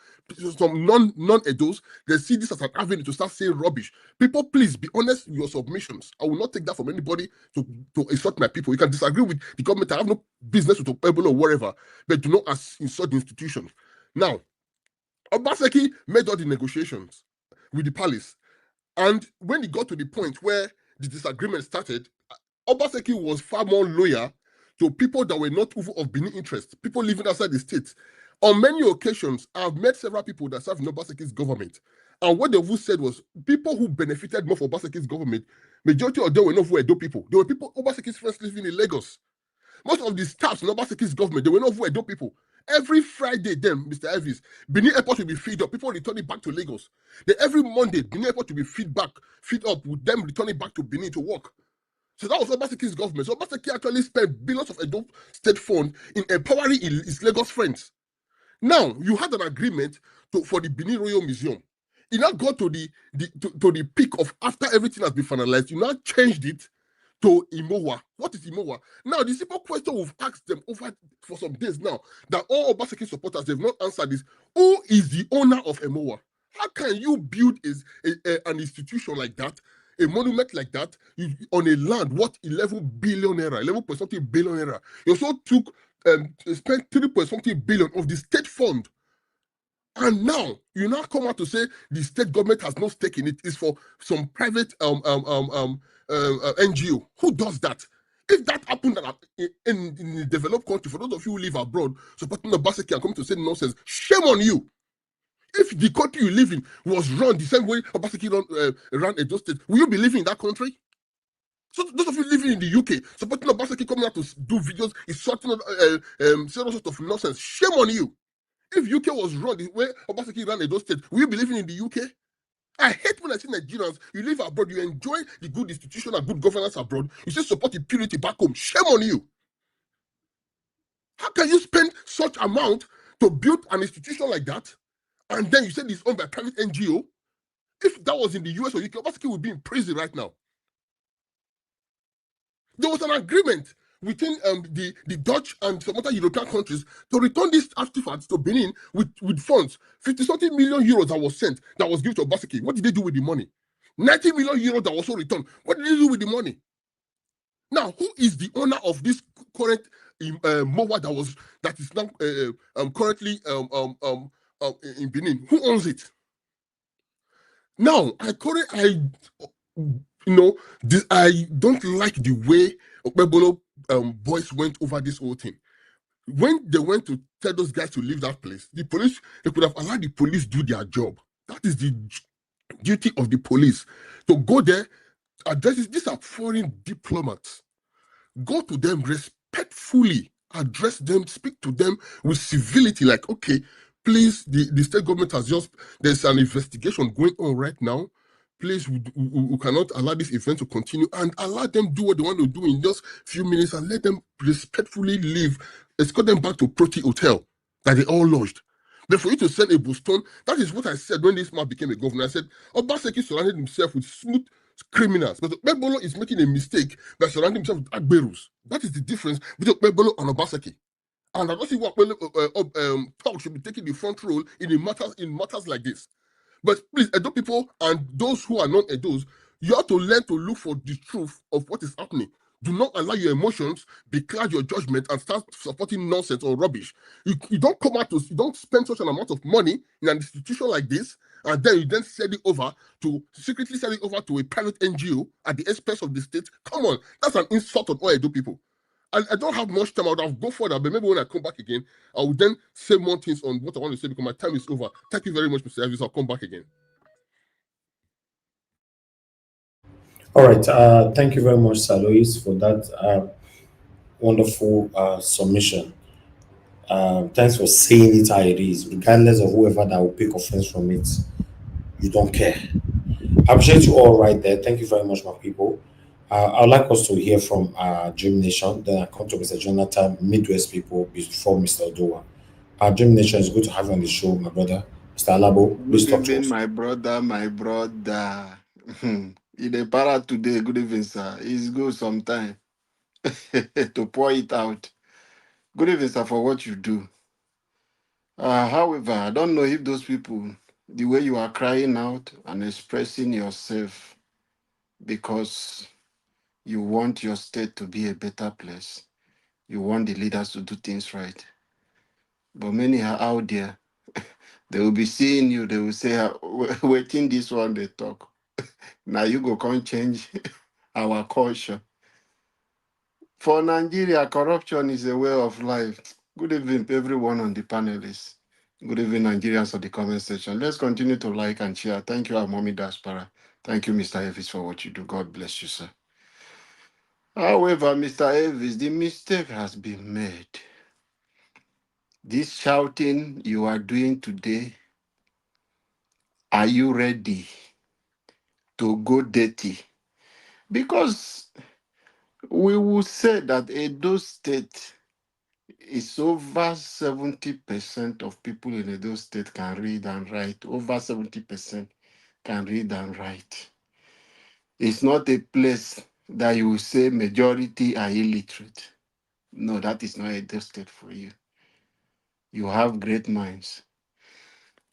S15: some non-Edos, they see this as an avenue to start saying rubbish. People, please be honest with your submissions. I will not take that from anybody to insult my people. You can disagree with the government. I have no business with Okpebholo or whatever, but do not insult the institutions. Now, Obaseki made all the negotiations with the palace. And when he got to the point where the disagreement started, Obaseki was far more loyal to people that were not of Benin interest, people living outside the state. On many occasions, I've met several people that served in Obaseki's government. And what they've said was people who benefited more from Obaseki's government, majority of them were not Edo people. They were people, Obaseki's friends living in Lagos. Most of the staffs in Obaseki's government, they were not Edo people. Every Friday, then, Mr. Elvis, Benin Airport will be filled up. People returning back to Lagos. Then every Monday, Benin Airport will be filled up with them returning back to Benin to work. So that was Obaseki's government. So Obaseki actually spent billions of Edo state funds in empowering his Lagos friends. Now, you had an agreement for the Benin Royal Museum. You now got to the peak of after everything has been finalized, you now changed it to Mowaa. What is Mowaa? Now, the simple question we've asked them over for some days now, that all Obaseki supporters, they've not answered this. Who is the owner of Mowaa? How can you build an institution like that, a monument like that, on a land worth 11 billion naira, 11.something billion naira? You also spent 3.something billion of the state fund. And now, you now come out to say the state government has no stake in it. It's for some private NGO. Who does that? If that happened in a developed country, for those of you who live abroad, supporting Obaseki and coming to say nonsense, shame on you. If the country you live in was run the same way Obaseki ran Edo State, will you be living in that country? So those of you living in the UK, supporting Obaseki coming out to do videos, insulting, saying all sorts of nonsense, shame on you. If UK was run the way Obaseki ran Edo State, will you be living in the UK? I hate when I see Nigerians, you live abroad, you enjoy the good institution and good governance abroad, you still support the purity back home. Shame on you. How can you spend such amount to build an institution like that, and then you say it's owned by private NGO? If that was in the US or UK, Obaseki would be in prison right now. There was an agreement within the Dutch and some other European countries to return these artifacts to Benin with funds. 50-something million euros that was sent, that was given to Obaseki. What did they do with the money? 90 million euros that was also returned. What did they do with the money? Now, who is the owner of this current Mowaa that is now currently in Benin? Who owns it? Now, I don't like the way Okpebholo boys went over this whole thing. When they went to tell those guys to leave that place, the police, they could have allowed the police do their job. That is the duty of the police, to go there, address it. These are foreign diplomats. Go to them respectfully, address them, speak to them with civility, like, okay, please, the state government there's an investigation going on right now. Please, we cannot allow this event to continue, and allow them do what they want to do in just a few minutes, and let them respectfully leave. Escort them back to Proti Hotel that they all lodged. But for you to send a Boston, that is what I said when this man became a governor. I said, Obaseki surrounded himself with smooth criminals, but Okpebholo is making a mistake by surrounding himself with Agberus. That is the difference between Okpebholo and Obaseki. And I don't see what talk should be taking the front role in matters like this. But please, Edo people and those who are non-Edos, you have to learn to look for the truth of what is happening. Do not allow your emotions becloud your judgment and start supporting nonsense or rubbish. You don't come out you don't spend such an amount of money in an institution like this, and then you then secretly sell it over to a private NGO at the expense of the state. Come on, that's an insult on all Edo people. I don't have much time. I would have go further, but maybe when I come back again, I will then say more things on what I want to say because my time is over. Thank you very much, Mr. Elvis. I'll come back again.
S9: All right. Thank you very much, Sir Lois, for that wonderful submission. Thanks for saying it how it is, regardless of whoever that will pick offense from it. You don't care. I appreciate you all right there. Thank you very much, my people. I'd like us to hear from Dream Nation. Then I come to Mr. Jonathan, Midwest people, before Mr. Odoa. Dream Nation, is good to have you on the show, my brother. Mr. Alabo, please
S2: Good
S9: talk to
S2: evening,
S9: us.
S2: my brother, my brother. In the para today, good evening, sir. It's good sometime to pour it out. Good evening, sir, for what you do. However, I don't know if those people, the way you are crying out and expressing yourself because you want your state to be a better place, you want the leaders to do things right. But many are out there. They will be seeing you. They will say, waiting this one, they talk. Now you go come change our culture. For Nigeria, corruption is a way of life. Good evening, everyone on the panelists. Good evening, Nigerians on the comment section. Let's continue to like and share. Thank you, Amomi Daspara. Thank you, Mr. Evis, for what you do. God bless you, sir. However, Mr. Evis, the mistake has been made. This shouting you are doing today, are you ready to go dirty? Because we will say that Edo State is over 70% of people in Edo State can read and write. Over 70% can read and write. It's not a place that you will say majority are illiterate. No, that is not Edo State for you. You have great minds.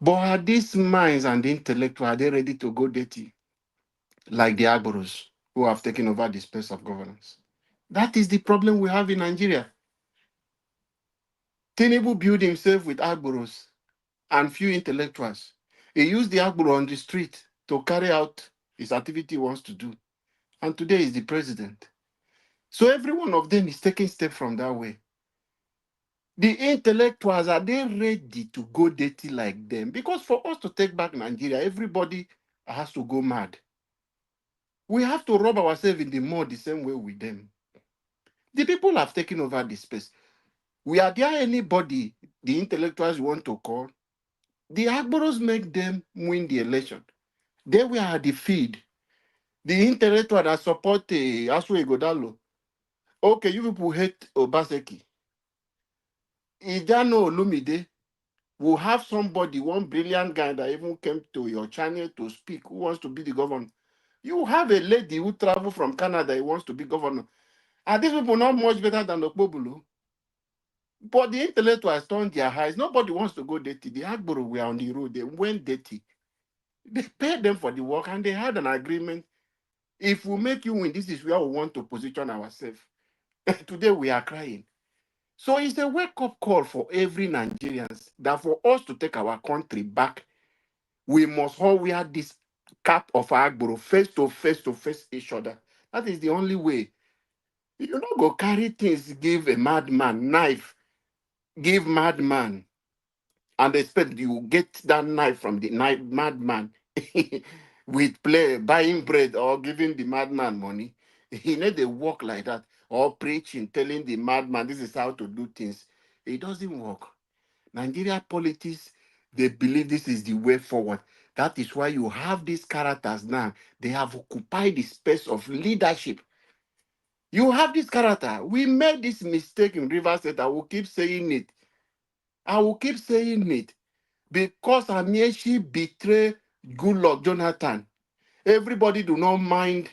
S2: But are these minds and the intellectual, are they ready to go dirty? Like the Agboros who have taken over the space of governance. That is the problem we have in Nigeria. Tinubu built himself with Agboros and few intellectuals. He used the Agboro on the street to carry out his activity he wants to do. And today is the president. So every one of them is taking steps from that way. The intellectuals, are they ready to go dirty like them? Because for us to take back Nigeria, everybody has to go mad. We have to rub ourselves in the mud the same way with them. The people have taken over the space. Are there anybody the intellectuals want to call? The Agboros make them win the election. They were at the feed. The intellectual that support Asu Igodalo. Okay, you people hate Obaseki. Ijano Olumide will have somebody, one brilliant guy that even came to your channel to speak, who wants to be the governor. You have a lady who traveled from Canada, who wants to be governor. Are these people not much better than Okpebholo? But the intellectuals turned their eyes. Nobody wants to go dirty. The Agboro were on the road. They went dirty. They paid them for the work and they had an agreement. If we make you win, this is where we want to position ourselves. Today we are crying. So it's a wake-up call for every Nigerians that for us to take our country back, we must all wear this cap of Agboro face to face each other. That is the only way. You not go carry things, give a madman knife, give madman, and expect you get that knife from the knife madman with buying bread or giving the madman money. He need to work like that or preaching, telling the madman this is how to do things. It doesn't work. Nigeria politics, they believe this is the way forward. That is why you have these characters now. They have occupied the space of leadership. You have this character. We made this mistake in Rivers State. I will keep saying it. I will keep saying it. Because Amieshi betrayed Goodluck Jonathan. Everybody do not mind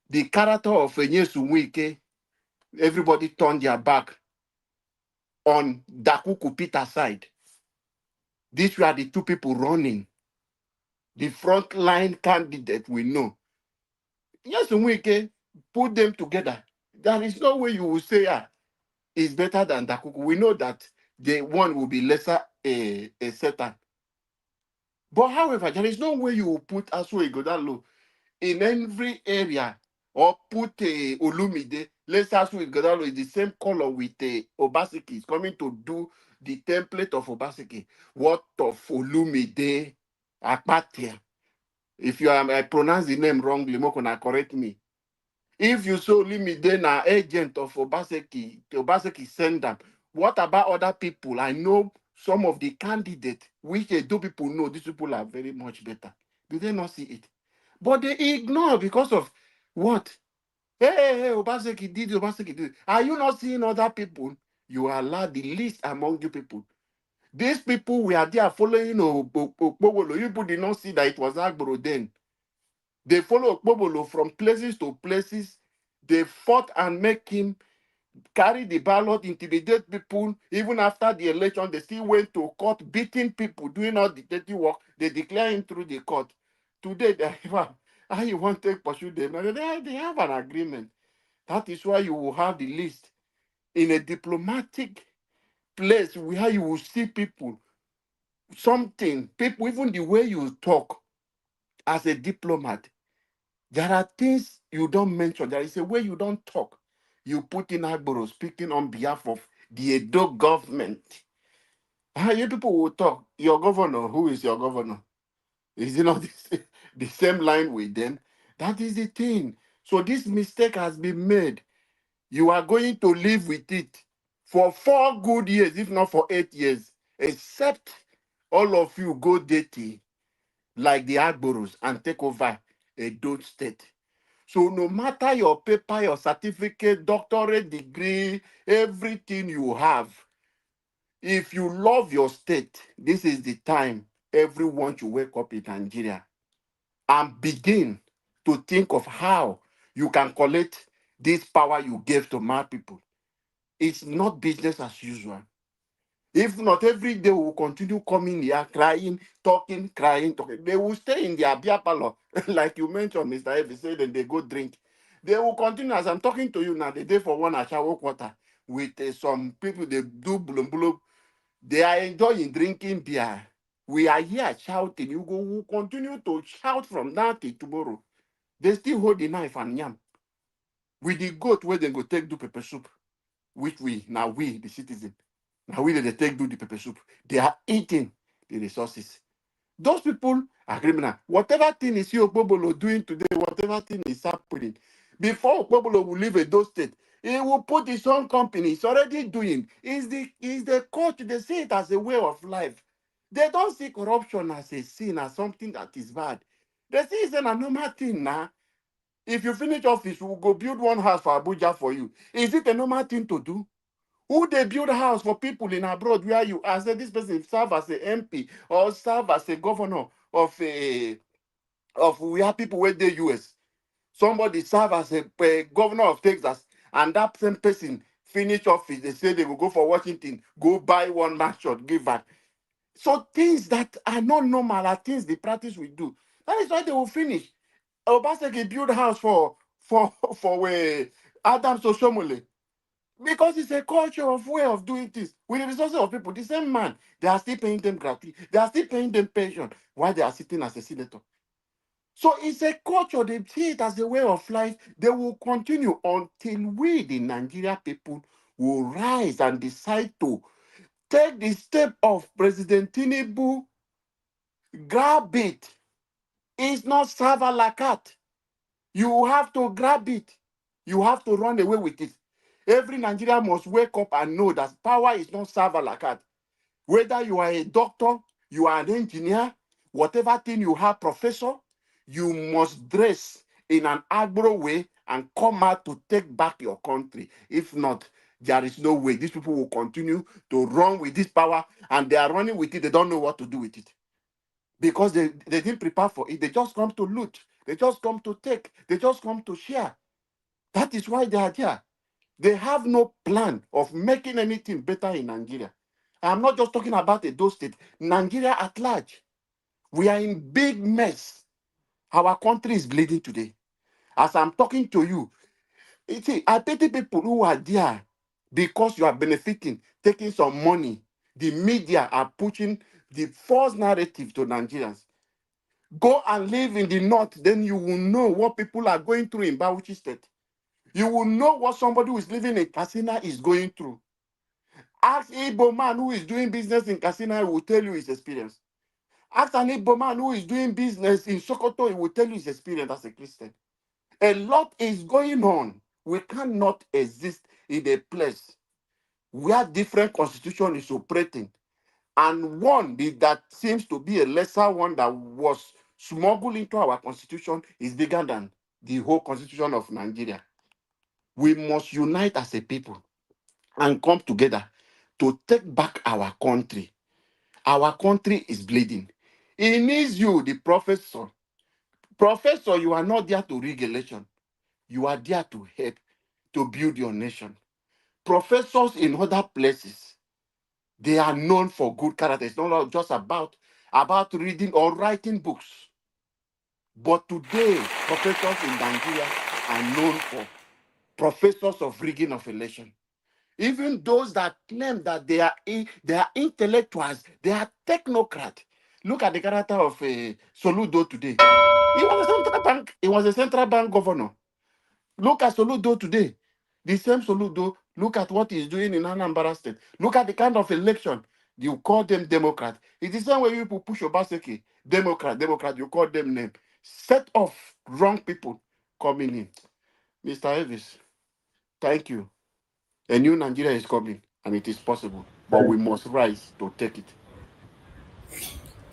S2: the character of Enyesu Wike. Everybody turned their back. on Dakuku Peter side. These were the two people running. The frontline candidate we know. Yes, Wike, put them together. There is no way you will say, it's better than Dakuku. We know that the one will be lesser a Satan. But however, there is no way you will put Asu Igodalo in every area or put Olumide. Let's Asu Igodalo is the same color with Obaseki. It's coming to do the template of Obaseki. What of Olumide Akpatia? If I pronounce the name wrongly, Mokona correct me. If you so Olumide na agent of Obaseki, Obaseki send them. What about other people? I know some of the candidates, which they do people know, these people are very much better. Do they not see it? But they ignore because of what? Hey, Obaseki did, Obaseki did. Are you not seeing other people? You are allowed the least among you people. These people were there following Okpebholo. You people did not see that it was Agboro then. They follow Okpebholo from places to places. They fought and make him carry the ballot, intimidate people. Even after the election, they still went to court, beating people, doing all the dirty work. They declare him through the court. Today, how you want to pursue them? They have an agreement. That is why you will have the list in a diplomatic place where you will see people, people, even the way you talk as a diplomat. There are things you don't mention. There is a way you don't talk. You put in Agboro speaking on behalf of the Edo government. You people will talk. Your governor, who is your governor? Is it not the same line with them? That is the thing. So this mistake has been made. You are going to live with it for 4 good years, if not for 8 years, except all of you go dirty like the Agboros and take over Edo state. So no matter your paper, your certificate, doctorate degree, everything you have, if you love your state, this is the time everyone should wake up in Nigeria and begin to think of how you can collect this power you gave to my people. It's not business as usual. If not, every day we will continue coming here, crying, talking, crying, talking. They will stay in their beer parlor, like you mentioned, Mr. Evie said, and they go drink. They will continue, as I'm talking to you now, the day for one I shower water with some people, they do blum blum. They are enjoying drinking beer. We are here shouting. You go, will continue to shout from now till tomorrow. They still hold the knife and yam. With the goat where they go take do pepper soup, which we, the citizen, now we they take do the pepper soup. They are eating the resources. Those people are criminal. Whatever thing is your Okpebholo doing today, whatever thing is happening, before Okpebholo will leave Edo State, he will put his own company. It's already doing. Is the culture. They see it as a way of life. They don't see corruption as a sin, as something that is bad. They see it's a normal thing now. If you finish office, we'll go build one house for Abuja for you. Is it a normal thing to do? Who they build a house for people in abroad where you as this person serve as an MP or serve as a governor of where people where they US. Somebody serve as a governor of Texas, and that same person finish office. They say they will go for Washington, go buy one mansion, give back. So things that are not normal are things the practice will do. That is why they will finish. Obaseki build a house for Adams Oshomole. Because it's a culture of way of doing things. With the resources of people, the same man, they are still paying them gratuity. They are still paying them pension while they are sitting as a senator. So it's a culture. They see it as a way of life. They will continue until we, the Nigeria people, will rise and decide to take the step of President Tinubu, grab it. It's not serve a la carte. You have to grab it. You have to run away with it. Every Nigerian must wake up and know that power is not served a la carte. Whether you are a doctor, you are an engineer, whatever thing you have, professor, you must dress in an Agboro way and come out to take back your country. If not, there is no way. These people will continue to run with this power, and they are running with it. They don't know what to do with it. Because they didn't prepare for it. They just come to loot. They just come to take. They just come to share. That is why they are there. They have no plan of making anything better in Nigeria. I'm not just talking about Edo State, Nigeria at large. We are in big mess. Our country is bleeding today. As I'm talking to you, see, I pity people who are there because you are benefiting, taking some money. The media are pushing the false narrative to Nigerians. Go and live in the north, then you will know what people are going through in Bauchi State. You will know what somebody who is living in Katsina is going through. Ask Igbo man who is doing business in Katsina, he will tell you his experience. Ask an Igbo man who is doing business in Sokoto, he will tell you his experience as a Christian. A lot is going on. We cannot exist in a place where different constitution is operating, and one that seems to be a lesser one that was smuggled into our constitution is bigger than the whole constitution of Nigeria. We must unite as a people and come together to take back our country. Our country is bleeding. It needs you, the professor. Professor, you are not there to rig election. You are there to help to build your nation. Professors in other places, they are known for good character. It's not just about reading or writing books. But today, professors in Nigeria are known for professors of rigging of election. Even those that claim that they are intellectuals, they are technocrats. Look at the character of Soludo today. He was a central bank. He was a central bank governor. Look at Soludo today. The same Soludo. Look at what he's doing in Anambra State. Look at the kind of election. You call them Democrat. It's the same way people push Obaseki. Democrat. You call them name. Set of wrong people coming in. Mr. Elvis, thank you. A new Nigeria is coming, and it is possible, but we must rise to take it.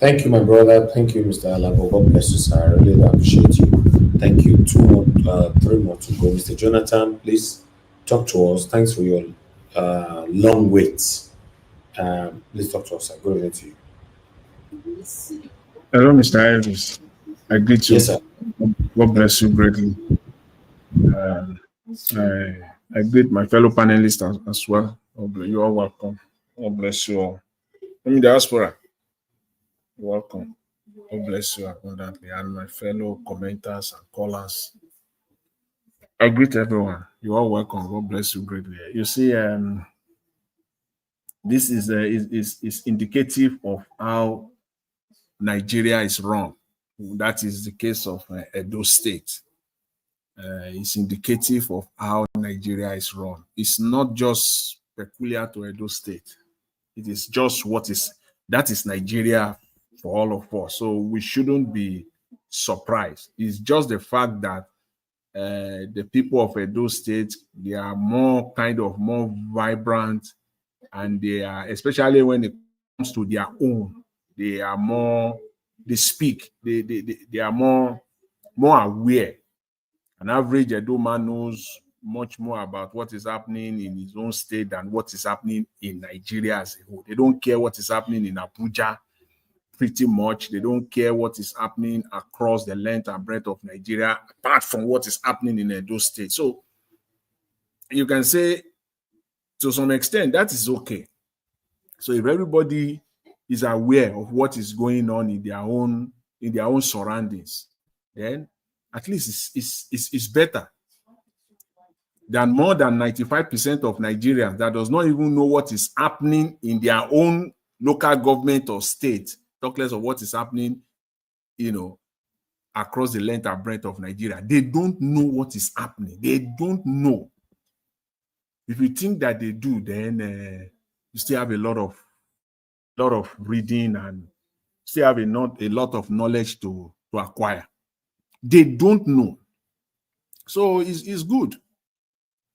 S9: Thank you, my brother. Thank you, Mr. Alabo. God bless you, sir. I really appreciate you. Thank you. 3 more to go. Mr. Jonathan, please talk to us. Thanks for your long wait. Please talk to us. I go over to you.
S3: Hello, Mr. Elvis. I greet you.
S9: Yes, sir.
S3: God bless you greatly. I greet my fellow panelists as well. You are welcome. God bless you all. I'm in diaspora. You're welcome. God bless you abundantly. And my fellow commenters and callers. I greet everyone. You are welcome. God bless you greatly. You see, this is indicative of how Nigeria is wrong. That is the case of Edo State. It's indicative of how Nigeria is run. It's not just peculiar to Edo State. It is just that is Nigeria for all of us. So we shouldn't be surprised. It's just the fact that the people of Edo State, they are more vibrant, and they are, especially when it comes to their own, they speak, they are more aware. An average Edo man knows much more about what is happening in his own state than what is happening in Nigeria as a whole. They don't care what is happening in Abuja pretty much. They don't care what is happening across the length and breadth of Nigeria, apart from what is happening in Edo State. So you can say, to some extent, that is okay. So if everybody is aware of what is going on in their own surroundings, then at least it's better than more than 95% of Nigerians that does not even know what is happening in their own local government or state, talk less of what is happening, across the length and breadth of Nigeria. They don't know what is happening. They don't know. If you think that they do, then you still have a lot of reading and still have a lot of knowledge to acquire. They don't know. So it's good.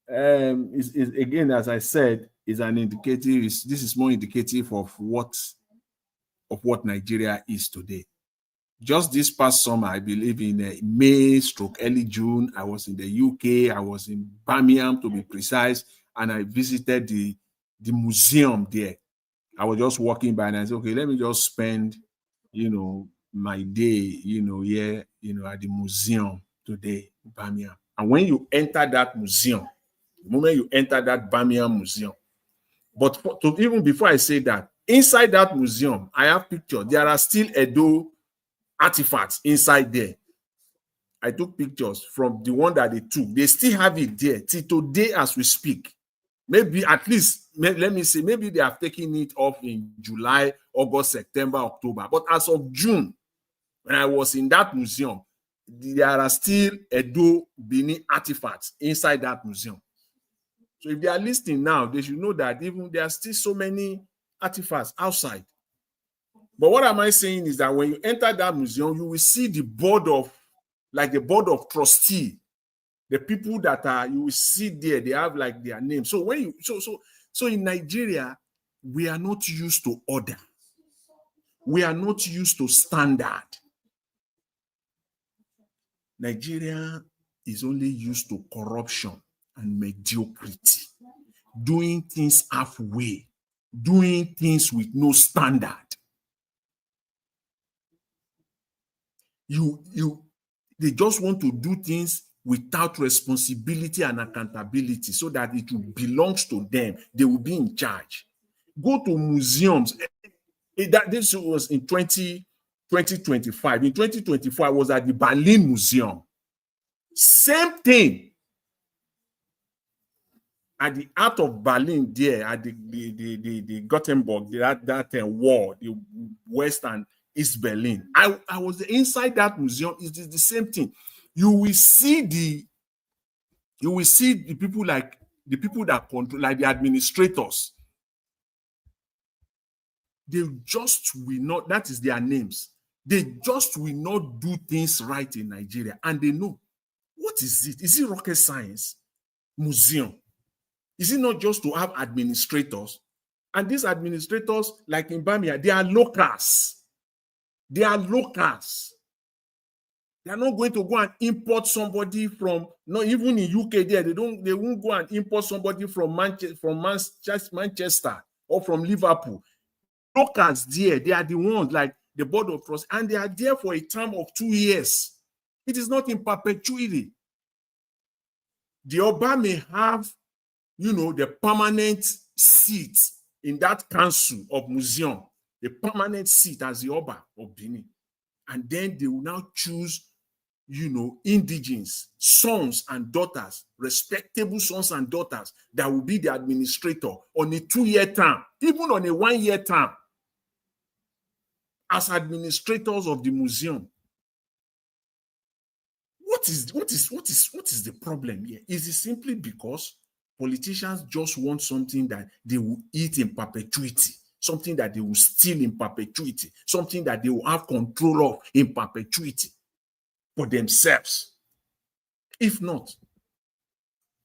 S3: Again, as I said, is an indicative. This is more indicative of what Nigeria is today. Just this past summer, I believe in May / early June, I was in the UK. I was in Birmingham, to be precise, and I visited the museum there. I was just walking by and I said, okay, let me just spend, my day, here, at the museum today in Birmingham. And when you enter that museum, The moment you enter that Bamiyan Museum. But even before I say that, inside that museum, I have pictures. There are still Edo artifacts inside there. I took pictures from the one that they took. They still have it there till today as we speak. Maybe at least, let me say, maybe they have taken it off in July, August, September, October. But as of June, when I was in that museum, there are still Edo Benin artifacts inside that museum. So if they are listening now, they should know that even there are still so many artifacts outside. But what am I saying is that when you enter that museum, you will see the board of, like the board of trustee, the people that are, you will see there, they have like their name. So when you, so in Nigeria, we are not used to order. We are not used to standard. Nigeria is only used to corruption and mediocrity, doing things halfway, doing things with no standard. They just want to do things without responsibility and accountability so that it belongs to them. They will be in charge. Go to museums. This was in 2025. In 2024, I was at the Berlin Museum. Same thing. At the Art of Berlin there, at the Gothenburg, that wall, the West and East Berlin. I was inside that museum. It is the same thing. You will see the people like the people that control, like the administrators. They just will not, that is their names. They just will not do things right in Nigeria. And they know. What is it? Is it rocket science? Museum. Is it not just to have administrators? And these administrators, like in Bamia, they are locals. They are locals. They are not going to go and import somebody from, not even in UK there, they won't go and import somebody from Manchester or from Liverpool. Locals there, they are the ones like the board of trust, and they are there for a term of 2 years. It is not in perpetuity. The Oba may have, the permanent seat in that council of museum, the permanent seat as the Oba of Benin. And then they will now choose, indigenes, sons and daughters, respectable sons and daughters that will be the administrator on a 2-year term, even on a 1-year term, as administrators of the museum. What is the problem here? Is it simply because politicians just want something that they will eat in perpetuity, something that they will steal in perpetuity, something that they will have control of in perpetuity for themselves? If not,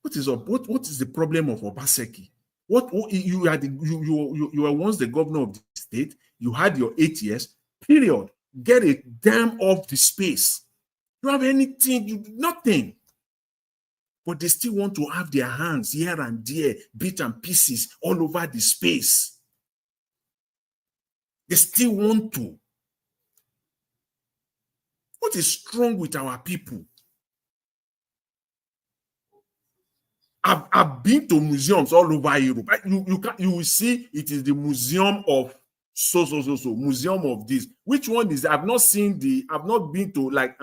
S3: what is the problem of Obaseki? You were once the governor of the state, you had your 8 years, period. Get a damn off the space. You have anything, nothing. But they still want to have their hands here and there, bits and pieces all over the space. They still want to. What is wrong with our people? I've been to museums all over Europe. You will see it is the museum of so museum of this. Which one is? I've not been to, like,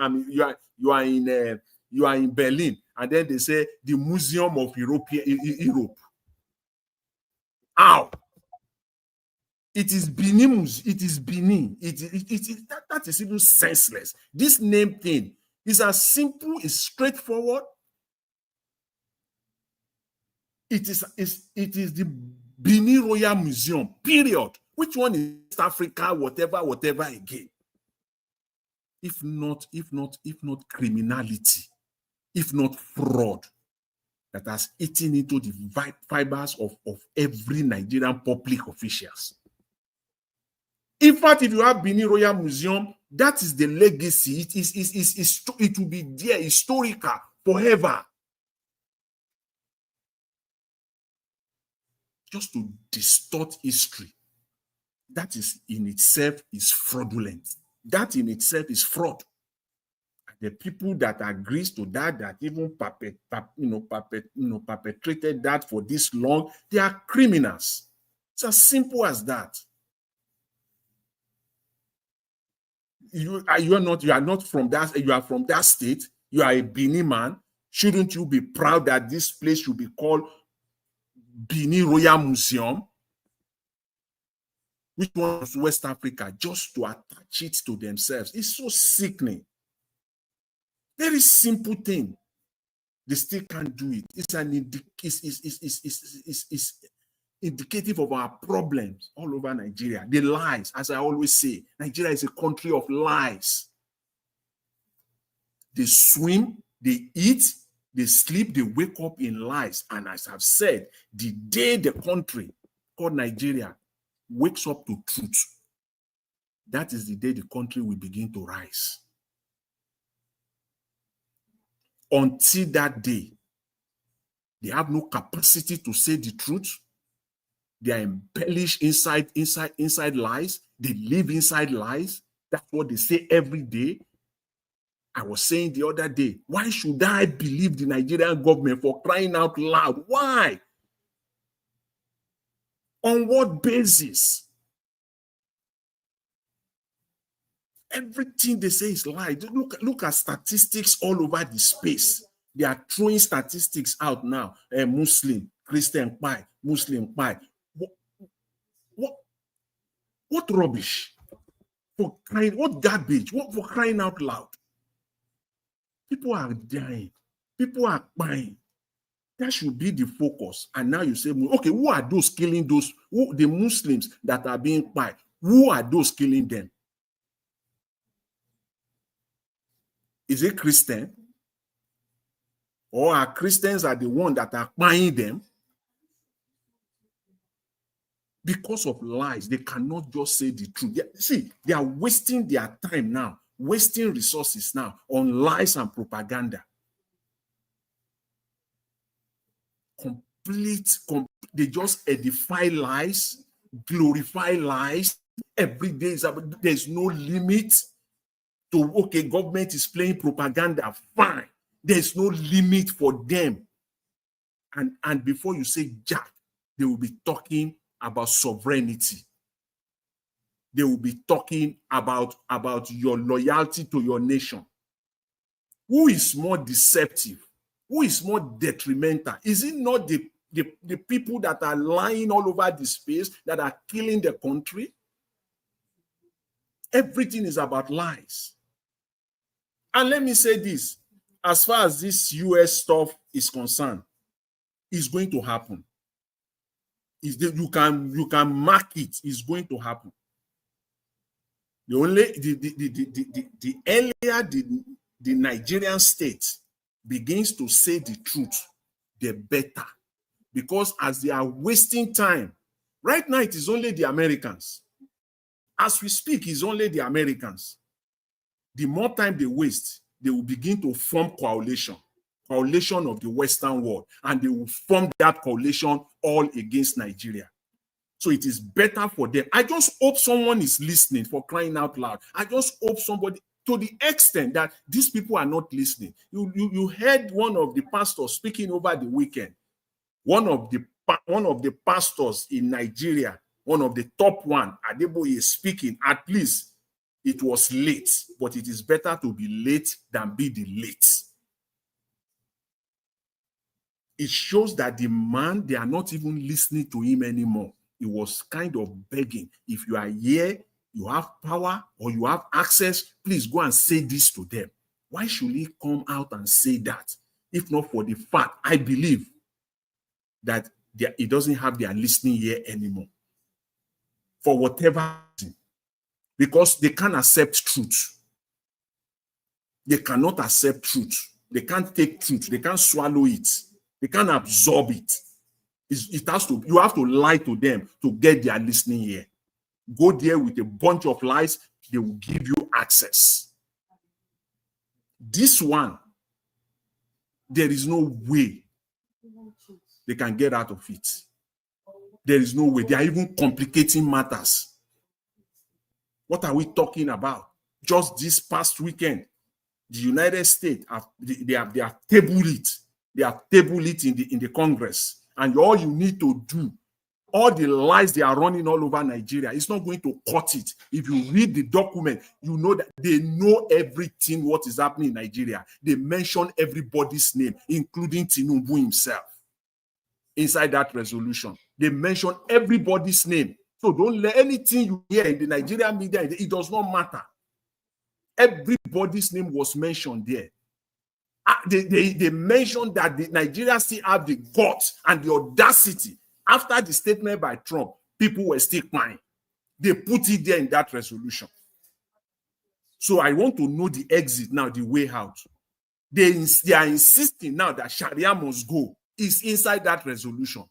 S3: you are in Berlin, and then they say the Museum of Europe. How? It is Benin. It is Benin. That is even senseless. This name thing is as simple, it's straightforward. It is the Benin Royal Museum, period. Which one is East Africa, whatever again? If not criminality, if not fraud that has eaten into the fibers of every Nigerian public officials. In fact, if you have Benin Royal Museum, that is the legacy. It will be there, historical, forever. Just to distort history, that is in itself is fraudulent. That in itself is fraud. the people that agrees to that even perpetrated that for this long, they are criminals. It's as simple as that. You are not from that. You are from that state. You are a Benin man. Shouldn't you be proud that this place should be called Benin Royal Museum? Which one is West Africa, just to attach it to themselves? It's so sickening. Very simple thing. They still can't do it. It's indicative of our problems all over Nigeria. The lies, as I always say, Nigeria is a country of lies. They swim, they eat, they sleep, they wake up in lies. And as I've said, the day the country called Nigeria wakes up to truth, that is the day the country will begin to rise. Until that day, they have no capacity to say the truth. They are embellished inside lies. They live inside lies. That's what they say every day. I was saying the other day, why should I believe the Nigerian government, for crying out loud? Why? On what basis? Everything they say is lie. Look at statistics all over the space. They are throwing statistics out now. Muslim, Christian pie, Muslim pie. What rubbish? For crying, what garbage? What for crying out loud? People are dying. People are buying. That should be the focus. And now you say, okay, who are those killing those? The Muslims that are being pied? Who are those killing them? Is it Christian? Or are Christians are the ones that are buying them? Because of lies, they cannot just say the truth. They are wasting their time now, wasting resources now on lies and propaganda. They just edify lies, glorify lies. Every day there's no limit to, okay, government is playing propaganda, fine. There's no limit for them. And before you say jack, they will be talking about sovereignty. They will be talking about your loyalty to your nation. Who is more deceptive? Who is more detrimental? Is it not the people that are lying all over the space that are killing the country? Everything is about lies. And let me say this, as far as this US stuff is concerned, it's going to happen. You can mark it. It's going to happen. The earlier the Nigerian state begins to say the truth, the better. Because as they are wasting time, right now it is only the Americans. As we speak, it's only the Americans. The more time they waste, they will begin to form coalition of the Western world, and they will form that coalition all against Nigeria. So it is better for them. I just hope someone is listening, for crying out loud. I just hope somebody, to the extent that these people are not listening. You heard one of the pastors speaking over the weekend. One of the pastors in Nigeria, one of the top one, Adeboye, is speaking. At least it was late, but it is better to be late than be the late. It shows that the man, they are not even listening to him anymore. He was kind of begging, if you are here, you have power or you have access, please go and say this to them. Why should he come out and say that? If not for the fact, I believe that he doesn't have their listening ear anymore. For whatever reason. Because they can't accept truth. They cannot accept truth. They can't take truth. They can't swallow it. They can't absorb it. You have to lie to them to get their listening ear. Go there with a bunch of lies, they will give you access. This one, there is no way they can get out of it. There is no way. They are even complicating matters. What are we talking about? Just this past weekend, The United States they have tabled it. They have tabled it in the Congress, and all you need to do, all the lies they are running all over Nigeria, it's not going to cut it. If you read the document, you know that they know everything what is happening in Nigeria. They mention everybody's name, including Tinubu himself, inside that resolution. They mention everybody's name. So don't let anything you hear in the Nigerian media, it does not matter. Everybody's name was mentioned there. They mentioned that the Nigerians still have the guts and the audacity. After the statement by Trump, people were still crying. They put it there in that resolution. So I want to know the exit now, the way out. They are insisting now that Sharia must go. It's inside that resolution.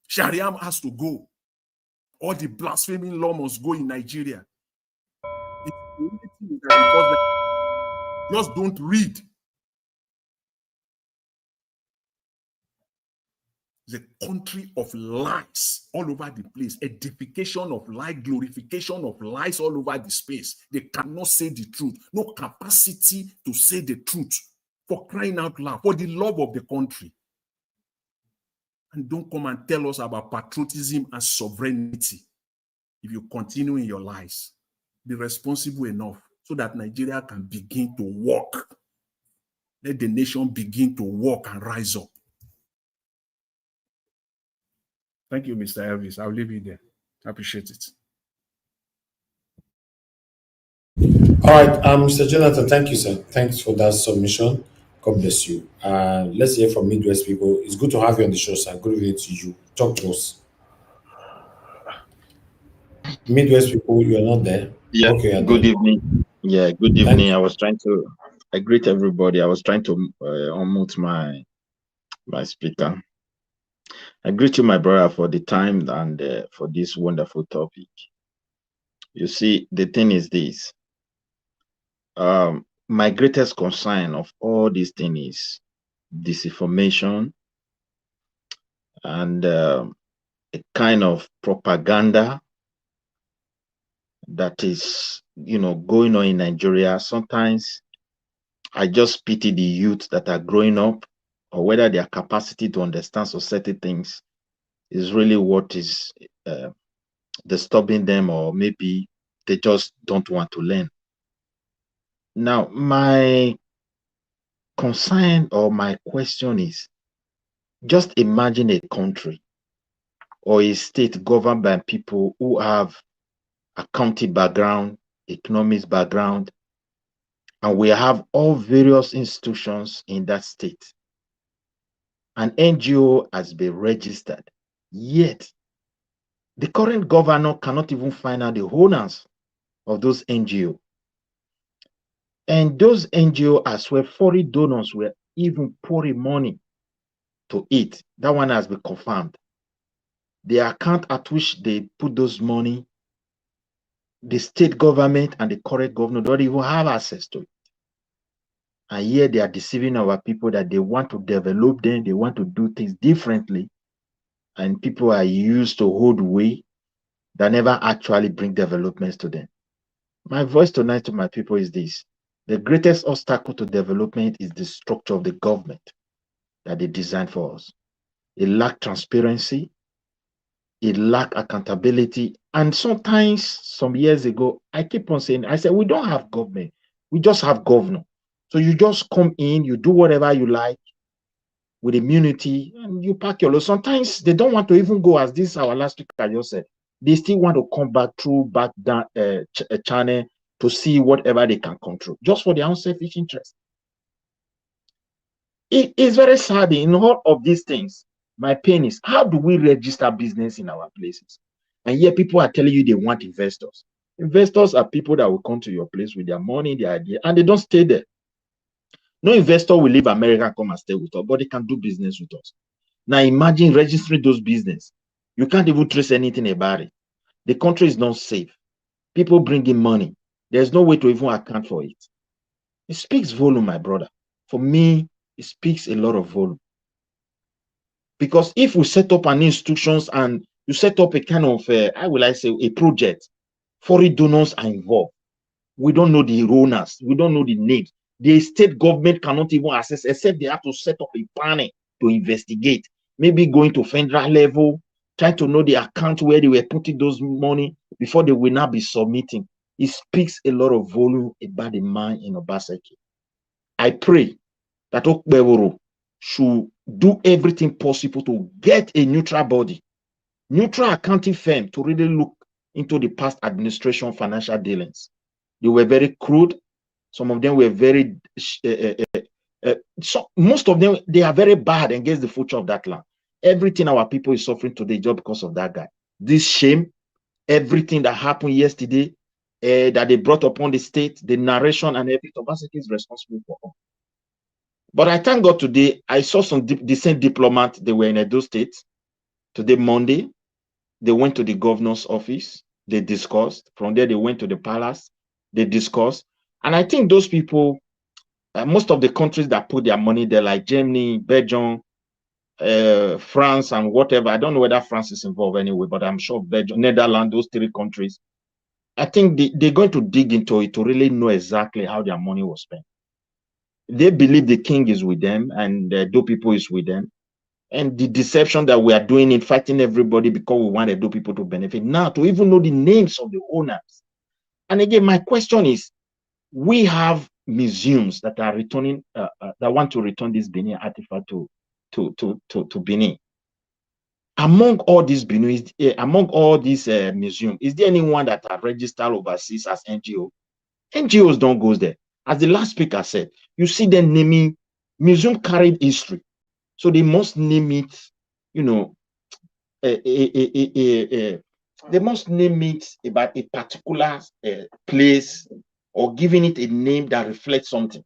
S3: Sharia has to go. All the blaspheming law must go in Nigeria. It's the only thing that because just don't read. The country of lies all over the place, edification of lie, glorification of lies all over the space. They cannot say the truth, no capacity to say the truth, for crying out loud, for the love of the country. And don't come and tell us about patriotism and sovereignty. If you continue in your lies, be responsible enough so that Nigeria can begin to walk. Let the nation begin to walk and rise up. Thank you, Mr. Elvis. I'll leave you there. I appreciate it.
S9: All right, Mr. Jonathan, thank you, sir. Thanks for that submission. God bless you. Let's hear from Midwest people. It's good to have you on the show, sir. Good evening to you. Talk to us. Midwest people, you are not there.
S4: Yeah.
S9: Okay,
S4: Good evening. Yeah. Good evening. I was trying to. I greet everybody. I was trying to unmute my speaker. I greet you, my brother, for the time and for this wonderful topic. You see, the thing is this. My greatest concern of all these things is disinformation and a kind of propaganda that is, going on in Nigeria. Sometimes I just pity the youth that are growing up, or whether their capacity to understand certain things is really what is disturbing them, or maybe they just don't want to learn. Now, my concern or my question is, just imagine a country or a state governed by people who have accounting background, economics background, and we have all various institutions in that state. An NGO has been registered, yet the current governor cannot even find out the owners of those NGO. And those NGO as well, foreign donors were even pouring money to it. That one has been confirmed. The account at which they put those money, the state government and the current governor don't even have access to it. And here they are deceiving our people that they want to develop them, they want to do things differently. And people are used to hold way that never actually bring developments to them. My voice tonight to my people is this. The greatest obstacle to development is the structure of the government that they designed for us. It lacks transparency, it lacks accountability. And sometimes, some years ago, I keep on saying, I said, we don't have government, we just have governor. So you just come in, you do whatever you like with immunity, and you pack your load. Sometimes they don't want to even go, as this our last speaker just said. They still want to come back through back down channel to see whatever they can control, just for their own selfish interest. It is very sad in all of these things. My pain is, how do we register business in our places? And yet people are telling you they want investors. Investors are people that will come to your place with their money, their idea, and they don't stay there. No investor will leave America and come and stay with us, but they can do business with us. Now imagine registering those business. You can't even trace anything about it. The country is not safe. People bring in money. There's no way to even account for it. It speaks volume, my brother. For me, it speaks a lot of volume. Because if we set up an institutions and you set up a kind of, how will I say, a project, foreign donors are involved. We don't know the owners. We don't know the names. The state government cannot even access, except they have to set up a panel to investigate. Maybe going to federal level, trying to know the account where they were putting those money before they will now be submitting. It speaks a lot of volume about the man in Obaseki. I pray that Okpebholo should do everything possible to get a neutral body, neutral accounting firm to really look into the past administration financial dealings. They were very crude. Some of them were very, so most of them, they are very bad against the future of that land. Everything our people is suffering today just because of that guy. This shame, everything that happened yesterday, that they brought upon the state, the narration and everything, Obaseki is responsible for all. But I thank God today, I saw some decent diplomats, they were in Edo State. Today, Monday, they went to the governor's office, they discussed. From there, they went to the palace, they discussed. And I think those people, most of the countries that put their money there, like Germany, Belgium, France, and whatever, I don't know whether France is involved anyway, but I'm sure Belgium, Netherlands, those three countries, I think they're going to dig into it to really know exactly how their money was spent. They believe the king is with them and the Edo people is with them. And the deception that we are doing in fighting everybody because we want Edo people to benefit. Now, to even know the names of the owners. And again, my question is, we have museums that are returning, that want to return this Benin artifact to Benin. Among all these Benin, among all these museums, is there anyone that are registered overseas as NGO? NGOs don't go there. As the last speaker said, you see them naming museum carried history, so they must name it. You know, they must name it about a particular place or giving it a name that reflects something.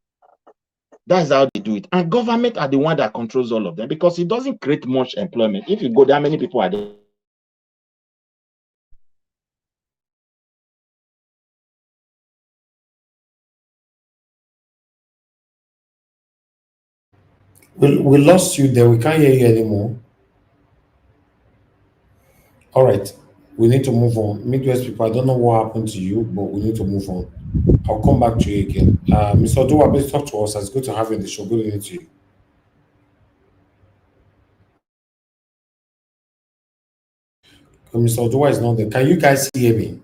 S4: That's how they do it. And government are the one that controls all of them because it doesn't create much employment. If you go there, many people are there.
S9: We lost you there. We can't hear you anymore. All right. We need to move on. Midwest people, I don't know what happened to you, but we need to move on. I'll come back to you again. Mr. Oduwa, please talk to us. It's good to have you in the show. Good evening to you. Mr. Oduwa is not there. Can you guys hear me?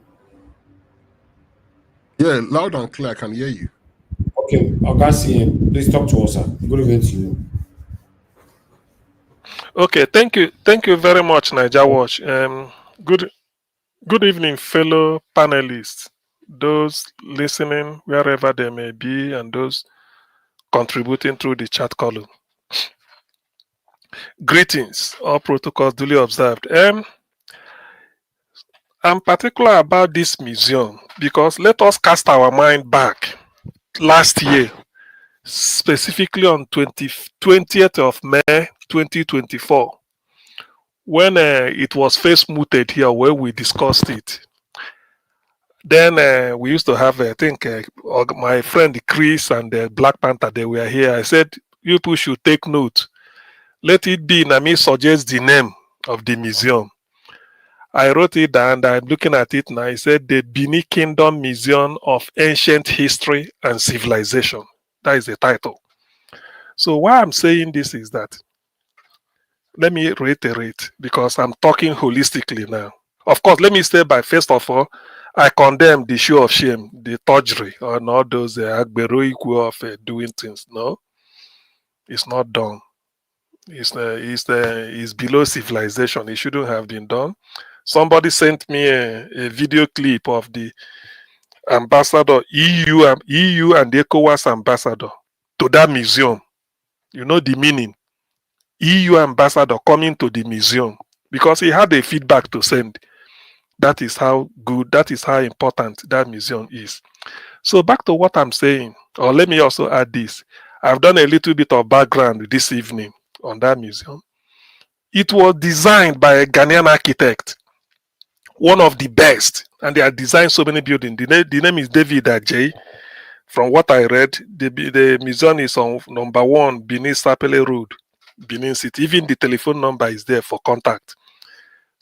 S15: Yeah, loud and clear. I can hear you.
S9: Okay, I'll go see him. Please talk to us, sir. Good evening to you.
S7: Okay, thank you very much, Niger Watch. Good evening, fellow panelists, those listening wherever they may be, and those contributing through the chat column. Greetings, all protocols duly observed. I'm particular about this museum because let us cast our mind back last year, specifically on 20th of May 2024, when it was first mooted here where we discussed it. Then we used to have, I think, my friend Chris and the Black Panther, they were here. I said, you people should take note. Let it be, Nami suggests the name of the museum. I wrote it down, and I'm looking at it now. I said, the Benin Kingdom Museum of Ancient History and Civilization. That is the title. So why I'm saying this is that, let me reiterate, because I'm talking holistically now. Of course, let me say by first of all, I condemn the show of shame, the tawdry, or not those heroic way of doing things. No, it's not done. It's below civilization. It shouldn't have been done. Somebody sent me a video clip of the ambassador, EU and ECOWAS ambassador to that museum. You know the meaning. EU ambassador coming to the museum because he had a feedback to send. That is how good, that is how important that museum is. So back to what I'm saying, or let me also add this. I've done a little bit of background this evening on that museum. It was designed by a Ghanaian architect, one of the best, and they have designed so many buildings. The name is David Ajay. From what I read, the museum is on number 1 Benin Sapele Road, Benin City. Even the telephone number is there for contact.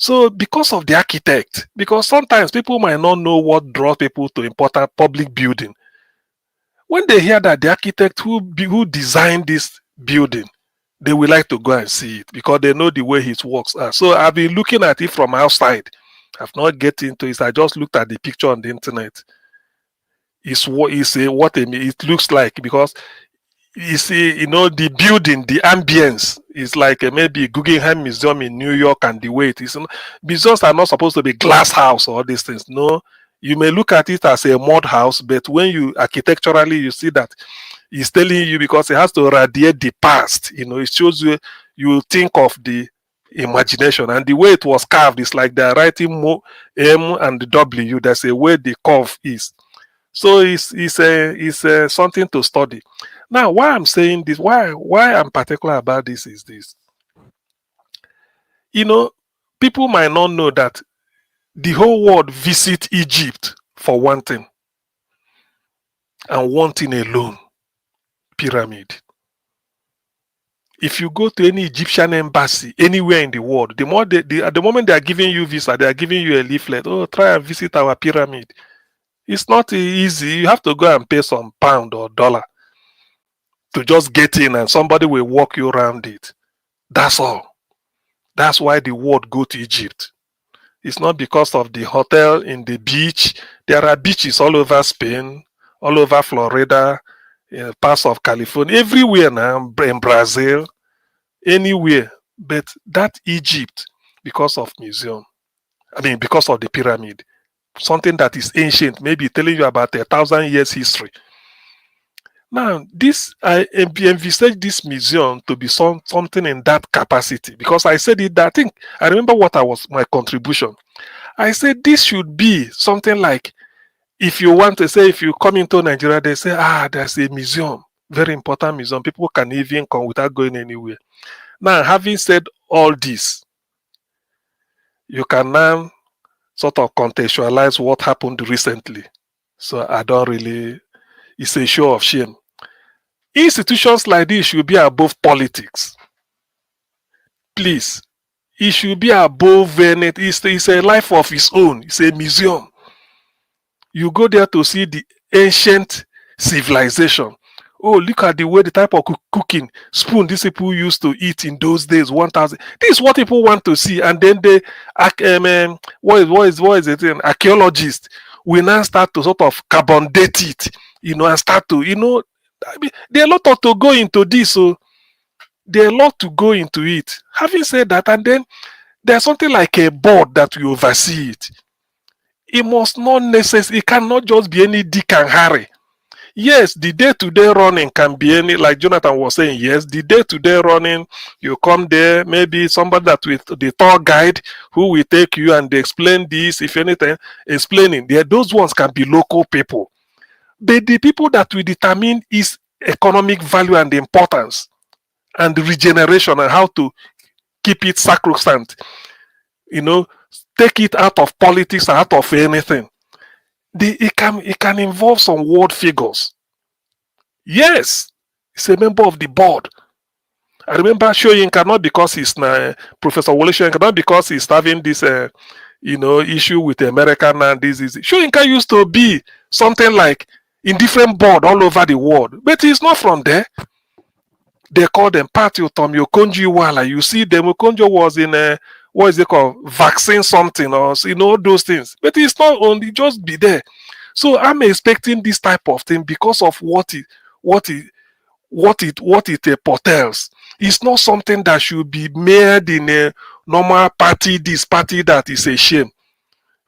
S7: So because of the architect, because sometimes people might not know what draws people to important public building. When they hear that the architect who designed this building, they will like to go and see it because they know the way his works are. So I've been looking at it from outside. I've not get into it. I just looked at the picture on the internet. It's what it looks like, because you see, the building, the ambience is like maybe Guggenheim Museum in New York, and the way it is. Museums are not supposed to be glass house or all these things. No, you may look at it as a mud house, but when you architecturally you see that it's telling you, because it has to radiate the past. It shows you think of the imagination, and the way it was carved is like they're writing M and W. There's a way the curve is. So it's something to study. Now, why I'm saying this, why I'm particular about this is this. People might not know that the whole world visit Egypt for one thing, and one thing alone: pyramid. If you go to any Egyptian embassy anywhere in the world, at the moment they are giving you visa, they are giving you a leaflet. Oh, try and visit our pyramid. It's not easy. You have to go and pay some pound or dollar to just get in, and somebody will walk you around it. That's all. That's why the world go to Egypt. It's not because of the hotel in the beach. There are beaches all over Spain, all over Florida, parts of California, everywhere now, in Brazil, anywhere. But that Egypt, because of because of the pyramid, something that is ancient, maybe telling you about 1,000 years history. Now, I envisage this museum to be something in that capacity, because I said it. I remember what was my contribution. I said this should be something like, if you want to say, if you come into Nigeria, they say, there's a museum, very important museum. People can even come without going anywhere. Now, having said all this, you can now sort of contextualize what happened recently. So I don't really, it's a show of shame. Institutions like this should be above politics. Please, it should be above anything. It's a life of its own. It's a museum. You go there to see the ancient civilization. Oh, look at the type of cooking spoon these people used to eat in those days, 1,000. This is what people want to see. And then what is it? Archaeologists will now start to sort of carbon date it, and start to, there are a lot to go into this. So there are a lot to go into it. Having said that, and then there's something like a board that will oversee it. It must not necessarily, it cannot just be any Dick and Harry. Yes, the day-to-day running can be any, like Jonathan was saying, yes, the day-to-day running, you come there, maybe somebody that with the tour guide who will take you and they explain this, if anything, explaining. Those ones can be local people. But the people that will determine its economic value and importance and regeneration and how to keep it sacrosanct, take it out of politics and out of anything. It can involve some world figures. Yes, he's a member of the board. I remember Shoyinka, not because he's Professor Wole Shoyinka, not because he's having this issue with America now. Shoyinka used to be something like in different board all over the world, but he's not from there. They call them Party Tom Okonjo Iweala. You see, them Okonjo was in what is it called, vaccine something, or those things. But it's not only just be there. So I'm expecting this type of thing because of what it portends. It's not something that should be made in a normal party, this party that. Is a shame.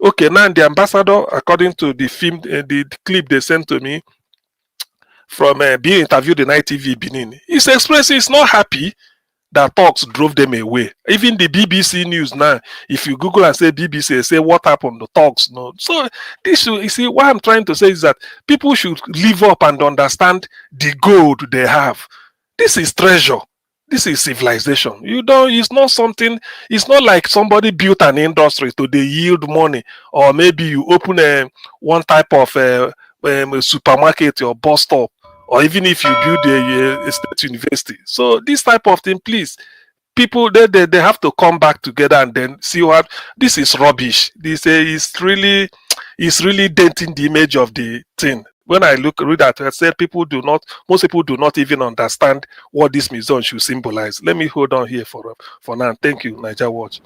S7: Okay, now the ambassador, according to the film, the clip they sent to me from being interviewed in ITV Benin, he's expressing he's not happy that talks drove them away. Even the BBC News now, if you Google and say BBC, say what happened, the talks. No. So this, you see, what I'm trying to say is that people should live up and understand the gold they have. This is treasure. This is civilization. It's not something, it's not like somebody built an industry to they yield money, or maybe you open one type of a supermarket or bus stop, or even if you build a state university. So this type of thing, please, people they have to come back together and then see what this is rubbish. This is really denting the image of the thing. When I read that, I said most people do not even understand what this museum should symbolize. Let me hold on here for now. Thank you, Niger Watch.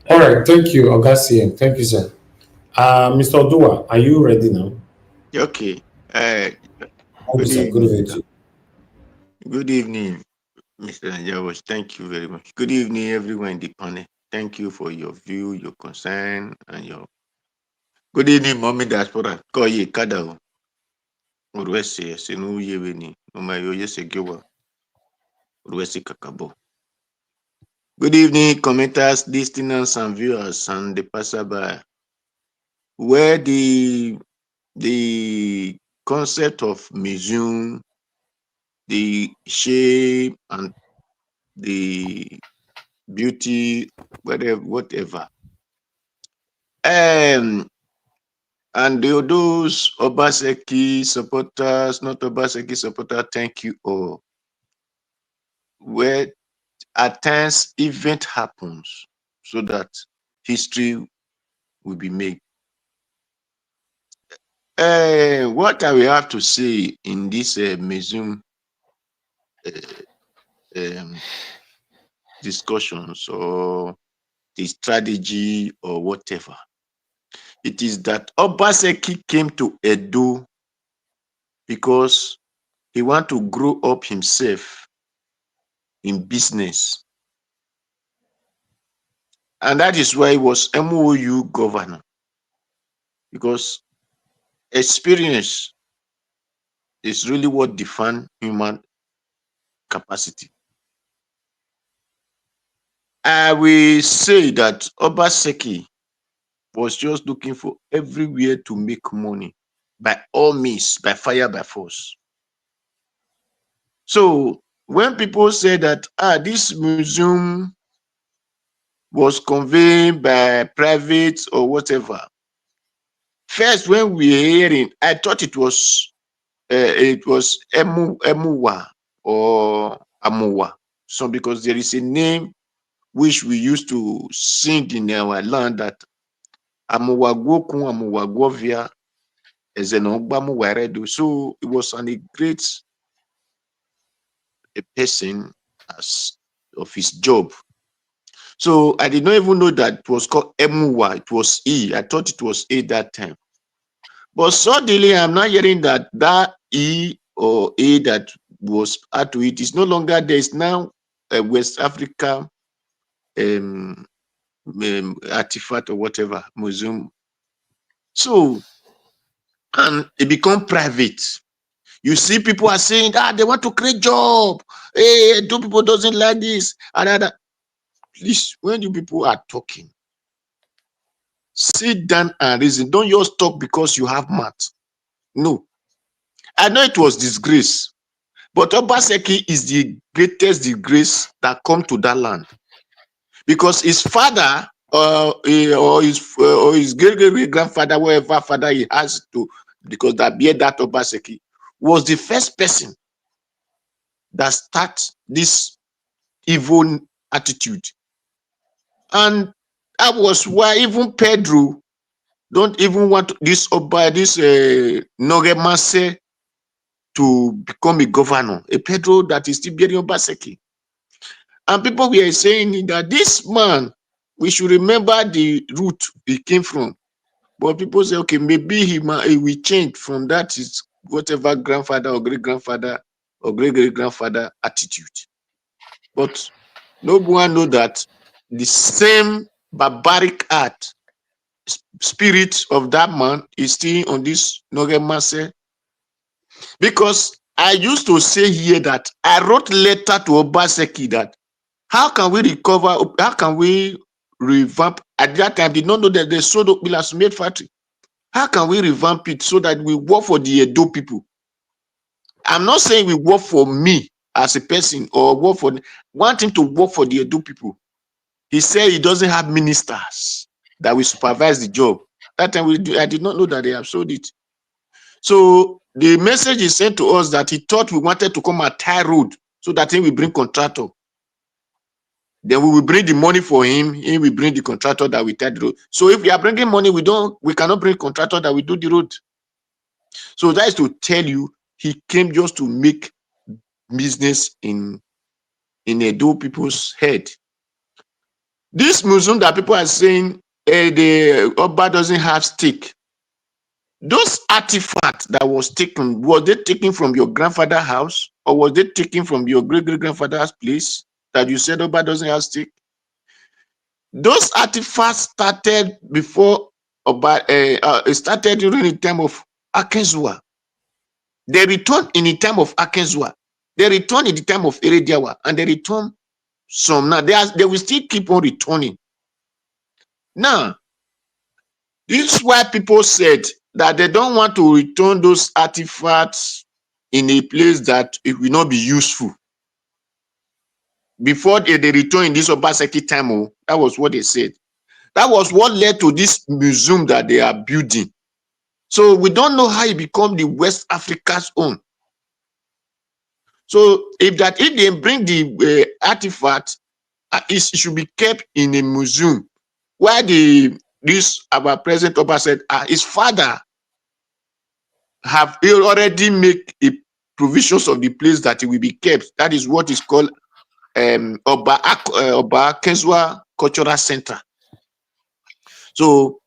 S9: All right, thank you, Augustine. Thank you, sir. Mr. Odua, are you ready now?
S6: Okay.
S9: Thank you,
S6: Good
S9: sir. Good
S6: evening.
S9: evening.
S6: Good evening, Mr. Najawash. Thank you very much. Good evening, everyone in the panel. Thank you for your view, your concern, and your good evening, Mommy Diaspora. Koye Kadao. Urwese, Senu Yeweni, Umayo Yesegewa, Urwese Kakabo. Good evening, commenters, listeners, and viewers, and the passerby. Where the concept of museum, the shape, and the beauty, whatever. And those Obaseki supporters, not Obaseki supporters, thank you all. Where at times event happens so that history will be made. What I will have to say in this museum discussions or the strategy or whatever, it is that Obaseki came to Edo because he want to grow up himself in business. And that is why he was MOU governor, because experience is really what defines human capacity. I will say that Obaseki was just looking for everywhere to make money, by all means, by fire, by force. So when people say that this museum was conveyed by private or whatever, first when we were hearing, I thought it was Mowaa or Mowaa. So because there is a name which we used to sing in our land, that Mowaa Goku, Mowaa Govia, so it was a great person as of his job. So I did not even know that it was called Mowaa. It was E. I thought it was A that time. But suddenly I'm not hearing that E or A that was added to it is no longer there. It's now a West Africa artifact or whatever, museum. So, and it become private. You see people are saying, they want to create job. Hey, two people doesn't like this. Please, when you people are talking, sit down and reason. Don't just talk because you have math. No. I know it was disgrace, but Obaseki is the greatest disgrace that come to that land, because his father or his great grandfather, whatever father he has to, because that bear that Obaseki was the first person that start this evil attitude, and that was why even Pedro don't even want this Nogemase to become a governor. A Pedro that is still bearing Obaseki. And people were saying that this man, we should remember the root he came from. But people say, okay, maybe he will change from that is whatever grandfather or great-grandfather or great-great-grandfather attitude. But no one knows that the same barbaric art spirit of that man is still on this Nogemase. Because I used to say here that I wrote letter to Obaseki that how can we recover, how can we revamp? At that time, I did not know that they sold Okpebholo made factory. How can we revamp it so that we work for the Edo people? I'm not saying we work for me as a person or work for, wanting to work for the Edo people. He said he doesn't have ministers that will supervise the job. That time I did not know that they have sold it. So the message is sent to us that he thought we wanted to come at tie road so that he will bring contractor. Then we will bring the money for him. He will bring the contractor that will tie the road. So if we are bringing money, we cannot bring contractor that will do the road. So that is to tell you, he came just to make business in Edo people's head. This museum that people are saying the Oba doesn't have stake. Those artifacts that was they taken from your grandfather's house, or was they taken from your great-great-grandfather's place that you said Oba doesn't have stake? Those artifacts started before Oba, it started during the time of Akenzua. They returned in the time of Akenzua. They returned in the time of Erediawa, and they return some now. They will still keep on returning. Now, this is why people said that they don't want to return those artifacts in a place that it will not be useful. Before they return in this Obaseki time, that was what they said. That was what led to this museum that they are building. So we don't know how it become the West Africa's own. So if they bring the artifact, it should be kept in a museum where our president Oba said his father have already made a provisions of the place that it will be kept. That is what is called Oba Kezwa Cultural Center. So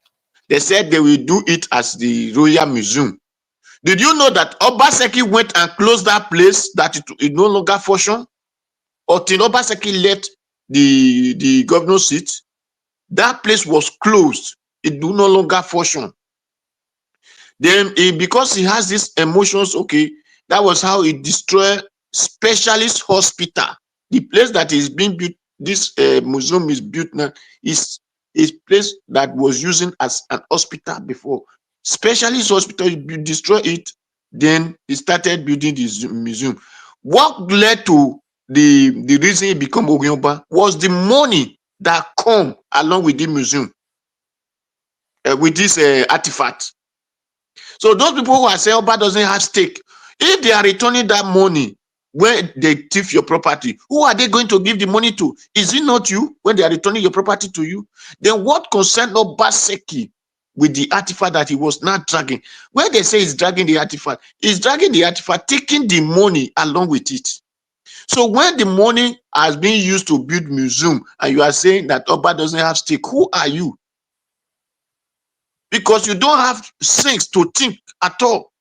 S6: they said they will do it as the Royal Museum. Did you know that Obaseki went and closed that place, that it no longer function? Until Obaseki left the governor's seat, that place was closed. It do no longer function. Then because he has these emotions, okay, that was how he destroyed Specialist Hospital. The place that is being built, this museum is built now, is a place that was using as an hospital before. Specialist Hospital, you destroy it, then he started building this museum. What led to the reason it became Ogyoba was the money that come along with the museum, with this artifact. So those people who are saying Oba doesn't have stake, if they are returning that money when they thief your property, who are they going to give the money to? Is it not you when they are returning your property to you? Then what concern Obaseki with the artifact that he was not dragging? When they say he's dragging the artifact, he's dragging the artifact, taking the money along with it. So when the money has been used to build museum and you are saying that Oba doesn't have stake, who are you? Because you don't have sense to think at all.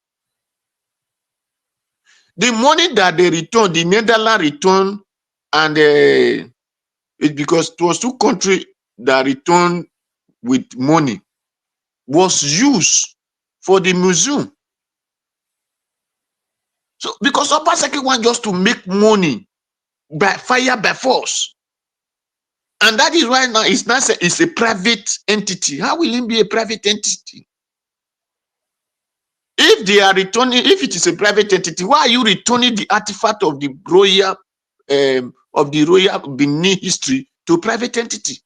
S6: The money that they return, the Netherlands return, and it's because it was two countries that returned with money, was used for the museum. So because Obaseki want just to make money by fire, by force. And that is why now it's a private entity. How will it be a private entity? If they are returning, if it is a private entity, why are you returning the artifact of the royal Benin history to a private entity?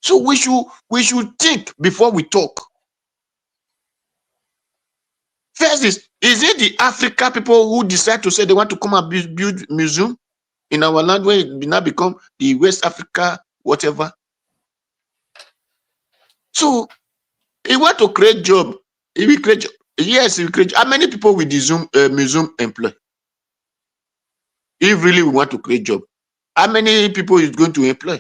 S6: So we should think before we talk. First is it the Africa people who decide to say they want to come and build museum in our land where it now become the West Africa whatever? So he want to create job. He will create job. Yes, he will create. How many people will the museum employ? If really we want to create job, how many people is going to employ?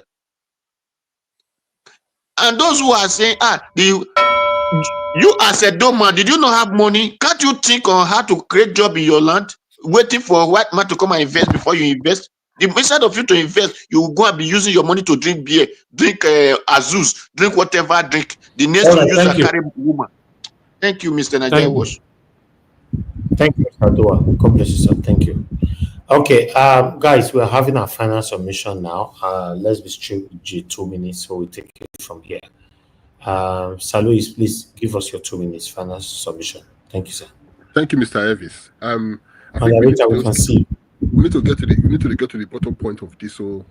S6: And those who are saying, you as a donor, did you not have money? Can't you think on how to create job in your land, waiting for a white man to come and invest before you invest? Instead of you to invest, you will go and be using your money to drink beer, drink Azus, drink whatever drink. The next to use a carry woman. Thank you, Mr. Najai Wash.
S9: Thank you, Mr. Dua. God bless you, sir. Thank you. Okay, guys, we're having our final submission now. Let's be strict with 2 minutes, so we take it from here. Saluis, please give us your 2 minutes final submission. Thank you, sir.
S15: Thank you, Mr. Evis. I think we need to get to the bottom point of this whole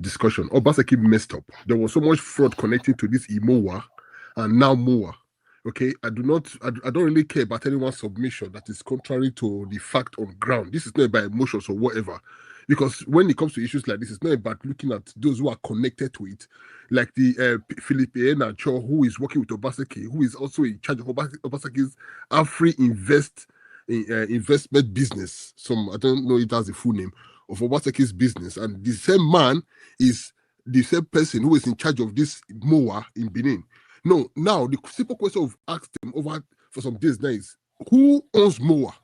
S15: discussion. Obaseki messed up. There was so much fraud connecting to this Mowaa and now Mowaa. Okay, I don't really care about anyone's submission that is contrary to the fact on ground. This is not by emotions or whatever. Because when it comes to issues like this, it's not about looking at those who are connected to it, like the Philippe Nacho, who is working with Obaseki, who is also in charge of Obaseki's Afri investment business. I don't know if that's the full name of Obaseki's business, and the same man is the same person who is in charge of this Mowaa in Benin. No, now the simple question we've asked them over for some days now is, who owns Mowaa?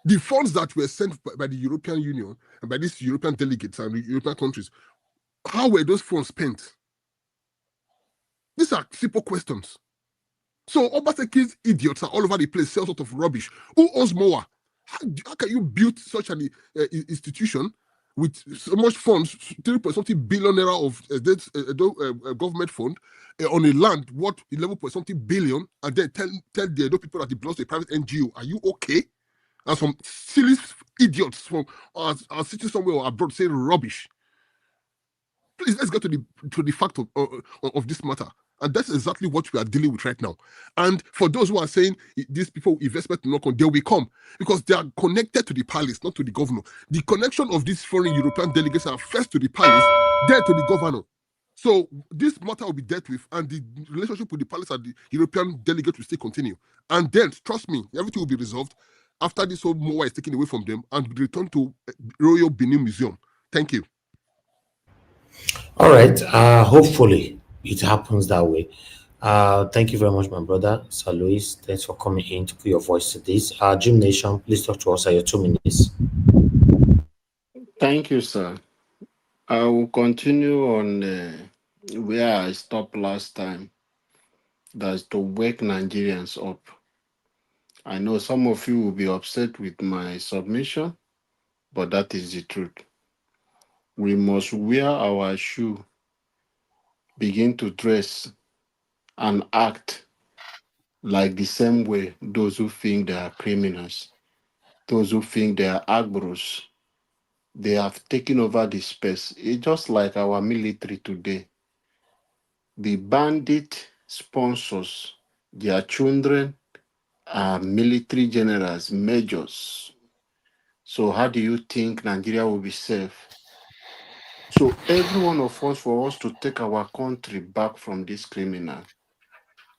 S15: The funds that were sent by the European Union and by these European delegates and the European countries, how were those funds spent? These are simple questions. So Obaseki's idiots are all over the place, sell sort of rubbish. Who owns Mowaa? How can you build such an institution with so much funds, 3.something billion naira of government fund on a land worth 11.something billion, and then tell the people that it belongs to a private NGO? Are you okay? And some silly idiots from are sitting somewhere or abroad saying rubbish. Please, let's get to the fact of this matter. And that's exactly what we are dealing with right now. And for those who are saying these people investment will not come, they will come because they are connected to the palace, not to the governor. The connection of these foreign European delegates are first to the palace, then to the governor. So this matter will be dealt with, and the relationship with the palace and the European delegate will still continue. And then, trust me, everything will be resolved after this whole Mowaa is taken away from them and returned to Royal Benin Museum. Thank you.
S9: All right. Hopefully it happens that way. Thank you very much, my brother. Sir Luis, thanks for coming in to put your voice to this. Jim Nation, please talk to us at your 2 minutes.
S2: Thank you, sir. I will continue on where I stopped last time. That's to wake Nigerians up. I know some of you will be upset with my submission, but that is the truth. We must wear our shoe, begin to dress and act like the same way those who think they are criminals, those who think they are agros, they have taken over the space. It's just like our military today. The bandit sponsors their children are military generals, majors. So how do you think Nigeria will be safe? So every one of us, for us to take our country back from this criminal,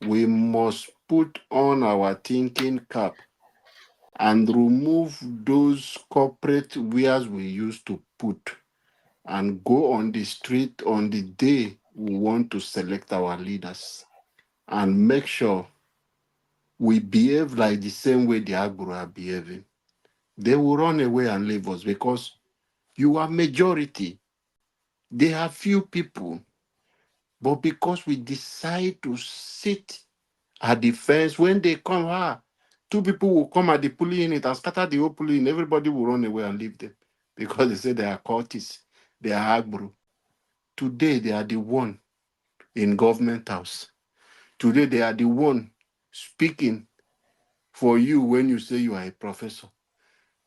S2: we must put on our thinking cap and remove those corporate wears we used to put and go on the street on the day we want to select our leaders and make sure we behave like the same way the Agro are behaving. They will run away and leave us because you are majority. They are few people. But because we decide to sit at the fence, when they come, two people will come at the polling unit and scatter the whole polling unit. Everybody will run away and leave them because they say they are cultists, they are Agro. Today, they are the one in government house. Today, they are the one speaking for you when you say you are a professor.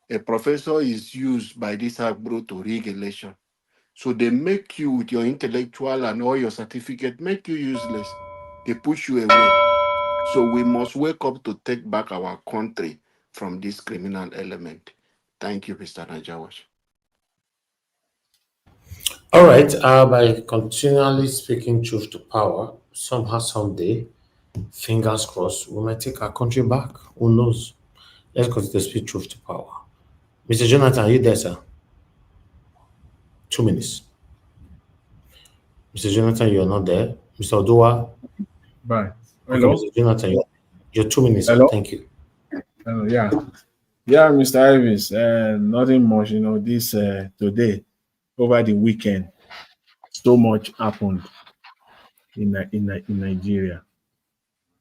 S2: A professor is used by this Agro to rig election. So they make you, with your intellectual and all your certificate, make you useless. They push you away. So we must wake up to take back our country from this criminal element. Thank you, Mr. Najawash.
S9: All right. By continually speaking truth to power, somehow, someday, fingers crossed, we might take our country back. Who knows? Let's continue to speak truth to power. Mr. Jonathan, are you there, sir? 2 minutes. Mr. Jonathan, you're not there. Mr. Odoa.
S3: Bye.
S9: Okay,
S3: Hello.
S9: Mr. Jonathan, you're 2 minutes.
S3: Hello.
S9: Thank you.
S3: Yeah. Yeah, Mr. Ivis, nothing much, this today, over the weekend, so much happened in Nigeria.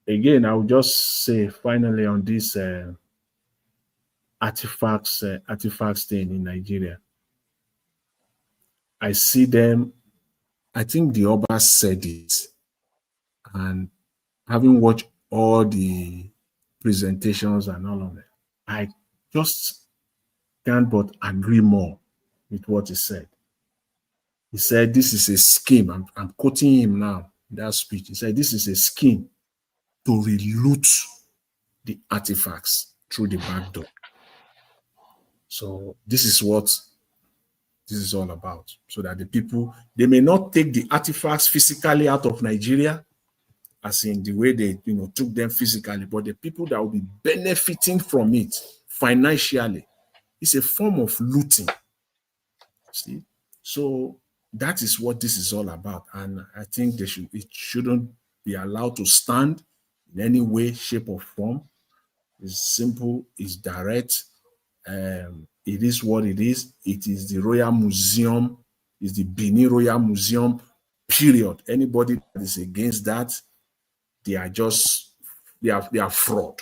S3: Again, I would just say finally on this artifacts thing in Nigeria. I see them, I think the Oba said it, and having watched all the presentations and all of that, I just can't but agree more with what he said. He said, this is a scheme. I'm quoting him now in that speech. He said, this is a scheme to reloot the artifacts through the back door. So this is what this is all about, so that the people, they may not take the artifacts physically out of Nigeria, as in the way they took them physically, but the people that will be benefiting from it financially. It's a form of looting. See, so that is what this is all about, and I think it shouldn't be allowed to stand in any way, shape, or form. It's simple, it's direct. It is what it is. It is the Royal Museum, it's the Benin Royal Museum, period. Anybody that is against that, they are fraud.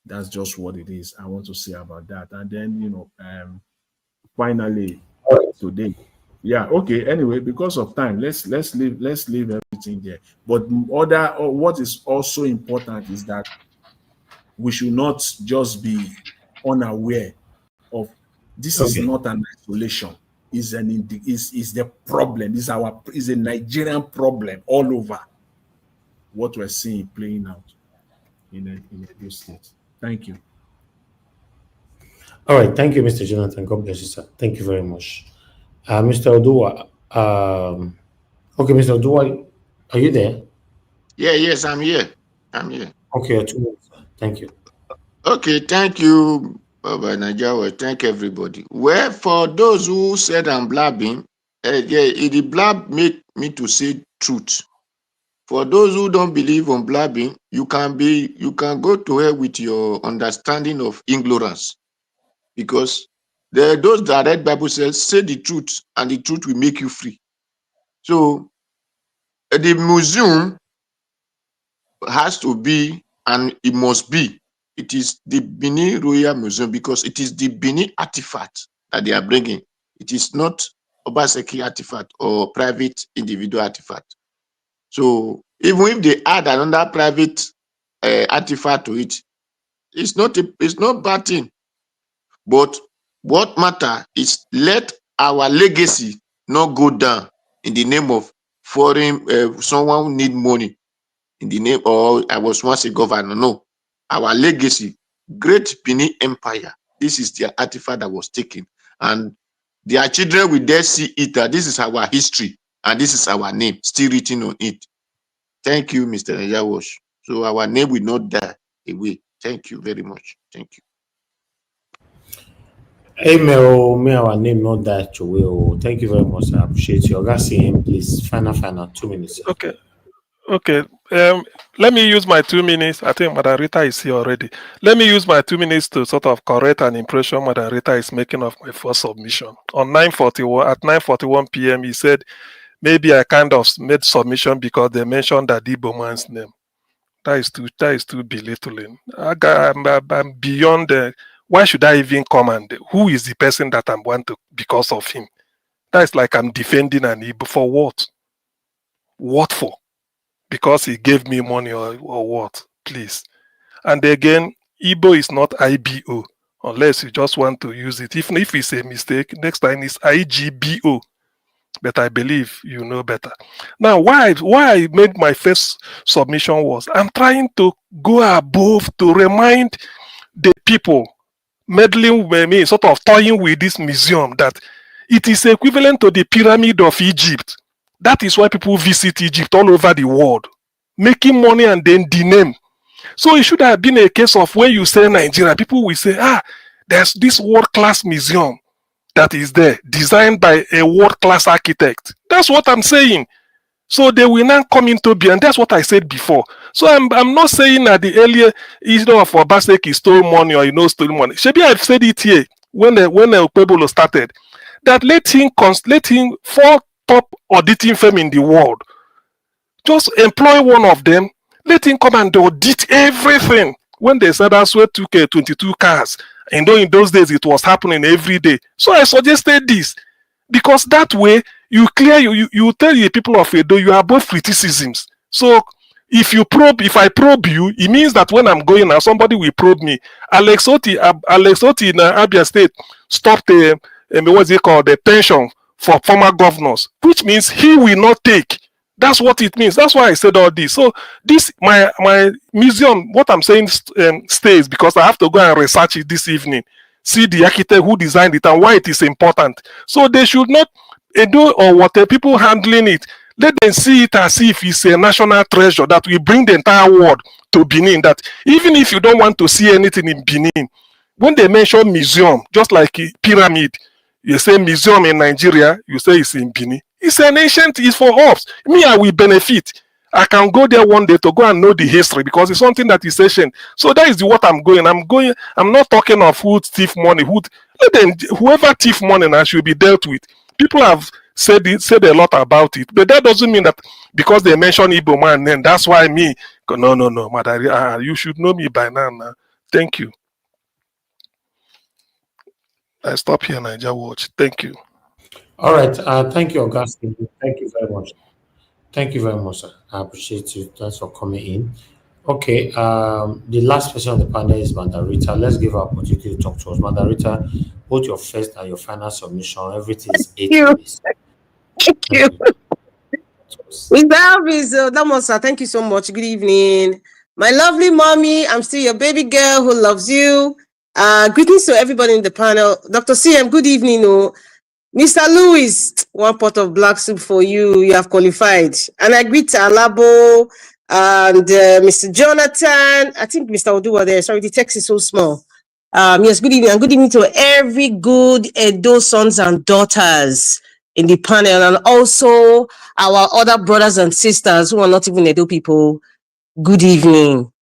S3: That's just what it is. I want to say about that. And then finally today. Yeah, okay. Anyway, because of time, let's leave everything there. But what is also important is that we should not just be unaware of this. Is not an isolation. Is the problem. Is a Nigerian problem all over. What we're seeing playing out in a state. Thank you.
S9: All right. Thank you, Mr. Jonathan. God bless you, sir. Thank you very much. Mr. Odua. Okay, Mr. Odua, are you there?
S6: Yeah, yes, I'm here.
S9: Okay, 2 minutes. Thank you.
S6: Okay, thank you, Baba Najawa. Thank everybody. Well, for those who said I'm blabbing, the blab make me to say truth. For those who don't believe on blabbing, you can go to hell with your understanding of ignorance, because there are those that read Bible says, say the truth, and the truth will make you free. So the museum has to be, and it must be. It is the Benin Royal Museum, because it is the Benin artifact that they are bringing. It is not Obaseki artifact or private individual artifact. So even if they add another private artifact to it, it's not bad thing. But what matter is, let our legacy not go down in the name of foreign someone who need money, in the name, or I was once a governor. No, our legacy, great Benin Empire. This is the artifact that was taken, and their children will there see it, that this is our history and this is our name still written on it. Thank you, Mr. Yawosh. So our name will not die away. Thank you very much. Thank you.
S9: Hey, may our name not that way. Thank you very much. I appreciate you. Augustine, please. Final, 2 minutes.
S7: Okay. Let me use my 2 minutes. I think Madam Rita is here already. Let me use my 2 minutes to sort of correct an impression Madam Rita is making of my first submission. On 9:41 p.m., he said, maybe I kind of made submission because they mentioned that Igbo man's name. That is too belittling. I'm beyond the. Why should I even come and who is the person that I'm want to because of him? That is like I'm defending an Igbo for what? What for? Because he gave me money or what? Please. And again, Igbo is not IBO unless you just want to use it. Even if it's a mistake, next time it's IGBO. But I believe you know better. Now, why I made my first submission was I'm trying to go above to remind the people meddling with me, sort of toying with this museum, that it is equivalent to the pyramid of Egypt. That is why people visit Egypt all over the world, making money and then the name. So it should have been a case of when you say Nigeria, people will say, there's this world-class museum that is there, designed by a world-class architect. That's what I'm saying. So they will now come into being, and that's what I said before. So I'm not saying that the earlier issue of Obaseki stole money or stole money. Maybe I've said it here when Okpebholo started, that let him 4 top auditing firm in the world, just employ one of them, let him come and audit everything. When they said that's where 22 cars, and in those days it was happening every day. So I suggested this, because that way you tell the people of Edo you are above criticisms. So if I probe you, it means that when I'm going now, somebody will probe me. Alex Oti in Abia State stopped the pension for former governors, which means he will not take. That's what it means. That's why I said all this. So this, my museum, what I'm saying stays, because I have to go and research it this evening. see the architect who designed it and why it is important. So they should not do or whatever people handling it. Let them see it as if it's a national treasure that will bring the entire world to Benin. That even if you don't want to see anything in Benin, when they mention museum, just like a pyramid, you say museum in Nigeria, you say it's in Benin. It's an ancient, it's for us. Me, I will benefit. I can go there one day to go and know the history because it's something that is ancient. So that is what I'm going. I'm not talking of who thief money. Let them, whoever thief money now should be dealt with. People have said a lot about it, but that doesn't mean that because they mention Igbo man, then that's why me. No, Madari, you should know me by now. Thank you. I stop here, Niger Watch. Thank you.
S9: All right. Thank you, Augustine. Thank you very much. Thank you very much, sir. I appreciate you. Thanks for coming in. Okay. The last person on the panel is Mandarita. Let's give her opportunity to talk to us. Mandarita, both your first and your final submission. Everything is 8 minutes.
S5: Thank you. With that, thank you so much. Good evening. My lovely mommy, I'm still your baby girl who loves you. Greetings to everybody in the panel. Dr. CM, good evening. Mr. Lewis, one pot of black soup for you. You have qualified. And I greet Alabo and Mr. Jonathan. I think Mr. Odu were there. Sorry, the text is so small. Yes, good evening. And good evening to every good Edo sons and daughters in the panel, and also our other brothers and sisters who are not even Edo people. Good evening.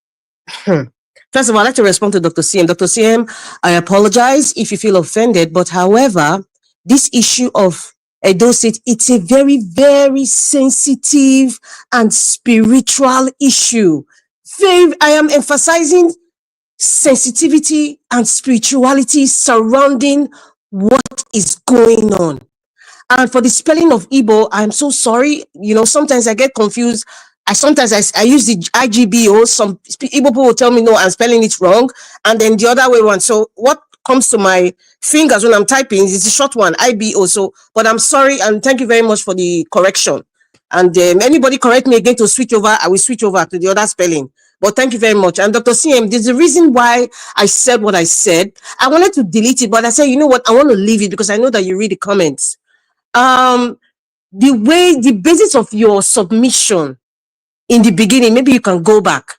S5: First of all, I'd like to respond to Dr. CM. Dr. CM, I apologize if you feel offended, but however, this issue of Edo State, it's a very, very sensitive and spiritual issue. I am emphasizing sensitivity and spirituality surrounding what is going on. And for the spelling of Igbo, I'm so sorry. Sometimes I get confused. I use the IGBO. Some Igbo people will tell me, no, I'm spelling it wrong. And then the other way around. So what comes to my fingers when I'm typing is the short one, IBO. So, but I'm sorry. And thank you very much for the correction. And anybody correct me again to switch over, I will switch over to the other spelling. But thank you very much. And Dr. CM, there's a reason why I said what I said. I wanted to delete it, but I said, you know what? I want to leave it because I know that you read the comments. The basis of your submission in the beginning, maybe you can go back.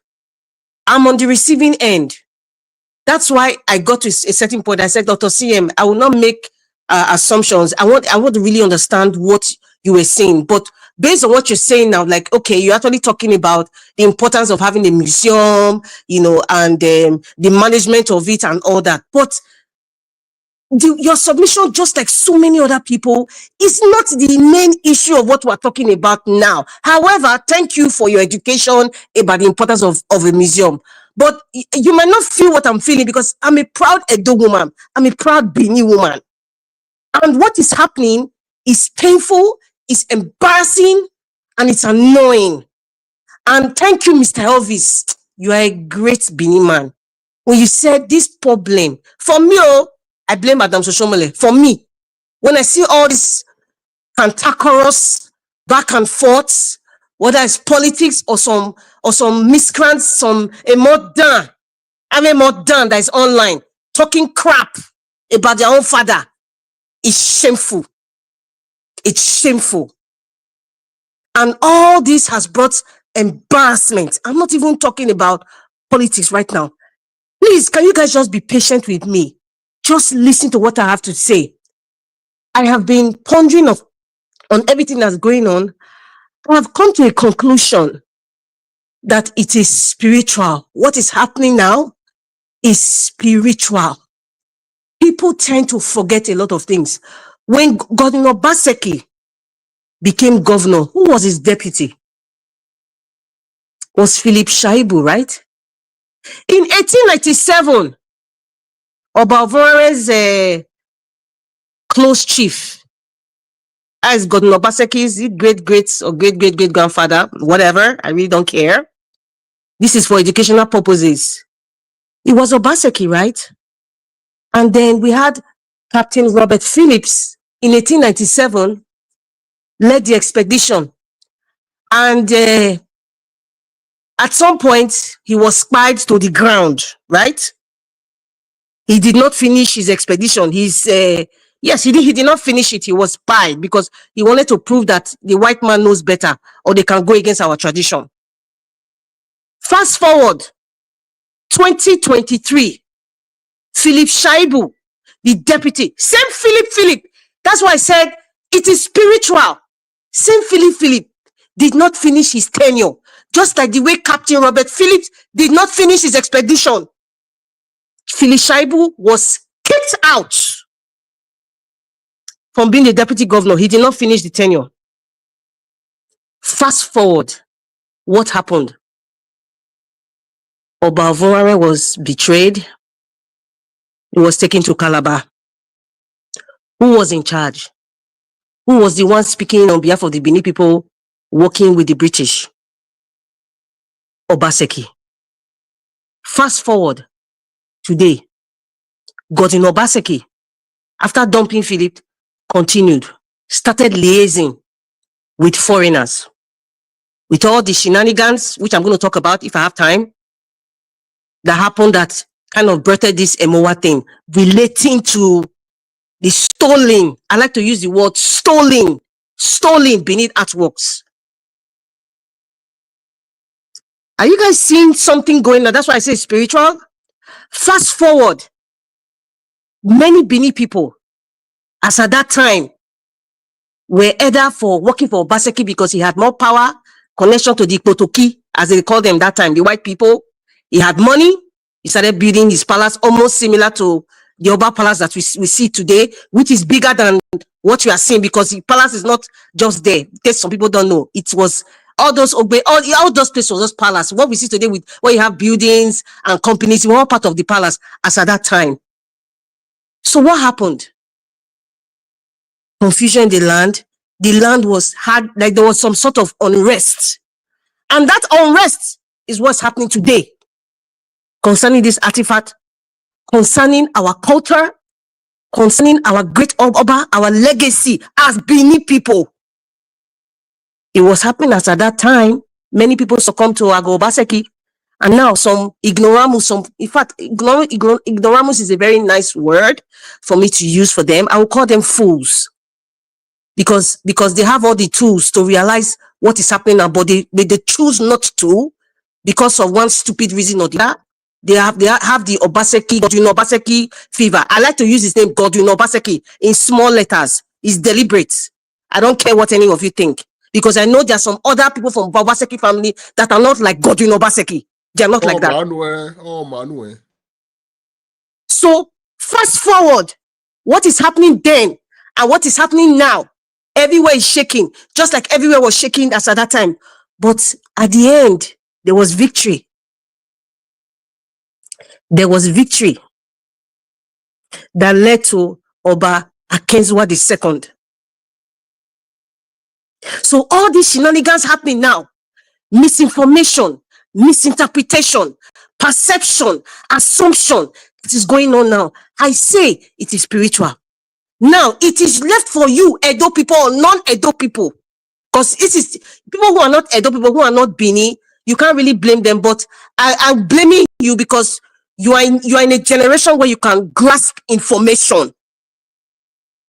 S5: I'm on the receiving end. That's why I got to a certain point. I said, Dr. CM, I will not make assumptions. I want to really understand what you were saying. But based on what you're saying now, like, okay, you're actually talking about the importance of having a museum, and the management of it and all that. But your submission, just like so many other people, is not the main issue of what we're talking about now. However, thank you for your education about the importance of a museum. But you might not feel what I'm feeling because I'm a proud Edo woman. I'm a proud Benin woman. And what is happening is painful, it's embarrassing, and it's annoying. And thank you, Mr. Elvis. You are a great Benin man. When you said this problem, for me, I blame Madam Soshomole. For me, when I see all this cantankerous back and forth, whether it's politics or some miscreants, a modern that is online talking crap about their own father, it's shameful. It's shameful. And all this has brought embarrassment. I'm not even talking about politics right now. Please, can you guys just be patient with me? Just listen to what I have to say. I have been pondering on everything that's going on. I have come to a conclusion that it is spiritual. What is happening now is spiritual. People tend to forget a lot of things. When Governor Obaseki became governor, who was his deputy? Was Philip Shaibu, right? In 1897, Obavore's close chief, as Governor Obaseki's great or great grandfather, whatever, I really don't care. This is for educational purposes. It was Obaseki, right? And then we had Captain Robert Phillips in 1897 led the expedition. And at some point, he was spied to the ground, right? He did not finish his expedition. Yes, he did not finish it. He was spied because he wanted to prove that the white man knows better or they can go against our tradition. Fast forward, 2023, Philip Shaibu, the deputy, same Philip. That's why I said it is spiritual. Same Philip did not finish his tenure. Just like the way Captain Robert Phillips did not finish his expedition. Philip Shaibu was kicked out from being the deputy governor. He did not finish the tenure. Fast forward, what happened? Obaseki was betrayed. He was taken to Calabar. Who was in charge? Who was the one speaking on behalf of the Benin people working with the British? Obaseki. Fast forward today, Godwin Obaseki, after dumping Philip, continued, started liaising with foreigners, with all the shenanigans, which I'm going to talk about if I have time, that happened that kind of birthed this Mowaa thing, relating to the stolen, I like to use the word stolen Benin artworks. Are you guys seeing something going on? That's why I say spiritual. Fast forward, many Benin people, as at that time, were either for working for Obaseki because he had more power, connection to the Potoki, as they called them that time, the white people. He had money. He started building his palace almost similar to the Oba Palace that we see today, which is bigger than what you are seeing, because the palace is not just there. In case some people don't know, it was all those all those places was just palace. What we see today with where you have buildings and companies, were all part of the palace as at that time. So what happened? Confusion in the land. The land was hard, like there was some sort of unrest. And that unrest is what's happening today concerning this artifact, concerning our culture, concerning our great Oba, our legacy as Benin people. It was happening as at that time, many people succumbed to Obaseki, and now some ignoramus, in fact, ignoramus is a very nice word for me to use for them. I will call them fools. Because they have all the tools to realize what is happening now, but they choose not to because of one stupid reason or the other. They have the Godwin Obaseki fever. I like to use his name, Godwin Obaseki, in small letters. It's deliberate. I don't care what any of you think, because I know there are some other people from Obaseki family that are not like Godwin Obaseki. They are not like that.
S15: Manuel.
S5: So fast forward, what is happening then and what is happening now? Everywhere is shaking, just like everywhere was shaking as at that time. But at the end, there was victory. There was victory that led to Oba Akenzua II. So all these shenanigans happening now, misinformation, misinterpretation, perception, assumption, it is going on now. I say it is spiritual. Now, it is left for you, Edo people or non-Edo people. Because it is people who are not Edo people, who are not Bini, you can't really blame them. But I'm blaming you because you are in a generation where you can grasp information.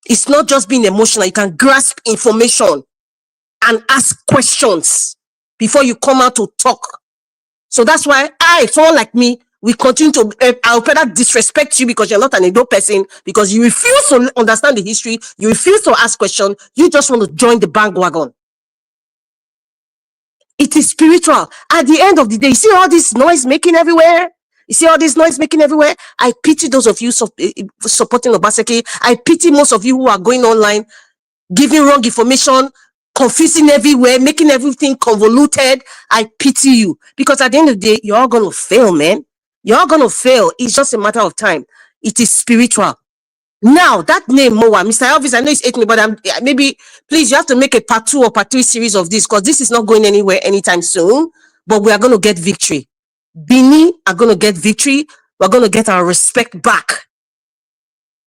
S5: It's not just being emotional. You can grasp information and ask questions before you come out to talk. So that's why someone like me, we continue to, I'll better disrespect you because you're not an Edo person, because you refuse to understand the history, you refuse to ask questions, you just want to join the bandwagon. It is spiritual. At the end of the day, you see all this noise making everywhere? I pity those of you supporting Obaseki. I pity most of you who are going online, giving wrong information, confusing everywhere, making everything convoluted. I pity you, because at the end of the day, you're all going to fail, man. You're all going to fail. It's just a matter of time. It is spiritual. Now, that name, Mowaa, Mr. Elvis, I know it's 8 minutes, but maybe, please, you have to make a part 2 or part 3 series of this, because this is not going anywhere anytime soon, but we are going to get victory. Benin are going to get victory. We're going to get our respect back.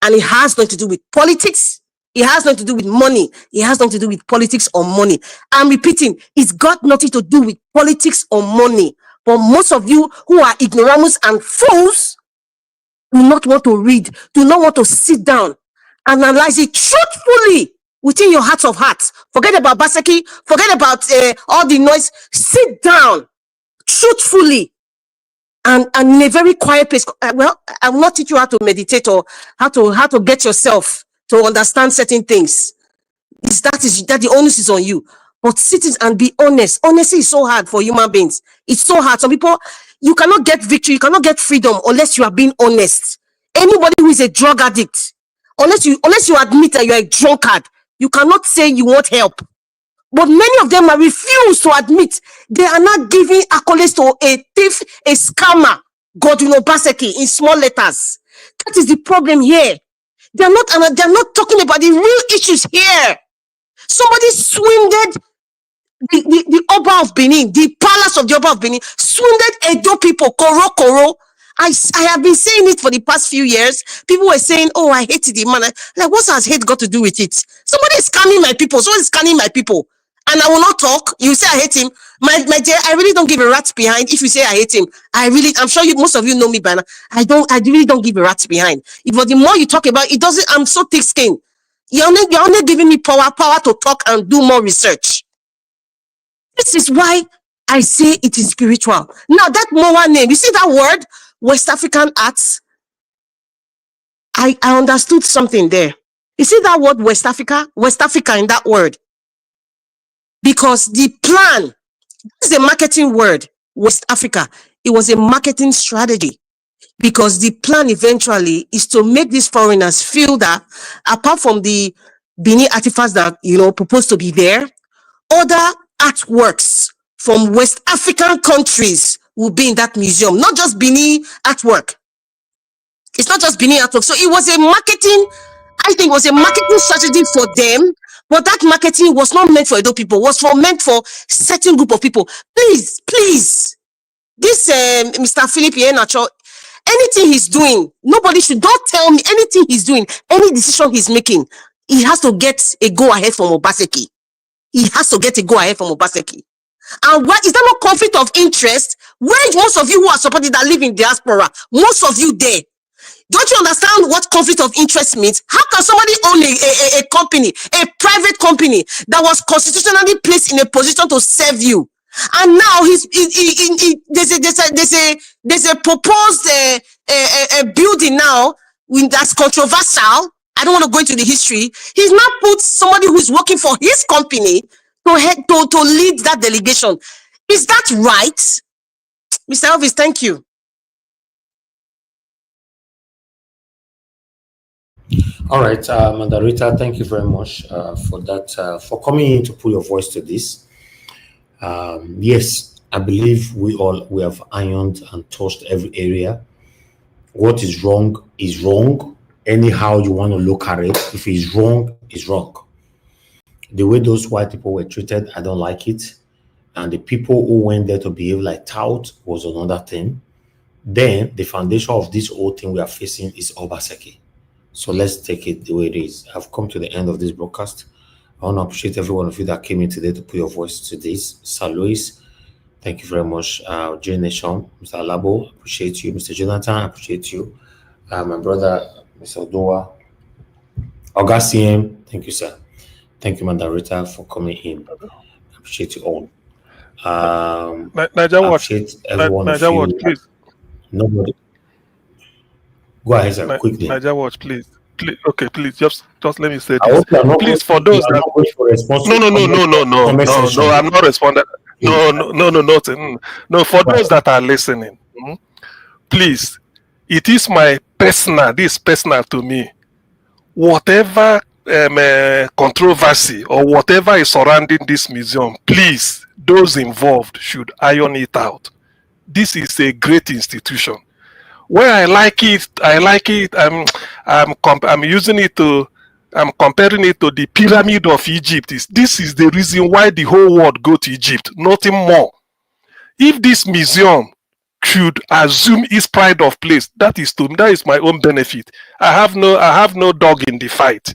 S5: And it has nothing to do with politics. It has nothing to do with money. It has nothing to do with politics or money. I'm repeating, it's got nothing to do with politics or money. But most of you who are ignoramus and fools do not want to read, do not want to sit down, analyze it truthfully within your heart of hearts. Forget about Obaseki, forget about all the noise. Sit down truthfully and in a very quiet place. Well, I will not teach you how to meditate or how to get yourself to understand certain things. That the onus is on you. But sit and be honest. Honesty is so hard for human beings. It's so hard. Some people, you cannot get victory, you cannot get freedom unless you are being honest. Anybody who is a drug addict, unless you admit that you are a drunkard, you cannot say you want help. But many of them are refused to admit they are not giving accolades to a thief, a scammer, Godwin Obaseki in small letters. That is the problem here. They're not talking about the real issues here. Somebody swindled the Oba of Benin, the palace of the Oba of Benin, swindled Edo people, Koro. I have been saying it for the past few years. People were saying, oh, I hate the man. Like, what has hate got to do with it? Somebody is scamming my people. Someone is scanning my people. And I will not talk. You say I hate him. My dear, I really don't give a rat's behind if you say I hate him. I'm sure most of you know me by now. I really don't give a rat's behind. But the more you talk about it, I'm so thick-skinned. You're only giving me power to talk and do more research. This is why I say it is spiritual. Now, that Mowaa name, you see that word, West African arts? I understood something there. You see that word, West Africa in that word? Because the plan, this is a marketing word, West Africa. It was a marketing strategy. Because the plan eventually is to make these foreigners feel that apart from the Benin artifacts that, proposed to be there, other artworks from West African countries will be in that museum, not just Benin artwork. It's not just Benin artwork. So it was a marketing strategy for them, but that marketing was not meant for Edo people, meant for certain group of people. Please, this Mr. Philip Yenacho, anything he's doing, don't tell me anything he's doing, any decision he's making, he has to get a go-ahead from Obaseki. He has to get a go-ahead from Obaseki. And why is there no conflict of interest? Where most of you who are supporting that live in diaspora, most of you there, don't you understand what conflict of interest means? How can somebody own a company, a private company that was constitutionally placed in a position to serve you? And now there's a proposed building now that's controversial. I don't want to go into the history. He's now put somebody who's working for his company to lead that delegation. Is that right? Mr. Elvis, thank you.
S9: All right, Mandarita, thank you very much for that, for coming in to put your voice to this. Yes, I believe we have ironed and touched every area. What is wrong is wrong. Anyhow you want to look at it, if it's wrong, it's wrong. The way those white people were treated, I don't like it. And the people who went there to behave like tout was another thing. Then the foundation of this whole thing we are facing is Obaseki. So let's take it the way it is. I've come to the end of this broadcast. I want to appreciate every one of you that came in today to put your voice to this. Sir Louis, thank you very much. J Nation, Mr. Alabo, appreciate you. Mr. Jonathan, appreciate you. My brother, Mr. Odoa. Augustine, thank you, sir. Thank you, Mandarita, for coming in. I appreciate you all. Appreciate every one of you.
S7: Please.
S9: Nobody. Go ahead, sir, quickly.
S7: Naija Watch, please. Okay, please, just let me say this. Please, for those that no, I'm not responding. No, nothing. No, for those that are listening, please, it is personal to me. Whatever controversy or whatever is surrounding this museum, please, those involved should iron it out. This is a great institution. Where I like it. I'm using it to. I'm comparing it to the pyramid of Egypt. This is the reason why the whole world go to Egypt. Nothing more. If this museum should assume its pride of place, that is my own benefit. I have no dog in the fight.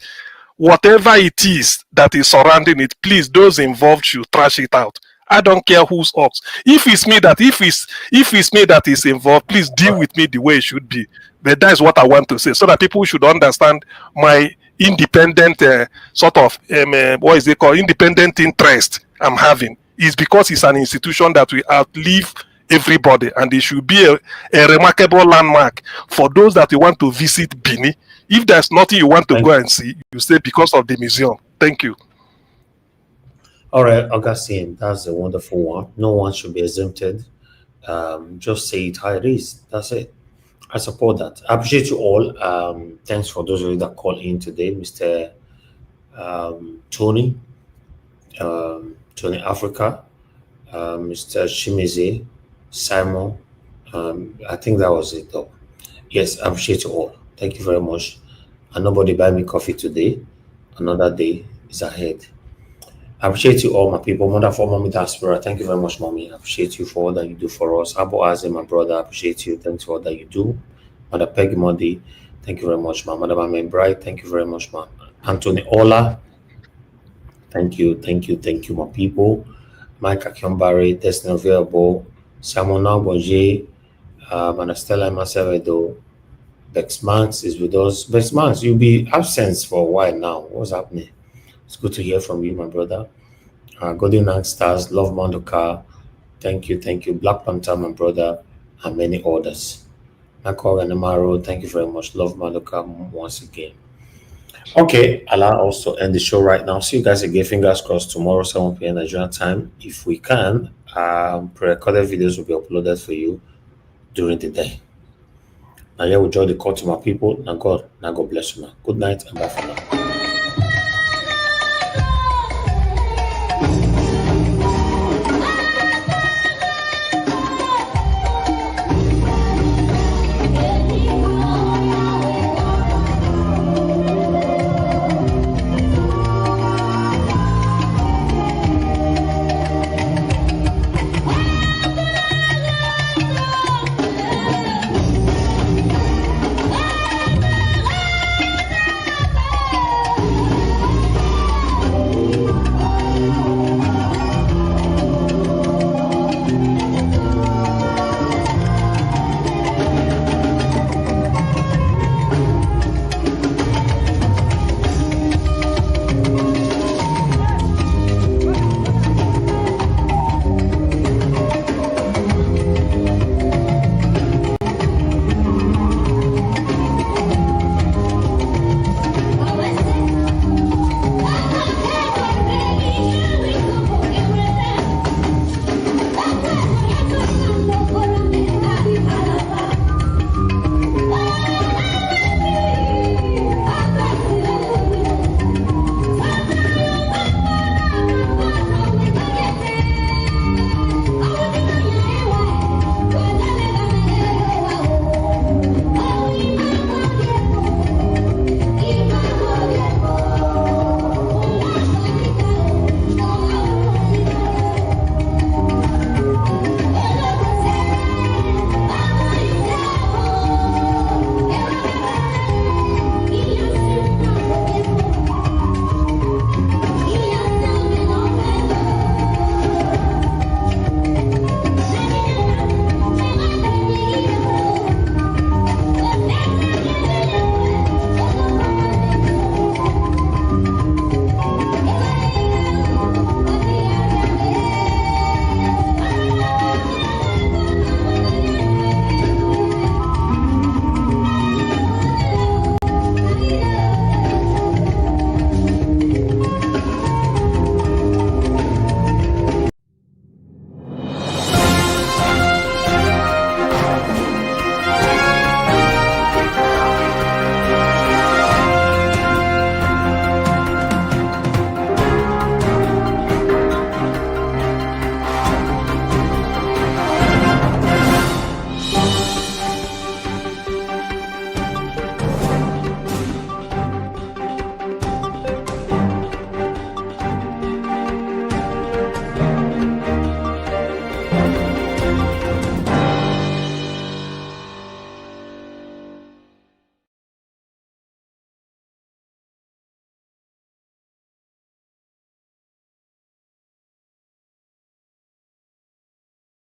S7: Whatever it is that is surrounding it, please, those involved should trash it out. I don't care who's ox. If it's me that is involved, please deal with me the way it should be. But that is what I want to say, so that people should understand my independent sort of what is it called, independent interest I'm having. Is because it's an institution that will outlive everybody, and it should be a remarkable landmark for those that you want to visit Benin. If there's nothing you want to go and see, you say because of the museum. Thank you.
S9: All right, Augustine, that's a wonderful one. No one should be exempted. Just say it how it is. That's it. I support that. I appreciate you all. Thanks for those of you that called in today, Mr. Tony, Tony Africa, Mr. Shimizi, Simon. I think that was it though. Yes, I appreciate you all. Thank you very much. And nobody buy me coffee today. Another day is ahead. I appreciate you all, my people. Mother for Mommy Diaspora. Thank you very much, Mommy. I appreciate you for all that you do for us. Abu Azim, my brother, I appreciate you. Thanks for all that you do. Mother Peggy Modi, thank you very much, ma'am. Mother Mama Bright, thank you very much, ma'am. Anthony Ola, thank you, my people. Mike Akyombari, Destiny Available, Simon Nabonje, Manastella Masevedo, Bex Manx is with us. Bex Manx, you'll be absent for a while now. What's happening? It's good to hear from you, my brother. Golden Night Stars, Love Mandoka, thank you. Black Panther, my brother, and many others. Nakor and Amaro, thank you very much. Love Mandoka once again. Okay, I'll also end the show right now. See you guys again. Fingers crossed tomorrow, 7 p.m. Nigerian time. If we can, pre-recorded videos will be uploaded for you during the day. Now, here we join the call to my people. Now God bless you, man. Good night and bye for now.